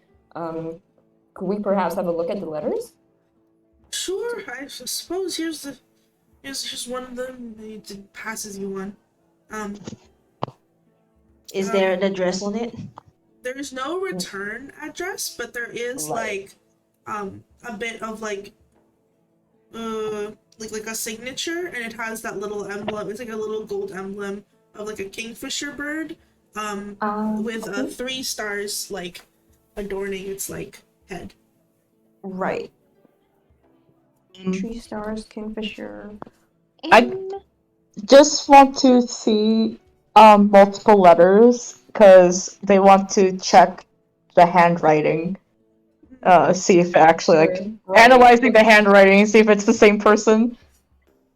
Could we perhaps have a look at the letters? Sure, I suppose here's just one of them. He passes you one. Is there an address on it? There is no return address, but there is like a bit of like a signature, and it has that little emblem. It's like a little gold emblem of like a kingfisher bird, with 3 stars like adorning its like head. Right. 3 stars, kingfisher. I just want to see multiple letters because they want to check the handwriting. See if it actually analyzing the handwriting, see if it's the same person.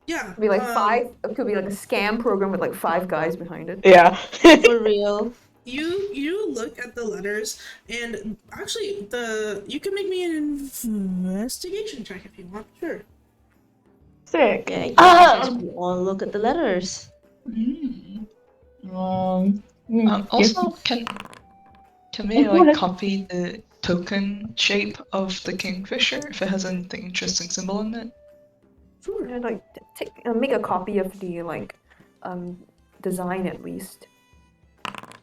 Yeah. Could be like 5. It could be like a scam program with like 5 guys behind it. Yeah. For real. You look at the letters, and actually you can make me an investigation check if you want. Sure. Sick. Yeah, we all look at the letters. Also, can we like copy the token shape of the kingfisher if it has anything interesting symbol in it? Sure. Yeah, like make a copy of the like design at least.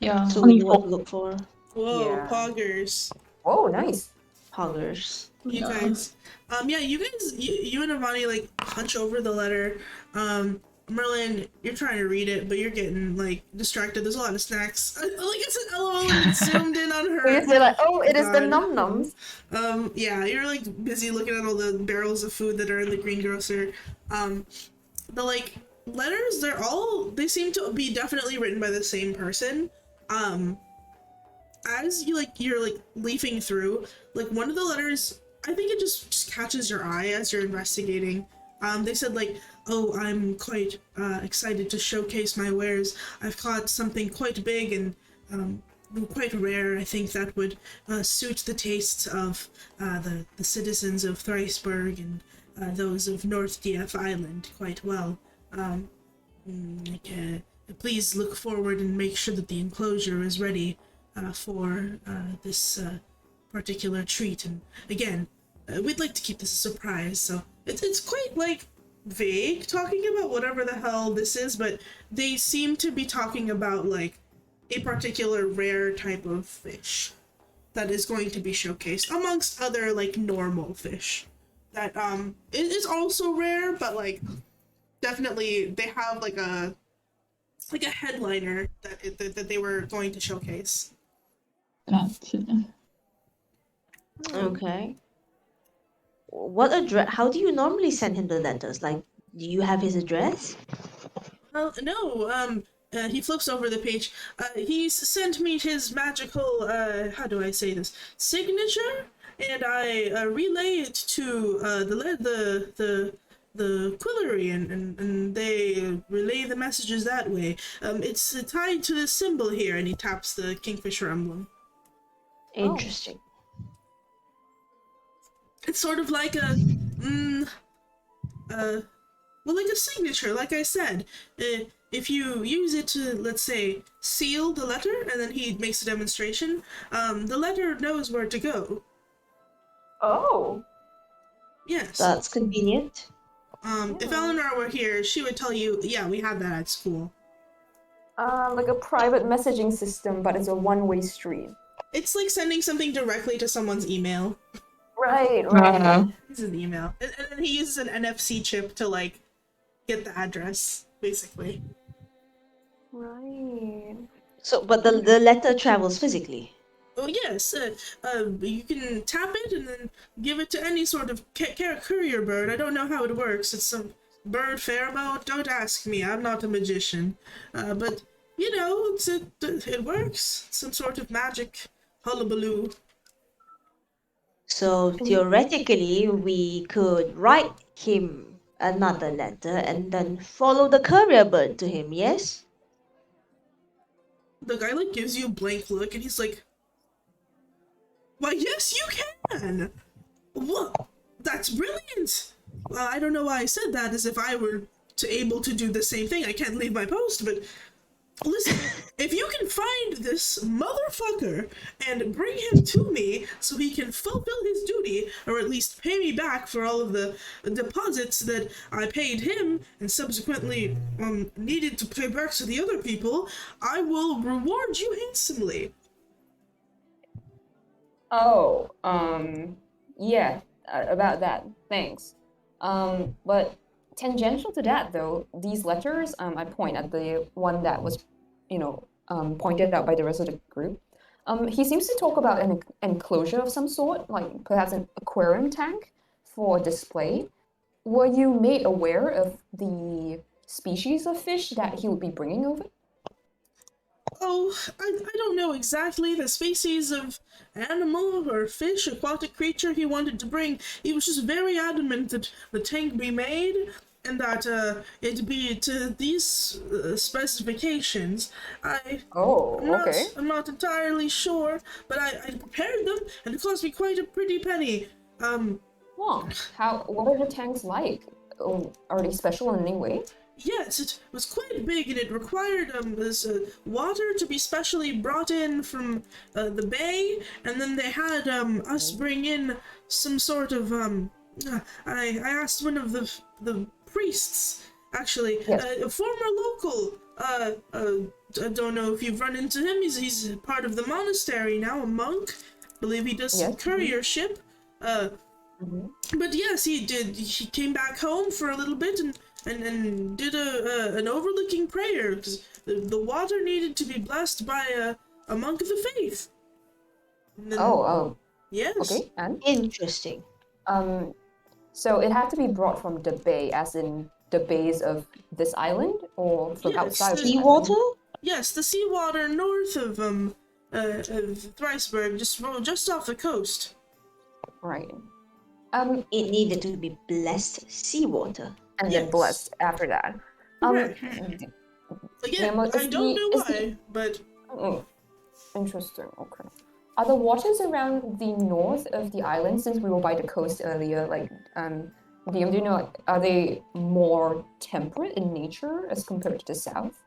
Yeah. So we know what to look for. Whoa, Yeah. poggers. Oh, nice. Poggers. You guys. You and Avani like punch over the letter. Merlin, you're trying to read it, but you're getting like distracted. There's a lot of snacks. Like it's an LOL and it's zoomed in on her. You're like, oh, it is the God. num nums. Yeah, you're like busy looking at all the barrels of food that are in the greengrocer. The like letters, they seem to be definitely written by the same person. As you're leafing through, like one of the letters, I think it just catches your eye as you're investigating. They said like, oh, I'm quite excited to showcase my wares. I've caught something quite big and quite rare. I think that would suit the tastes of the citizens of Thriceburg and those of North DF Island quite well. Please look forward and make sure that the enclosure is ready for this particular treat. And again, we'd like to keep this a surprise, so it's quite like vague talking about whatever the hell this is, but they seem to be talking about like a particular rare type of fish that is going to be showcased amongst other like normal fish that it is also rare, but like definitely they have like a headliner that they were going to showcase. Gotcha. Okay. What address? How do you normally send him the letters? Like, do you have his address? Well, no. He flips over the page. He's sent me his magical, how do I say this? Signature, and I relay it to the Quillery, and they relay the messages that way. It's tied to the symbol here, and he taps the kingfisher emblem. Interesting. It's sort of like a, like a signature, like I said. If you use it to, let's say, seal the letter, and then he makes a demonstration, the letter knows where to go. Oh. Yes. That's convenient. If Eleanor were here, she would tell you, yeah, we have that at school. Like a private messaging system, but it's a one-way street. It's like sending something directly to someone's email. Right. This is an email. And then he uses an NFC chip to, like, get the address, basically. Right. So, but the letter travels physically. Oh, yes. You can tap it and then give it to any sort of courier bird. I don't know how it works. It's some bird pheromone. Don't ask me. I'm not a magician. But, you know, it works. Some sort of magic hullabaloo. So theoretically, we could write him another letter and then follow the courier bird to him, yes? The guy, like, gives you a blank look, and he's like, why, yes, you can! What? That's brilliant! Well, I don't know why I said that, as if I were able to do the same thing. I can't leave my post, but Listen, if you can find this motherfucker and bring him to me so he can fulfill his duty, or at least pay me back for all of the deposits that I paid him and subsequently needed to pay back to the other people, I will reward you handsomely. Oh, yeah, about that. Thanks. But tangential to that, though, these letters, I point at the one that was, pointed out by the rest of the group. He seems to talk about an enclosure of some sort, like perhaps an aquarium tank for display. Were you made aware of the species of fish that he would be bringing over? Oh, I don't know exactly the species of animal or fish, aquatic creature he wanted to bring. He was just very adamant that the tank be made and that it be to these specifications. Okay. I'm not entirely sure, but I prepared them and it cost me quite a pretty penny. What are the tanks like? Are they special in any way? Yes, it was quite big, and it required this water to be specially brought in from the bay, and then they had us bring in some sort of I asked one of the priests, actually, a former local. I don't know if you've run into him. He's part of the monastery now, a monk. I believe he does some couriership. But yes, he did. He came back home for a little bit and did an overlooking prayer because the water needed to be blessed by a monk of the faith. Then, yes. Okay, and? Interesting. So it had to be brought from the bay, as in the bays of this island, or from outside? Seawater? Yes, the seawater north of Thriceburg, just off the coast. Right. It needed to be blessed seawater. And then blessed after that. Again, I don't know why, but... Oh, interesting, okay. Are the waters around the north of the island, since we were by the coast earlier, like, do you know, are they more temperate in nature as compared to the south?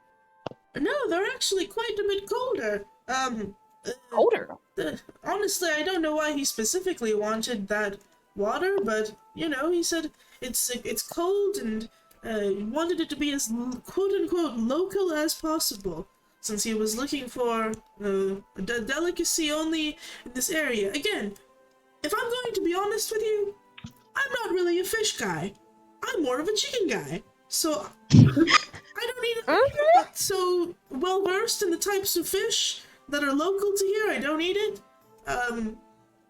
No, they're actually quite a bit colder. Colder? Honestly, I don't know why he specifically wanted that water, but, he said it's cold and wanted it to be as quote-unquote local as possible, since he was looking for a delicacy only in this area. Again, if I'm going to be honest with you, I'm not really a fish guy. I'm more of a chicken guy. So I don't need so well versed in the types of fish that are local to here. I don't eat it.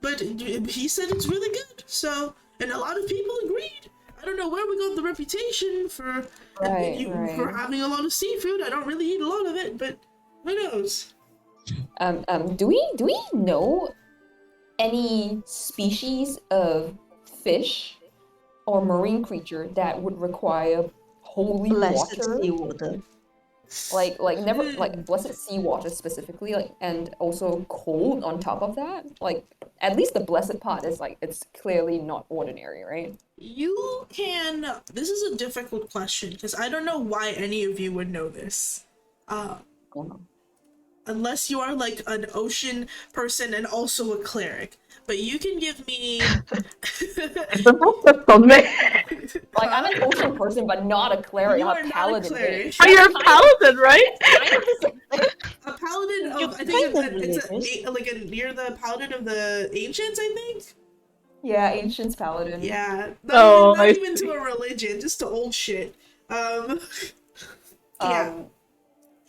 But he said it's really good. So, and a lot of people agreed. I don't know where we got the reputation for for having a lot of seafood. I don't really eat a lot of it, but who knows? Do we know any species of fish or marine creature that would require holy blessed water? Seawater. Like never like blessed seawater specifically, like, and also cold on top of that. Like, at least the blessed part is like, it's clearly not ordinary, right? You can. This is a difficult question because I don't know why any of you would know this. Unless you are like an ocean person and also a cleric. But you can give me. Like, I'm an ocean person, but not a cleric. You I'm are a not a paladin. cleric. Oh, you're a paladin, right? A paladin of, I think it's near the paladin of the ancients, I think. Yeah, ancient's paladin. Yeah, Oh, not even to a religion, just to old shit. Yeah.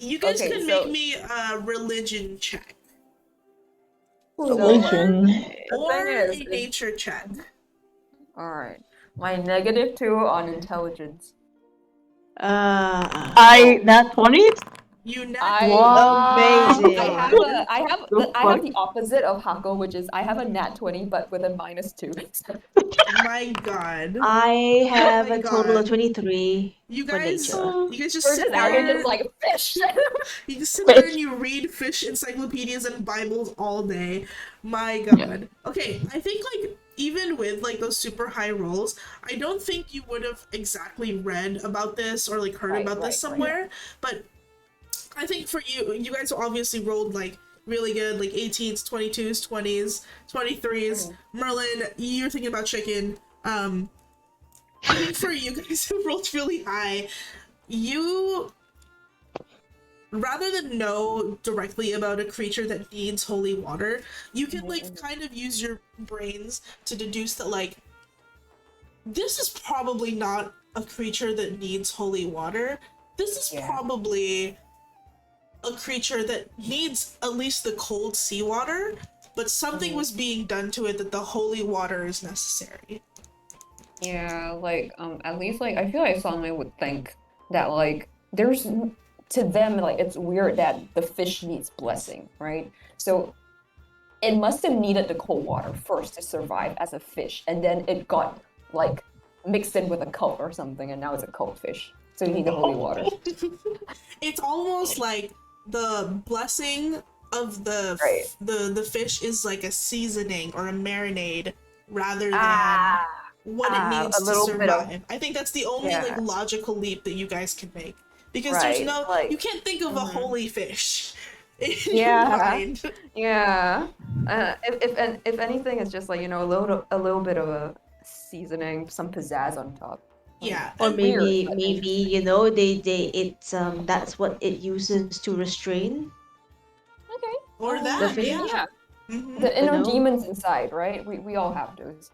You guys okay, can make me a religion check. Religion. Or is, a nature check. Alright. My -2 on intelligence. Nat 20? You Amazing. I have the opposite of Hako, which is I have a nat 20 but with a -2. My god. I have my a total God. of 23 You for guys nature. just We're sit just out here there. just like fish. You just sit there and you read fish encyclopedias and Bibles all day. My god. Okay, I think like even with like those super high rolls, I don't think you would have exactly read about this or like heard about this somewhere. But I think for you guys obviously rolled like really good, like 18s, 22s, 20s, 23s. Merlin, you're thinking about chicken. I think for you guys who rolled really high, you, rather than know directly about a creature that needs holy water, you can like kind of use your brains to deduce that like this is probably not a creature that needs holy water. This is probably a creature that needs at least the cold seawater, but something was being done to it that the holy water is necessary. Yeah, like, at least, like, I feel like someone would think that, like, there's, to them, like, it's weird that the fish needs blessing, right? So, it must have needed the cold water first to survive as a fish, and then it got, like, mixed in with a cult or something, and now it's a cult fish. So you need the holy water. It's almost like the blessing of the fish is like a seasoning or a marinade rather than what it needs to survive. I think that's the only like logical leap that you guys can make, because there's no like, you can't think of a holy fish in your mind. If anything, it's just like, you know, a little bit of a seasoning, some pizzazz on top. Yeah, or maybe you know it's that's what it uses to restrain. Okay. Or that, yeah. The inner demons inside, right? We all have those.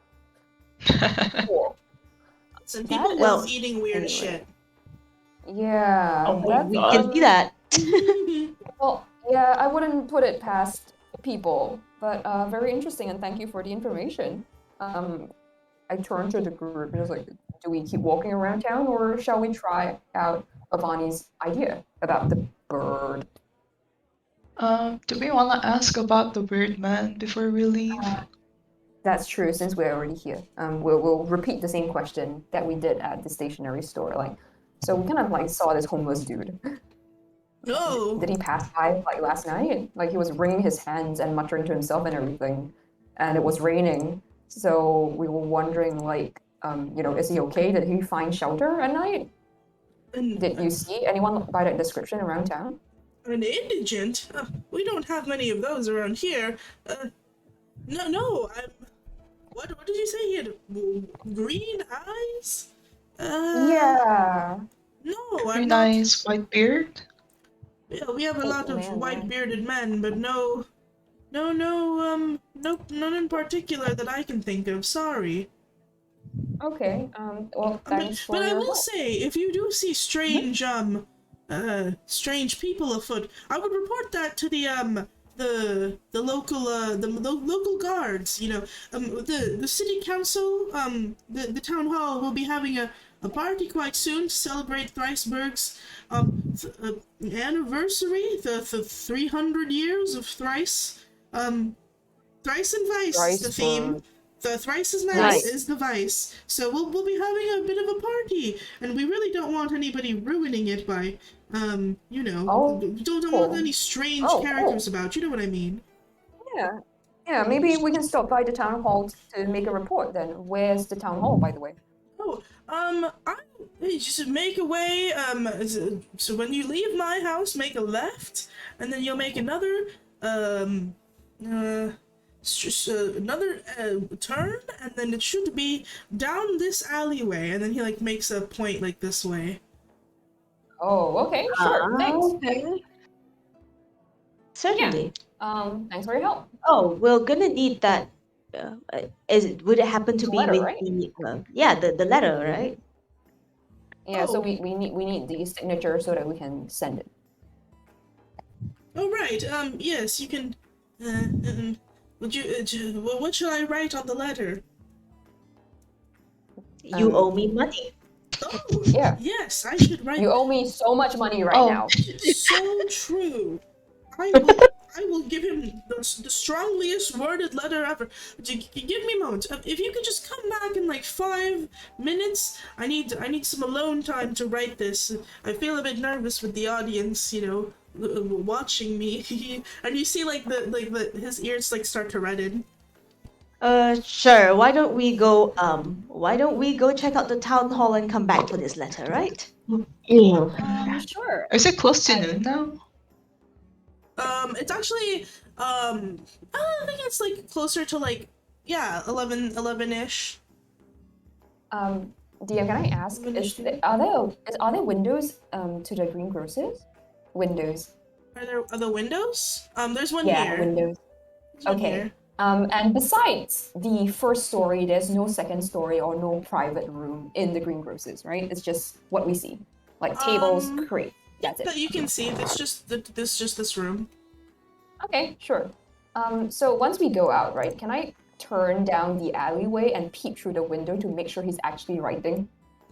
Cool. Some people love eating weird shit. Yeah. Oh my God. We can see that. Well, yeah, I wouldn't put it past people, but very interesting, and thank you for the information. I turned to the group and was like, do we keep walking around town, or shall we try out Avani's idea about the bird? Do we want to ask about the weird man before we leave? That's true, since we're already here. We'll repeat the same question that we did at the stationery store. Like, so we kind of like saw this homeless dude. No. Did he pass by like last night? Like he was wringing his hands and muttering to himself and everything, and it was raining. So we were wondering, like, you know, is he okay? Did he find shelter at night? Did you see anyone by that description around town? An indigent? We don't have many of those around here. No. What did you say? He had green eyes? Yeah. No, Green eyes, white beard. Yeah, we have a lot of white bearded men, but nope, none in particular that I can think of. Sorry. Okay. Well, thanks for but I your will help. say, if you do see strange people afoot, I would report that to the local guards. You know, the city council, the town hall will be having a party quite soon to celebrate Thriceburg's anniversary, the 300 years of Thrice. Thrice and Vice, the theme. The Thrice is nice is the vice. So we'll be having a bit of a party, and we really don't want anybody ruining it by, you know, don't want any strange characters about. You know what I mean? Yeah. Maybe we can stop by the town hall to make a report. Then, where's the town hall, by the way? Just make a way. So when you leave my house, make a left, and then you'll make another, another turn, and then it should be down this alleyway, and then he like makes a point like this way. Oh, okay, sure, thanks. Okay. Certainly. Thanks for your help. Oh, we're gonna need that. Would it happen to be letter, with right? the letter, right? Yeah, so we need the signature so that we can send it. Oh right. Yes, you can. Would you? What should I write on the letter? You owe me money. Oh, yeah. Yes, I should write. You owe me so much money right now. So true. I will give him the strongest worded letter ever. Give me a moment. If you could just come back in like 5 minutes, I need some alone time to write this. I feel a bit nervous with the audience, you know, watching me. And you see like his ears like start to redden. Sure. Why don't we go check out the town hall and come back for this letter, right? Yeah. Sure. Is it close to noon now? It's actually I think it's like closer to like 11-ish. Dia, can I ask, are there windows to the greengrocers? Windows. Are there windows? There's one Yeah, here. windows. There's one Okay. here. And besides the first story, there's no second story or no private room in the greengrocers, right? It's just what we see, like tables, crates. That's it. That you can see. It's just this room. Okay, sure. So once we go out, right? Can I turn down the alleyway and peek through the window to make sure he's actually writing?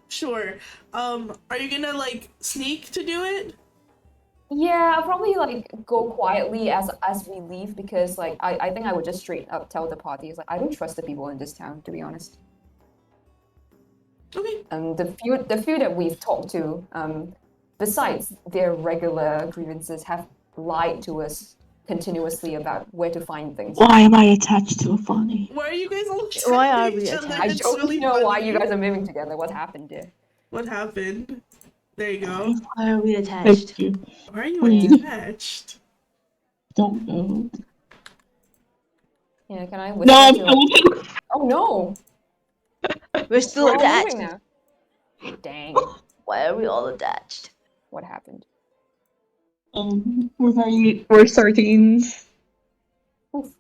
Sure. Are you gonna like sneak to do it? Yeah, I'll probably like go quietly as we leave because like I think I would just straight up tell the party like I don't trust the people in this town, to be honest. Okay. The few that we've talked to, besides their regular grievances, have lied to us continuously about where to find things. Why am I attached to a funny? Why are you guys all Why are attacking we each other? attached? I It's don't really know why funny. you guys are moving together. What happened there? What happened? There you go. Why are we attached? Thank you. Why are you Please. attached? Don't know. Yeah, can I No, whisper I'm to him? Oh no! We're still We're all attached. moving now. Dang. Why are we all attached? What happened? We're sardines. Oof.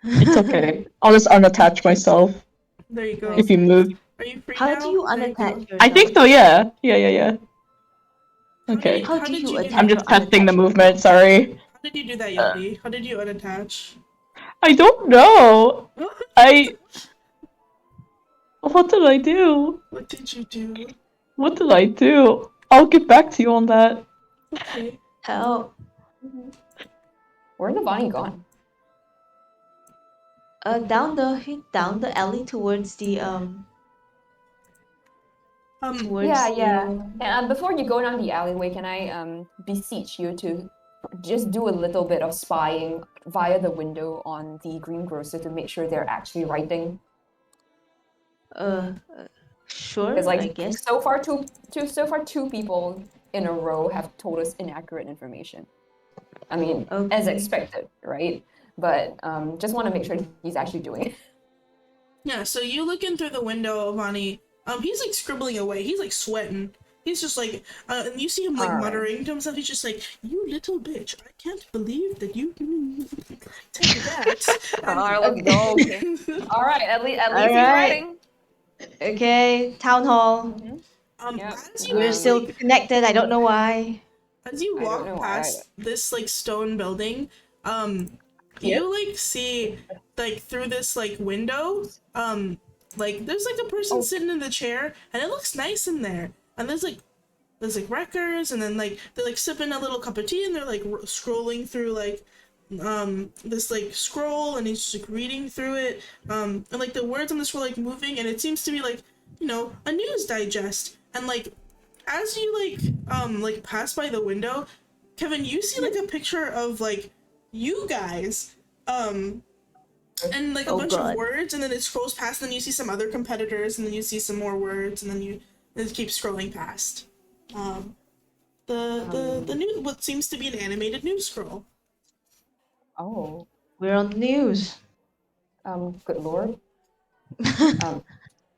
It's okay. I'll just unattach myself There you go. if you move. Are you free How now? do you There go. unattach yourself? I think so, yeah. Yeah. Okay. How How do did you you do attach? that? I'm just or testing the unattach? movement, sorry. How did you do that, Yodi? How did you unattach? I don't know. What did I do? What did you do? What did I do? I'll get back to you on that. Okay. Help. Where Navani gone? Down the alley towards the towards Yeah. the And before you go down the alleyway, can I beseech you to just do a little bit of spying via the window on the greengrocer to make sure they're actually writing? Sure, Because like I guess. so far two people in a row have told us inaccurate information. I mean, as Okay. expected, right? But just want to make sure he's actually doing it. Yeah, so you look in through the window, Vani. He's like scribbling away. He's like sweating. He's just like, and you see him like Alright. muttering to himself. He's just like, "You little bitch! I can't believe that you take that." Alright, let's go. Okay. All right, at least he's Alright. writing. Okay, town hall. Yep. As you We're still connected. I don't know why. as you I don't walk know why past this like stone building, you like see like through this like window, like there's like a person sitting in the chair, and it looks nice in there. And there's like wreckers, and then like they're like sipping a little cup of tea, and they're like scrolling through like this like scroll, and he's just like reading through it, and like the words on the scroll like moving, and it seems to be like, you know, a news digest. And like as you like pass by the window, Kevin, you see like a picture of like you guys, and like a bunch of words, and then it scrolls past, and then you see some other competitors, and then you see some more words, and then you just keep scrolling past. The new, what seems to be an animated news scroll. Oh, We're on the news. good lord.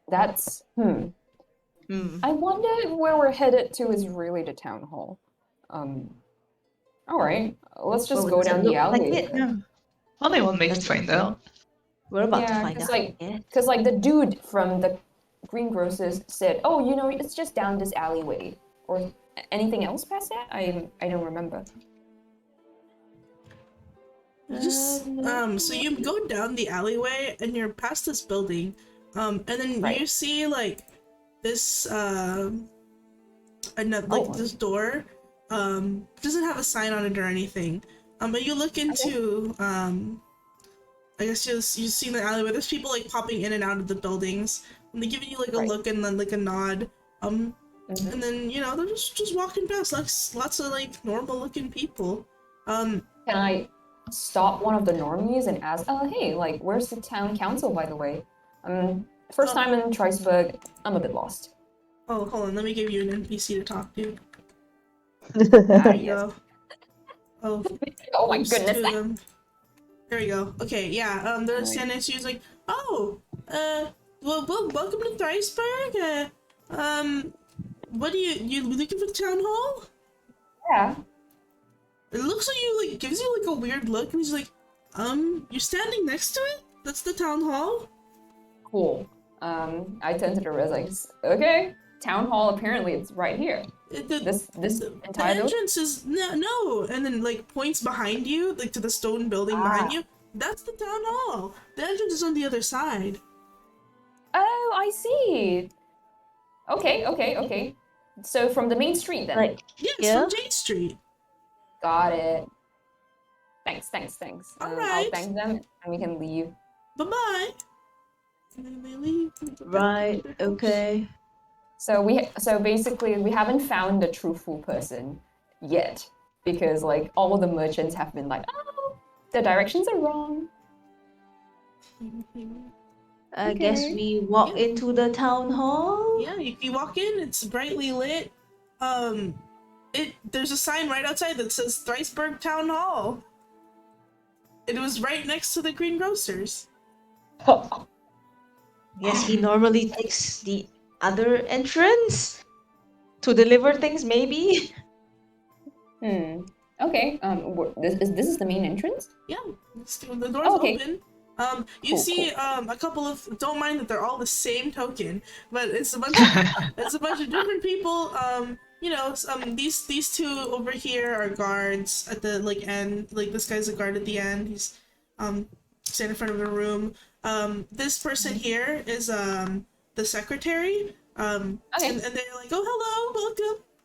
That's I wonder if where we're headed to is really the town hall. All right, let's just go down the alleyway. then. Only one way to find out. We're about to Yeah, find because out. like, yeah. cause like the dude from the greengrocers said, "Oh, you know, it's just down this alleyway." Or anything else past that? I don't remember. Just so you go down the alleyway, and you're past this building, and then you see like this this door doesn't have a sign on it or anything, but you look into I guess you see in the alleyway there's people like popping in and out of the buildings, and they're giving you like a look and then like a nod, and then you know they're just walking past, like lots of like normal looking people. Can I stop one of the normies and ask, hey, like, where's the town council, by the way? First time in Triceburg, I'm a bit lost. Oh, hold on. Let me give you an NPC to talk to. There you go. Oh, Oh my oops, goodness. two of them. There we go. Okay, yeah. They're standing next to you. She's like, oh, well, welcome to Thriceburg. What do you looking for the town hall? Yeah. It looks like you like gives you like a weird look, and he's like, you're standing next to it? That's the town hall? Cool. I turn to the rest like, okay, town hall. Apparently, it's right here. This The entire building. entrance is no, and then like points behind you, like to the stone building behind you. That's the town hall. The entrance is on the other side. Oh, I see. Okay. So from the main street then. Like, Yes, yeah. from Jade Street. Got it. Thanks. All I'll right. thank them and we can leave. Bye-bye. And then they leave. Right. Okay. So basically we haven't found the truthful person yet because like all of the merchants have been like, oh, the directions are wrong. I guess we walk into the town hall. Yeah, you walk in, it's brightly lit. There's a sign right outside that says Thriceburg Town Hall. It was right next to the Greengrocers. Yes, he normally takes the other entrance to deliver things, maybe. Okay. This is the main entrance? Yeah, the door's okay. open. You see a couple of, don't mind that they're all the same token, but it's a bunch of different people. These two over here are guards at the end. Like this guy's a guard at the end. He's standing in front of the room. This person here is the secretary. And they're like, oh,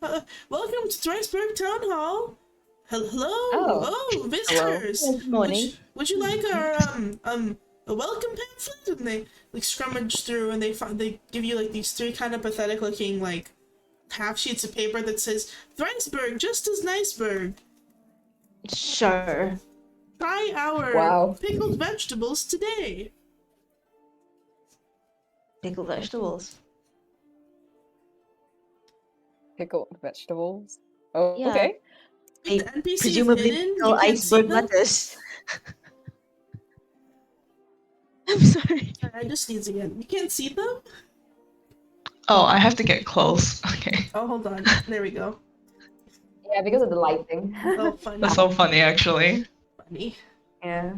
hello, welcome to Thriceburg Town Hall. Hello, visitors. Good morning. Would you like our a welcome pamphlet? And they like scrummage through, and they give you like these three kind of pathetic looking like half sheets of paper that says Thriceburg, just as Niceburg. Sure. Try our pickled vegetables today. Pickled vegetables. Pickled vegetables. Oh, Yeah. okay. The NPC Presumably is hidden. pickle You can't see iceberg them. lettuce. I'm sorry. I just sneezed again. You can't see them? Oh, I have to get close. Okay. Oh, hold on. There we go. Yeah, because of the lighting. Oh, funny. That's so funny, actually. Funny. Yeah.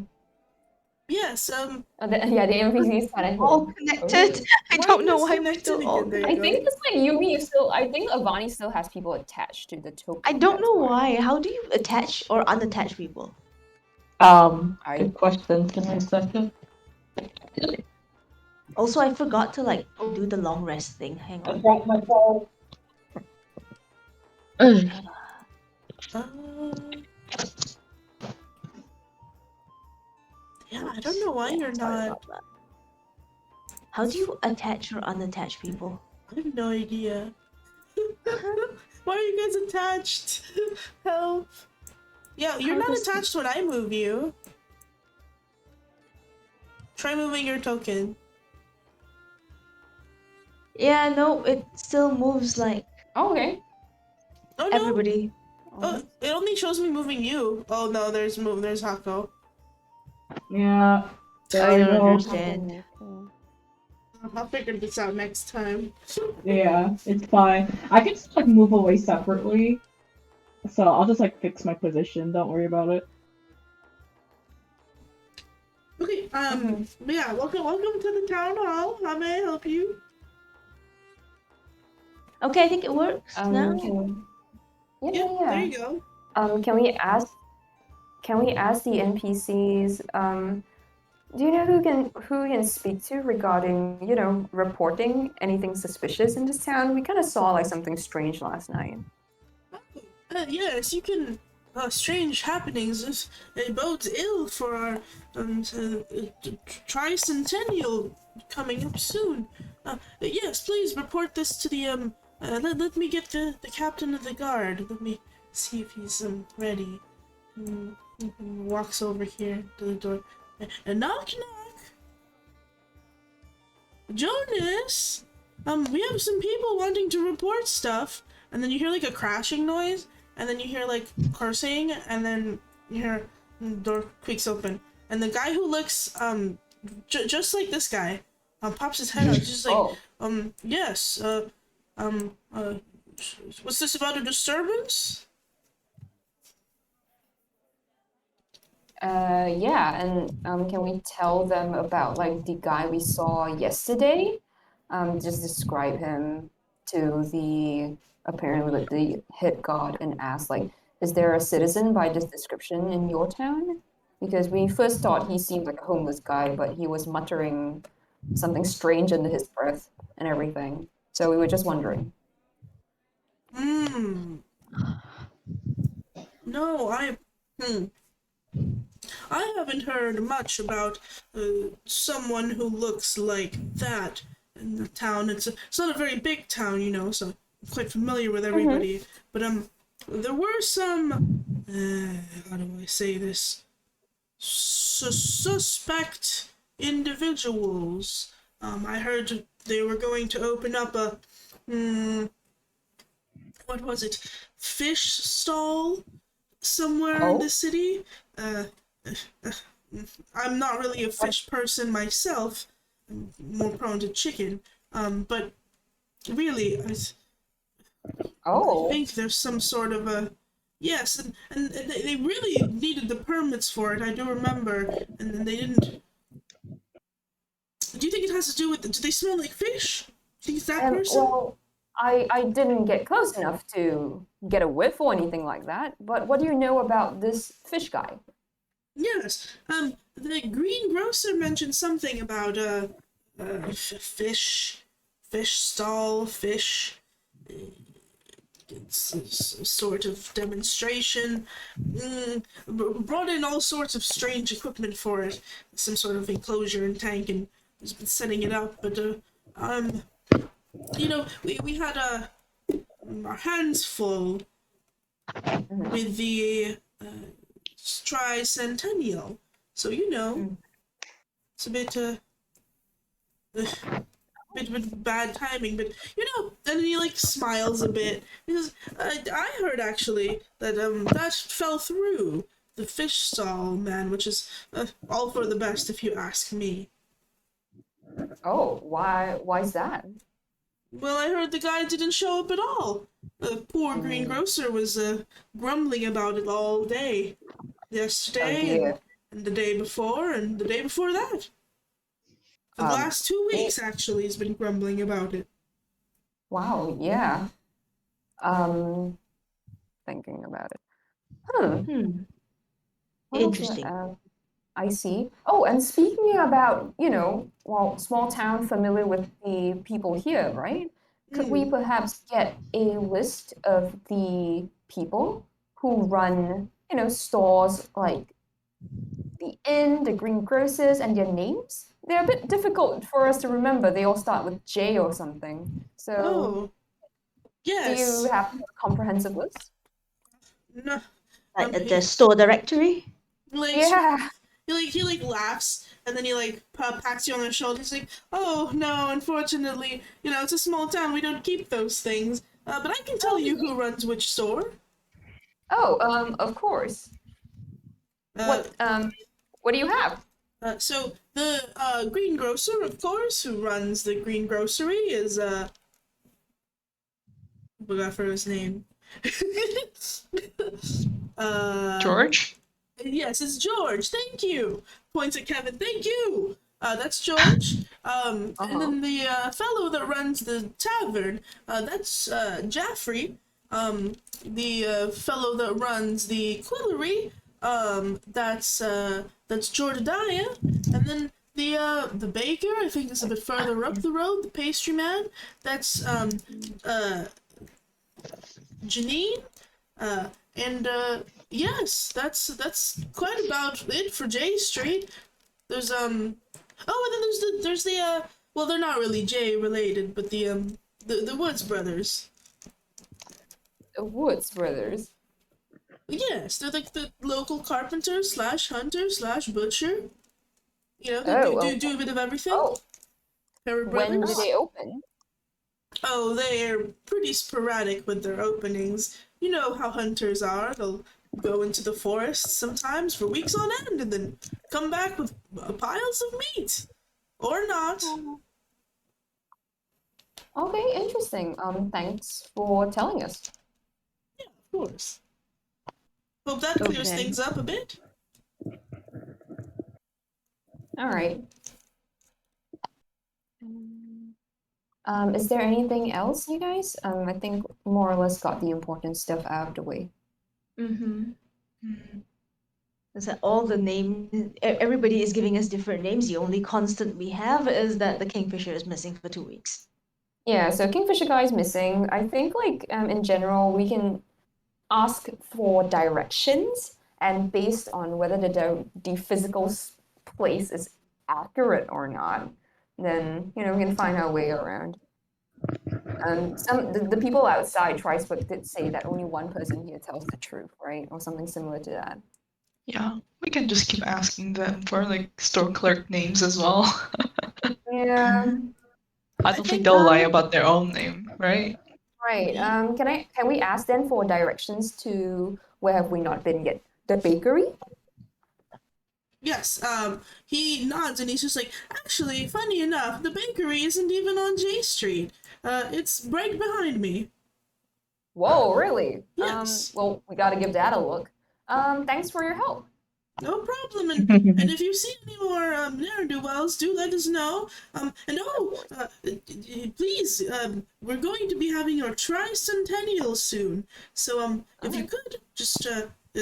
Yes, The NPC is kind of All connected. I don't know why we're connected still all. again? There you I go. think it's like Yumi is still. I think Avani still has people attached to the token. I don't that's know why. why. How do you attach or unattach people? Good question. Give me a second. Also, I forgot to like do the long rest thing. Hang I on. dropped my phone. Yeah, I don't know why you're Sorry not. about that. How do you attach or unattach people? I have no idea. Why are you guys attached? Help. Yeah, you're How not does attached when I move you. Try moving your token. Yeah, no, it still moves like Oh, okay. Oh no! everybody. Oh, it only shows me moving you. Oh no, there's Hako. Yeah. I don't understand. I'll figure this out next time. Yeah, it's fine. I can just like move away separately. So I'll just like fix my position. Don't worry about it. Okay, but yeah, welcome to the town hall. How may I help you? Okay, I think it works now. Yeah, there you go. Can we ask the NPCs? Do you know who can speak to regarding reporting anything suspicious in this town? We kind of saw like something strange last night. Yes, you can. Strange happenings. It bodes ill for our tricentennial coming up soon. Yes, please report this to the let me get the captain of the guard. Let me see if he's ready. Walks over here to the door. Knock knock. Jonas, we have some people wanting to report stuff, and then you hear like a crashing noise, and then you hear like cursing, and then you hear the door creaks open, and the guy who looks just like this guy pops his head out. He's just like, yes, what's this about a disturbance? Yeah, and can we tell them about like the guy we saw yesterday? Just describe him to the apparently like the head guard and ask like, is there a citizen by this description in your town? Because we first thought he seemed like a homeless guy, but he was muttering something strange under his breath and everything. So we were just wondering. No, I haven't heard much about someone who looks like that in the town. It's not a very big town, you know, so I'm quite familiar with everybody. But there were some how do I say this? Suspect individuals. I heard they were going to open up a what was it? Fish stall somewhere in the city. I'm not really a fish person myself. I'm more prone to chicken. But really, I think there's some sort of a yes, and they really needed the permits for it. I do remember, and then they didn't. Do you think it has to do with? Do they smell like fish? Do you think it's that person? Well, I didn't get close enough to get a whiff or anything like that. But what do you know about this fish guy? Yes. The greengrocer mentioned something about fish stall, fish. It's some sort of demonstration. Brought in all sorts of strange equipment for it. Some sort of enclosure and tank, and has been setting it up. But you know, we had our hands full with the tricentennial. So you know, it's a bit bad timing, but you know, and he like smiles a bit because I heard actually that that fell through the fish stall, man, which is all for the best if you ask me. Oh, why's that? Well, I heard the guy didn't show up at all. The poor greengrocer was grumbling about it all day. Yesterday, and the day before, and the day before that. For the last 2 weeks, actually, he's been grumbling about it. Wow, yeah. Thinking about it. What Interesting. I see. Oh, and speaking about, you know, well, small town, familiar with the people here, right? Could we perhaps get a list of the people who run, you know, stores like the inn, the greengrocers, and their names? They're a bit difficult for us to remember. They all start with J or something. So, yes. Do you have a comprehensive list? No. Like at the store directory? Like, yeah. He like laughs, and then he like pats you on the shoulder. He's like, "Oh no, unfortunately, you know, it's a small town. We don't keep those things. But I can tell you who runs which store." Oh, of course. What do you have? So the greengrocer, of course, who runs the greengrocery is forgot for his name. George? Yes, it's George. Thank you. Points at Kevin. Thank you. That's George. And then the fellow that runs the tavern, that's Jaffrey. The fellow that runs the quillery, that's Jordaniah. And then the baker, I think is a bit further up the road, the pastry man, that's Janine. And yes, that's quite about it for J Street. There's and then there's the well, they're not really J related, but the Woods brothers. The Woods brothers. Yes, they're like the local carpenter / hunter / butcher. You know, they do a bit of everything. Oh. When did they open? Oh, they're pretty sporadic with their openings. You know how hunters are. They'll go into the forest sometimes for weeks on end and then come back with piles of meat. Or not. Okay, interesting. Thanks for telling us. Of course. Hope that clears Okay. things up a bit. All right. Is there anything else, you guys? I think more or less got the important stuff out of the way. Mm-hmm. Is that all the name? Everybody is giving us different names. The only constant we have is that the kingfisher is missing for 2 weeks. Yeah, so Kingfisher guy is missing. I think, like, in general, we can ask for directions, and based on whether the physical place is accurate or not, then we can find our way around. The people outside Tricebook did say that only one person here tells the truth, right, or something similar to that. Yeah, we can just keep asking them for like store clerk names as well. Yeah. I don't think they'll lie about their own name, right? Right. Can we ask them for directions to where have we not been yet? The bakery? Yes, he nods and he's just like, actually, funny enough, the bakery isn't even on J Street. It's right behind me. Whoa, really? Yes. Well, we gotta give that a look. Thanks for your help. No problem, and if you see any more ne'er-do-wells, do let us know. Please, we're going to be having our tricentennial soon, so if you could just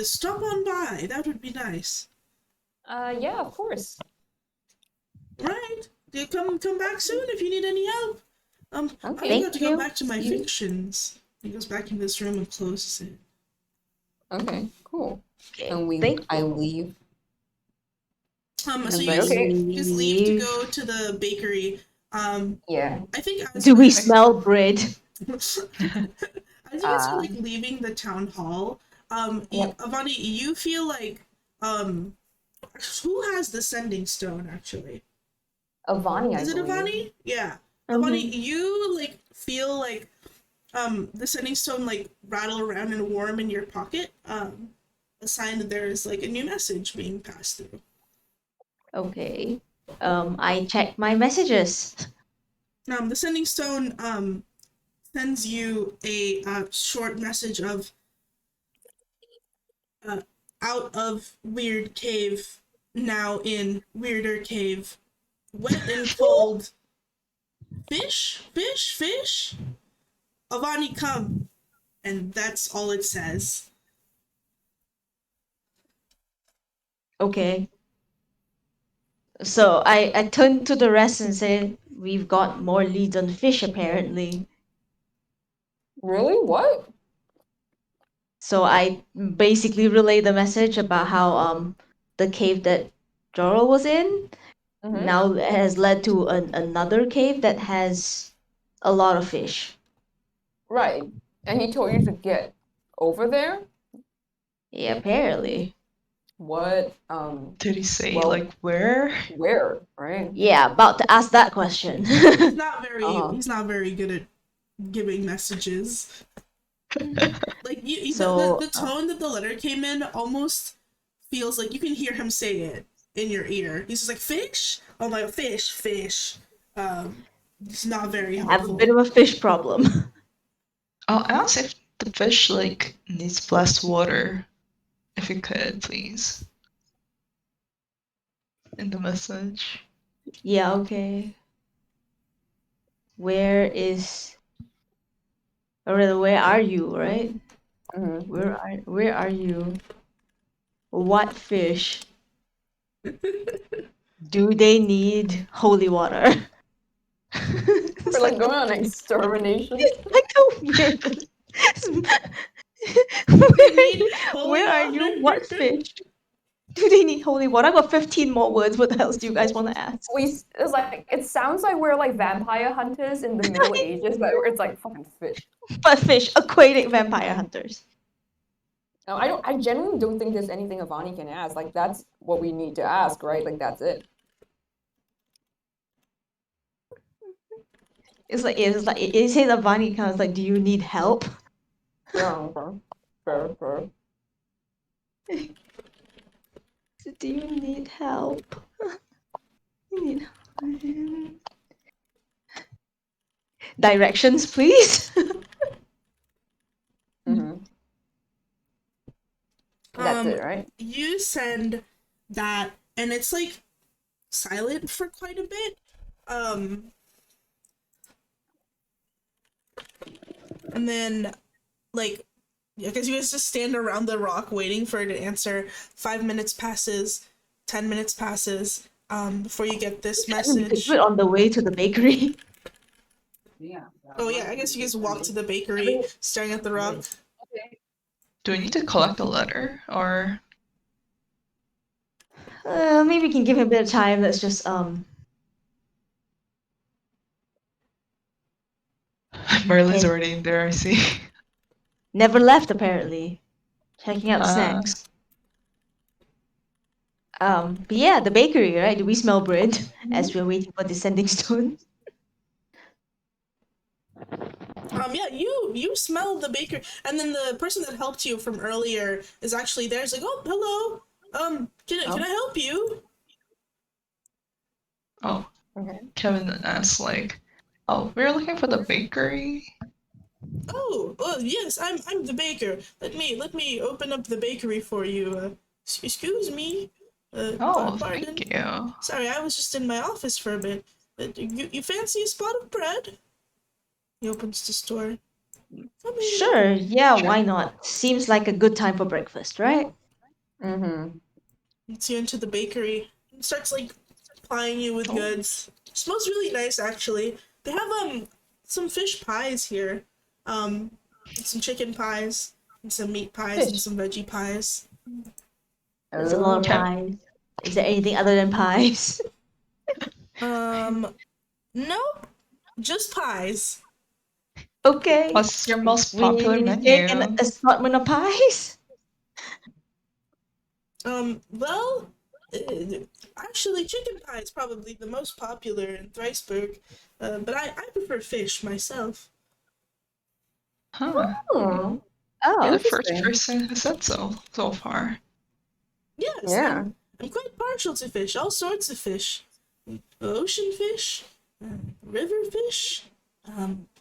stop on by, that would be nice. Yeah, of course. Right? Come back soon if you need any help. Okay. I've got to go back to my fictions. He goes back in this room and closes it. Okay, cool. Okay. And I leave. So you Okay. just leave to go to the bakery. Yeah. I think Do we smell bread? as you guys are like leaving the town hall, Yep. Avani, you feel like who has the sending stone actually? Avani, Is I it believe. Avani? Yeah. Avani, you like feel like the sending stone like rattle around and warm in your pocket. A sign that there is like a new message being passed through. Okay. I check my messages. The sending stone sends you a short message of out of weird cave, now in weirder cave, wet and cold. Fish. Avani, come. And that's all it says. Okay. So I turn to the rest and say, we've got more leads on fish apparently. Really? What? So I basically relay the message about how the cave that Jorel was in now has led to another cave that has a lot of fish. Right. And he told you to get over there? Yeah, apparently. What? Did he say well, like where? Where, right? Yeah, about to ask that question. He's not very good at giving messages. Like the tone that the letter came in almost feels like you can hear him say it in your ear. He's just like, fish? Oh my, fish. It's not very helpful. I have a bit of a fish problem. I'll ask if the fish like needs blessed water. If you could, please. In the message. Yeah, okay. Where are you, right? Where are you? What fish do they need holy water? We're like going on extermination. Like a weird. Where are you? What fish? Do they need holy water? I've got 15 more words. What else do you guys want to ask? It sounds like we're like vampire hunters in the Middle Ages, but it's like fucking fish. But fish, aquatic vampire hunters. No, I genuinely don't think there's anything Avani can ask. Like that's what we need to ask, right? Like that's it. It's like it says Avani counts like, do you need help? Fair. Do you need help? You need directions, please. That's it, right? You send that, and it's like silent for quite a bit. And then, like, because you guys just stand around the rock waiting for it to answer. 5 minutes passes, 10 minutes passes, before you get this We message. do it on the way to the bakery. Oh yeah, I guess you guys walk to the bakery, staring at the rock. Do we need to collect a letter, or Maybe we can give him a bit of time. Let's just Merlin's And- already in there? I see. never left apparently. Checking out snacks. But yeah, the bakery, right? Do we smell bread as we're waiting for the sending stone? Yeah, you smell the baker, and then the person that helped you from earlier is actually there. It's like, oh, hello. Can I help you? Oh, Okay. Kevin asks like, "Oh, we're looking for the bakery." Oh, yes, I'm the baker. Let me open up the bakery for you. Excuse me. Oh, Pardon. thank you. Sorry, I was just in my office for a bit. You fancy a spot of bread? He opens the store. Come in. Sure, yeah, why not? Seems like a good time for breakfast, right? Leads you into the bakery. And starts like plying you with goods. Smells really nice, actually. They have some fish pies here. Some chicken pies, and some meat pies, and some veggie pies. There's a lot of pies. Is there anything other than pies? Nope. Just pies. Okay. What's your most popular We menu? make an assortment of pies. Well, actually, chicken pie is probably the most popular in Thriceburg, but I prefer fish myself. Huh. Oh, You're the first interesting. person who said so far. Yes, Yeah. I'm quite partial to fish, all sorts of fish. Ocean fish, river fish,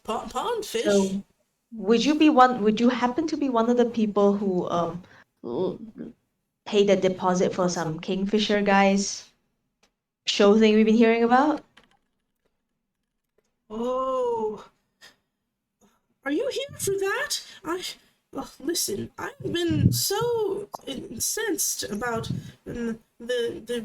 pond fish. So, would you happen to be one of the people who paid a deposit for some Kingfisher guys show thing we've been hearing about? Oh, are you here for that? Listen, I've been so incensed about the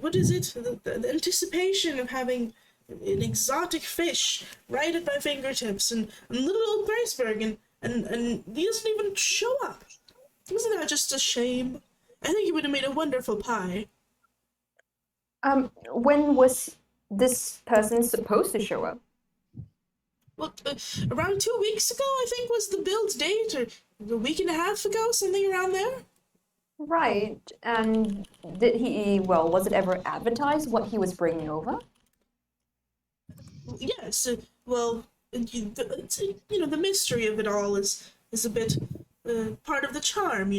what is it? The anticipation of having an exotic fish right at my fingertips, and little old Graceberg, and he doesn't even show up. Isn't that just a shame? I think he would have made a wonderful pie. When was this person supposed to show up? Well, around 2 weeks ago, I think was the build date, or a week and a half ago, something around there. Right. And was it ever advertised what he was bringing over? Yes. The mystery of it all is a bit part of the charm.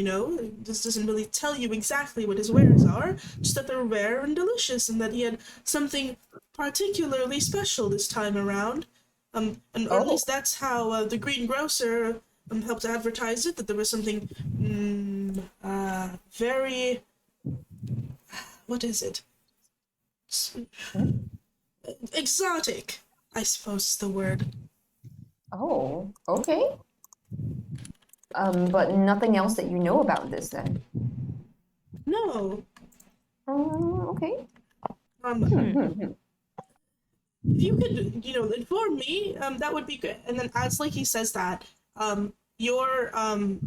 This doesn't really tell you exactly what his wares are, just that they're rare and delicious, and that he had something particularly special this time around. Or at least that's how the Green Grocer helped advertise it, that there was something very... What is it? Exotic, I suppose is the word. Oh, okay. But nothing else that you know about this then? No. Okay. If you could, inform me, that would be good. And then as like he says that, your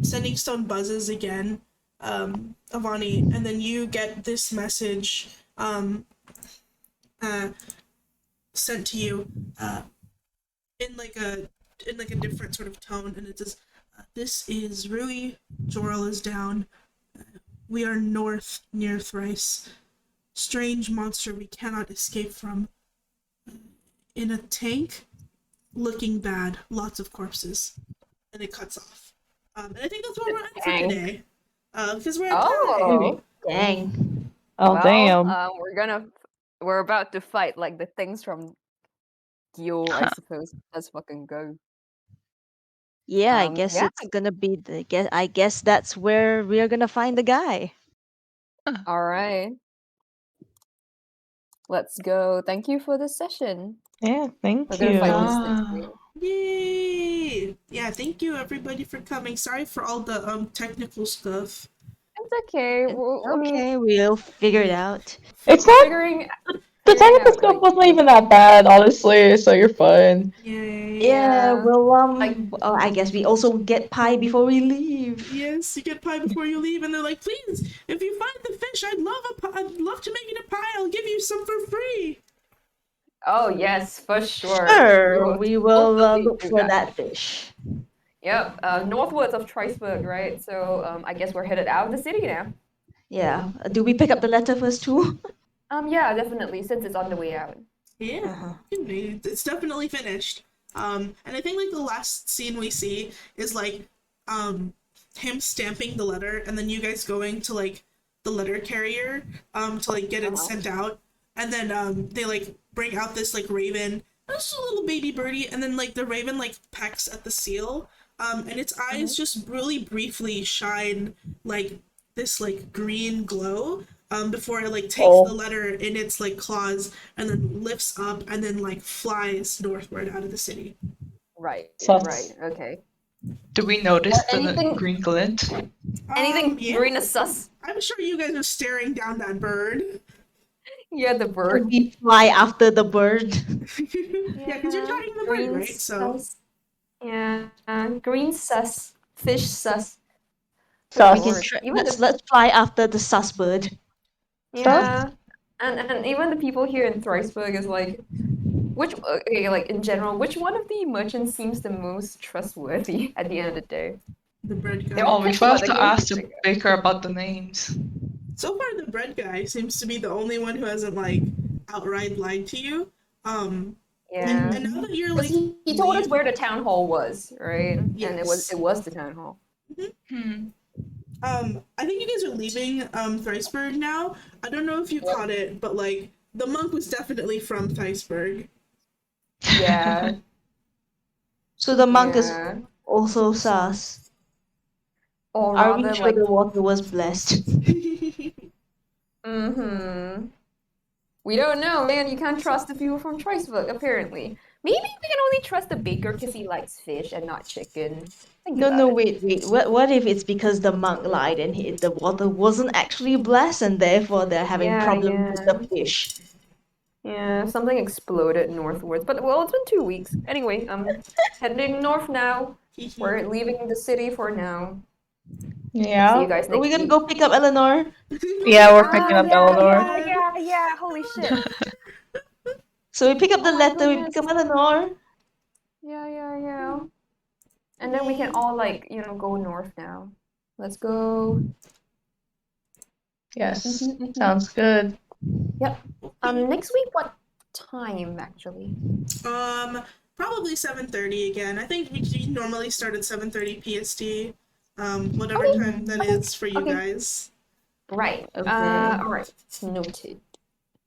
sending stone buzzes again, Avani, and then you get this message sent to you in like a different sort of tone, and it says, "This is Rui. Jorel is down. We are north near Thrice. Strange monster we cannot escape from. In a tank. looking bad, lots of corpses, and it cuts off. And I think that's what we're at for Dang. today. Because we're at time. Oh, Dang. Oh, well, damn. we're about to fight like the things from Gyo, I suppose. Let's fucking go. Yeah, I guess yeah. it's gonna be I guess that's where we're gonna find the guy. All right. Let's go. Thank you for this session. Yeah, thank We're gonna fight you. these things for you. Yay! Yeah, thank you everybody for coming. Sorry for all the technical stuff. It's okay. I mean, Okay, we'll figure it out. It's not. figuring The technical out, stuff like, wasn't even that bad, honestly, so you're fine. Yay. Yeah, well, Like- I guess we also get pie before we leave. Yes, you get pie before you leave, and they're like, please, if you find the fish, I'd love to make it a pie. I'll give you some for free. Oh yes, for sure. Sure, we will totally look do for that fish. Yep, northwards of Triceburg, right? So I guess we're headed out of the city now. Yeah. Do we pick up the letter first too? Yeah, definitely, since it's on the way out. Yeah, it's definitely finished. And I think like the last scene we see is like him stamping the letter, and then you guys going to like the letter carrier to like get it sent out, and then they like bring out this like raven, just a little baby birdie, and then like the raven like pecks at the seal, and its eyes just really briefly shine like this like green glow before it like takes the letter in its like claws and then lifts up and then like flies northward out of the city. Right, Sus. okay. Do we notice the anything- green glint? Anything Yeah. green is sus. I'm sure you guys are staring down that bird. Yeah, the bird. We fly after the bird. Yeah, because you're talking to the bird, right? So Yeah, green sus, fish sus. Sus. We can let's fly after the sus bird. Yeah, and even the people here in Thriceburg is like, like in general, which one of the merchants seems the most trustworthy at the end of the day? The bread guy. They're all Oh, we pissed about forgot the to game. ask the baker about the names. So far, the bread guy seems to be the only one who hasn't like outright lied to you. Yeah. And now that you're like, He told us where the town hall was, right? Yes. And it was the town hall. I think you guys are leaving Thriceburg now. I don't know if you caught it, but like the monk was definitely from Thriceburg. Yeah. So the monk is Yeah. also sus. Or Are rather, we sure like, the water was blessed? We don't know, man. You can't trust the people from Triceburg, apparently. Maybe we can only trust the baker because he likes fish and not chicken. Think No, about no, it. wait. What if it's because the monk lied and the water wasn't actually blessed and therefore they're having Yeah, problems with yeah. the fish? Yeah, something exploded northwards. But, well, it's been 2 weeks. Anyway, heading north now. We're leaving the city for now. See you Yeah. guys next Are we gonna week. go pick up Eleanor? Yeah, we're picking up Eleanor. Yeah, holy shit. So we pick up the Oh my letter, we goodness. pick up Eleanor. Yeah. And then we can all, like, go north now. Let's go. Yes. Sounds good. Yep. Next week, what time, actually? Probably 7:30 again. I think we normally start at 7:30 PST. Whatever Okay. time that is for you guys. Right. Okay. Alright. Noted.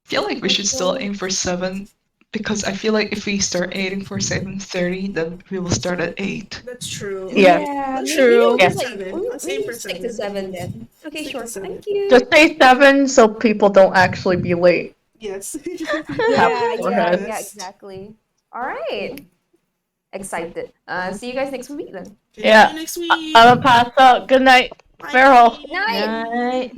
I feel like we should still aim for 7 because I feel like if we start aiming for 7:30, then we will start at 8. That's true. Yeah. Let's True. aim for Yeah. 7. Let's aim for 7. Stick to 7 then. Okay, Stick sure. to 7. Thank you. Just say 7 so people don't actually be late. Yes. Yeah, Yes. exactly. Alright. Excited. See you guys next week then. See Yeah. you next week. I'm gonna pass out. Good night. Bye. Farewell. Night. Night.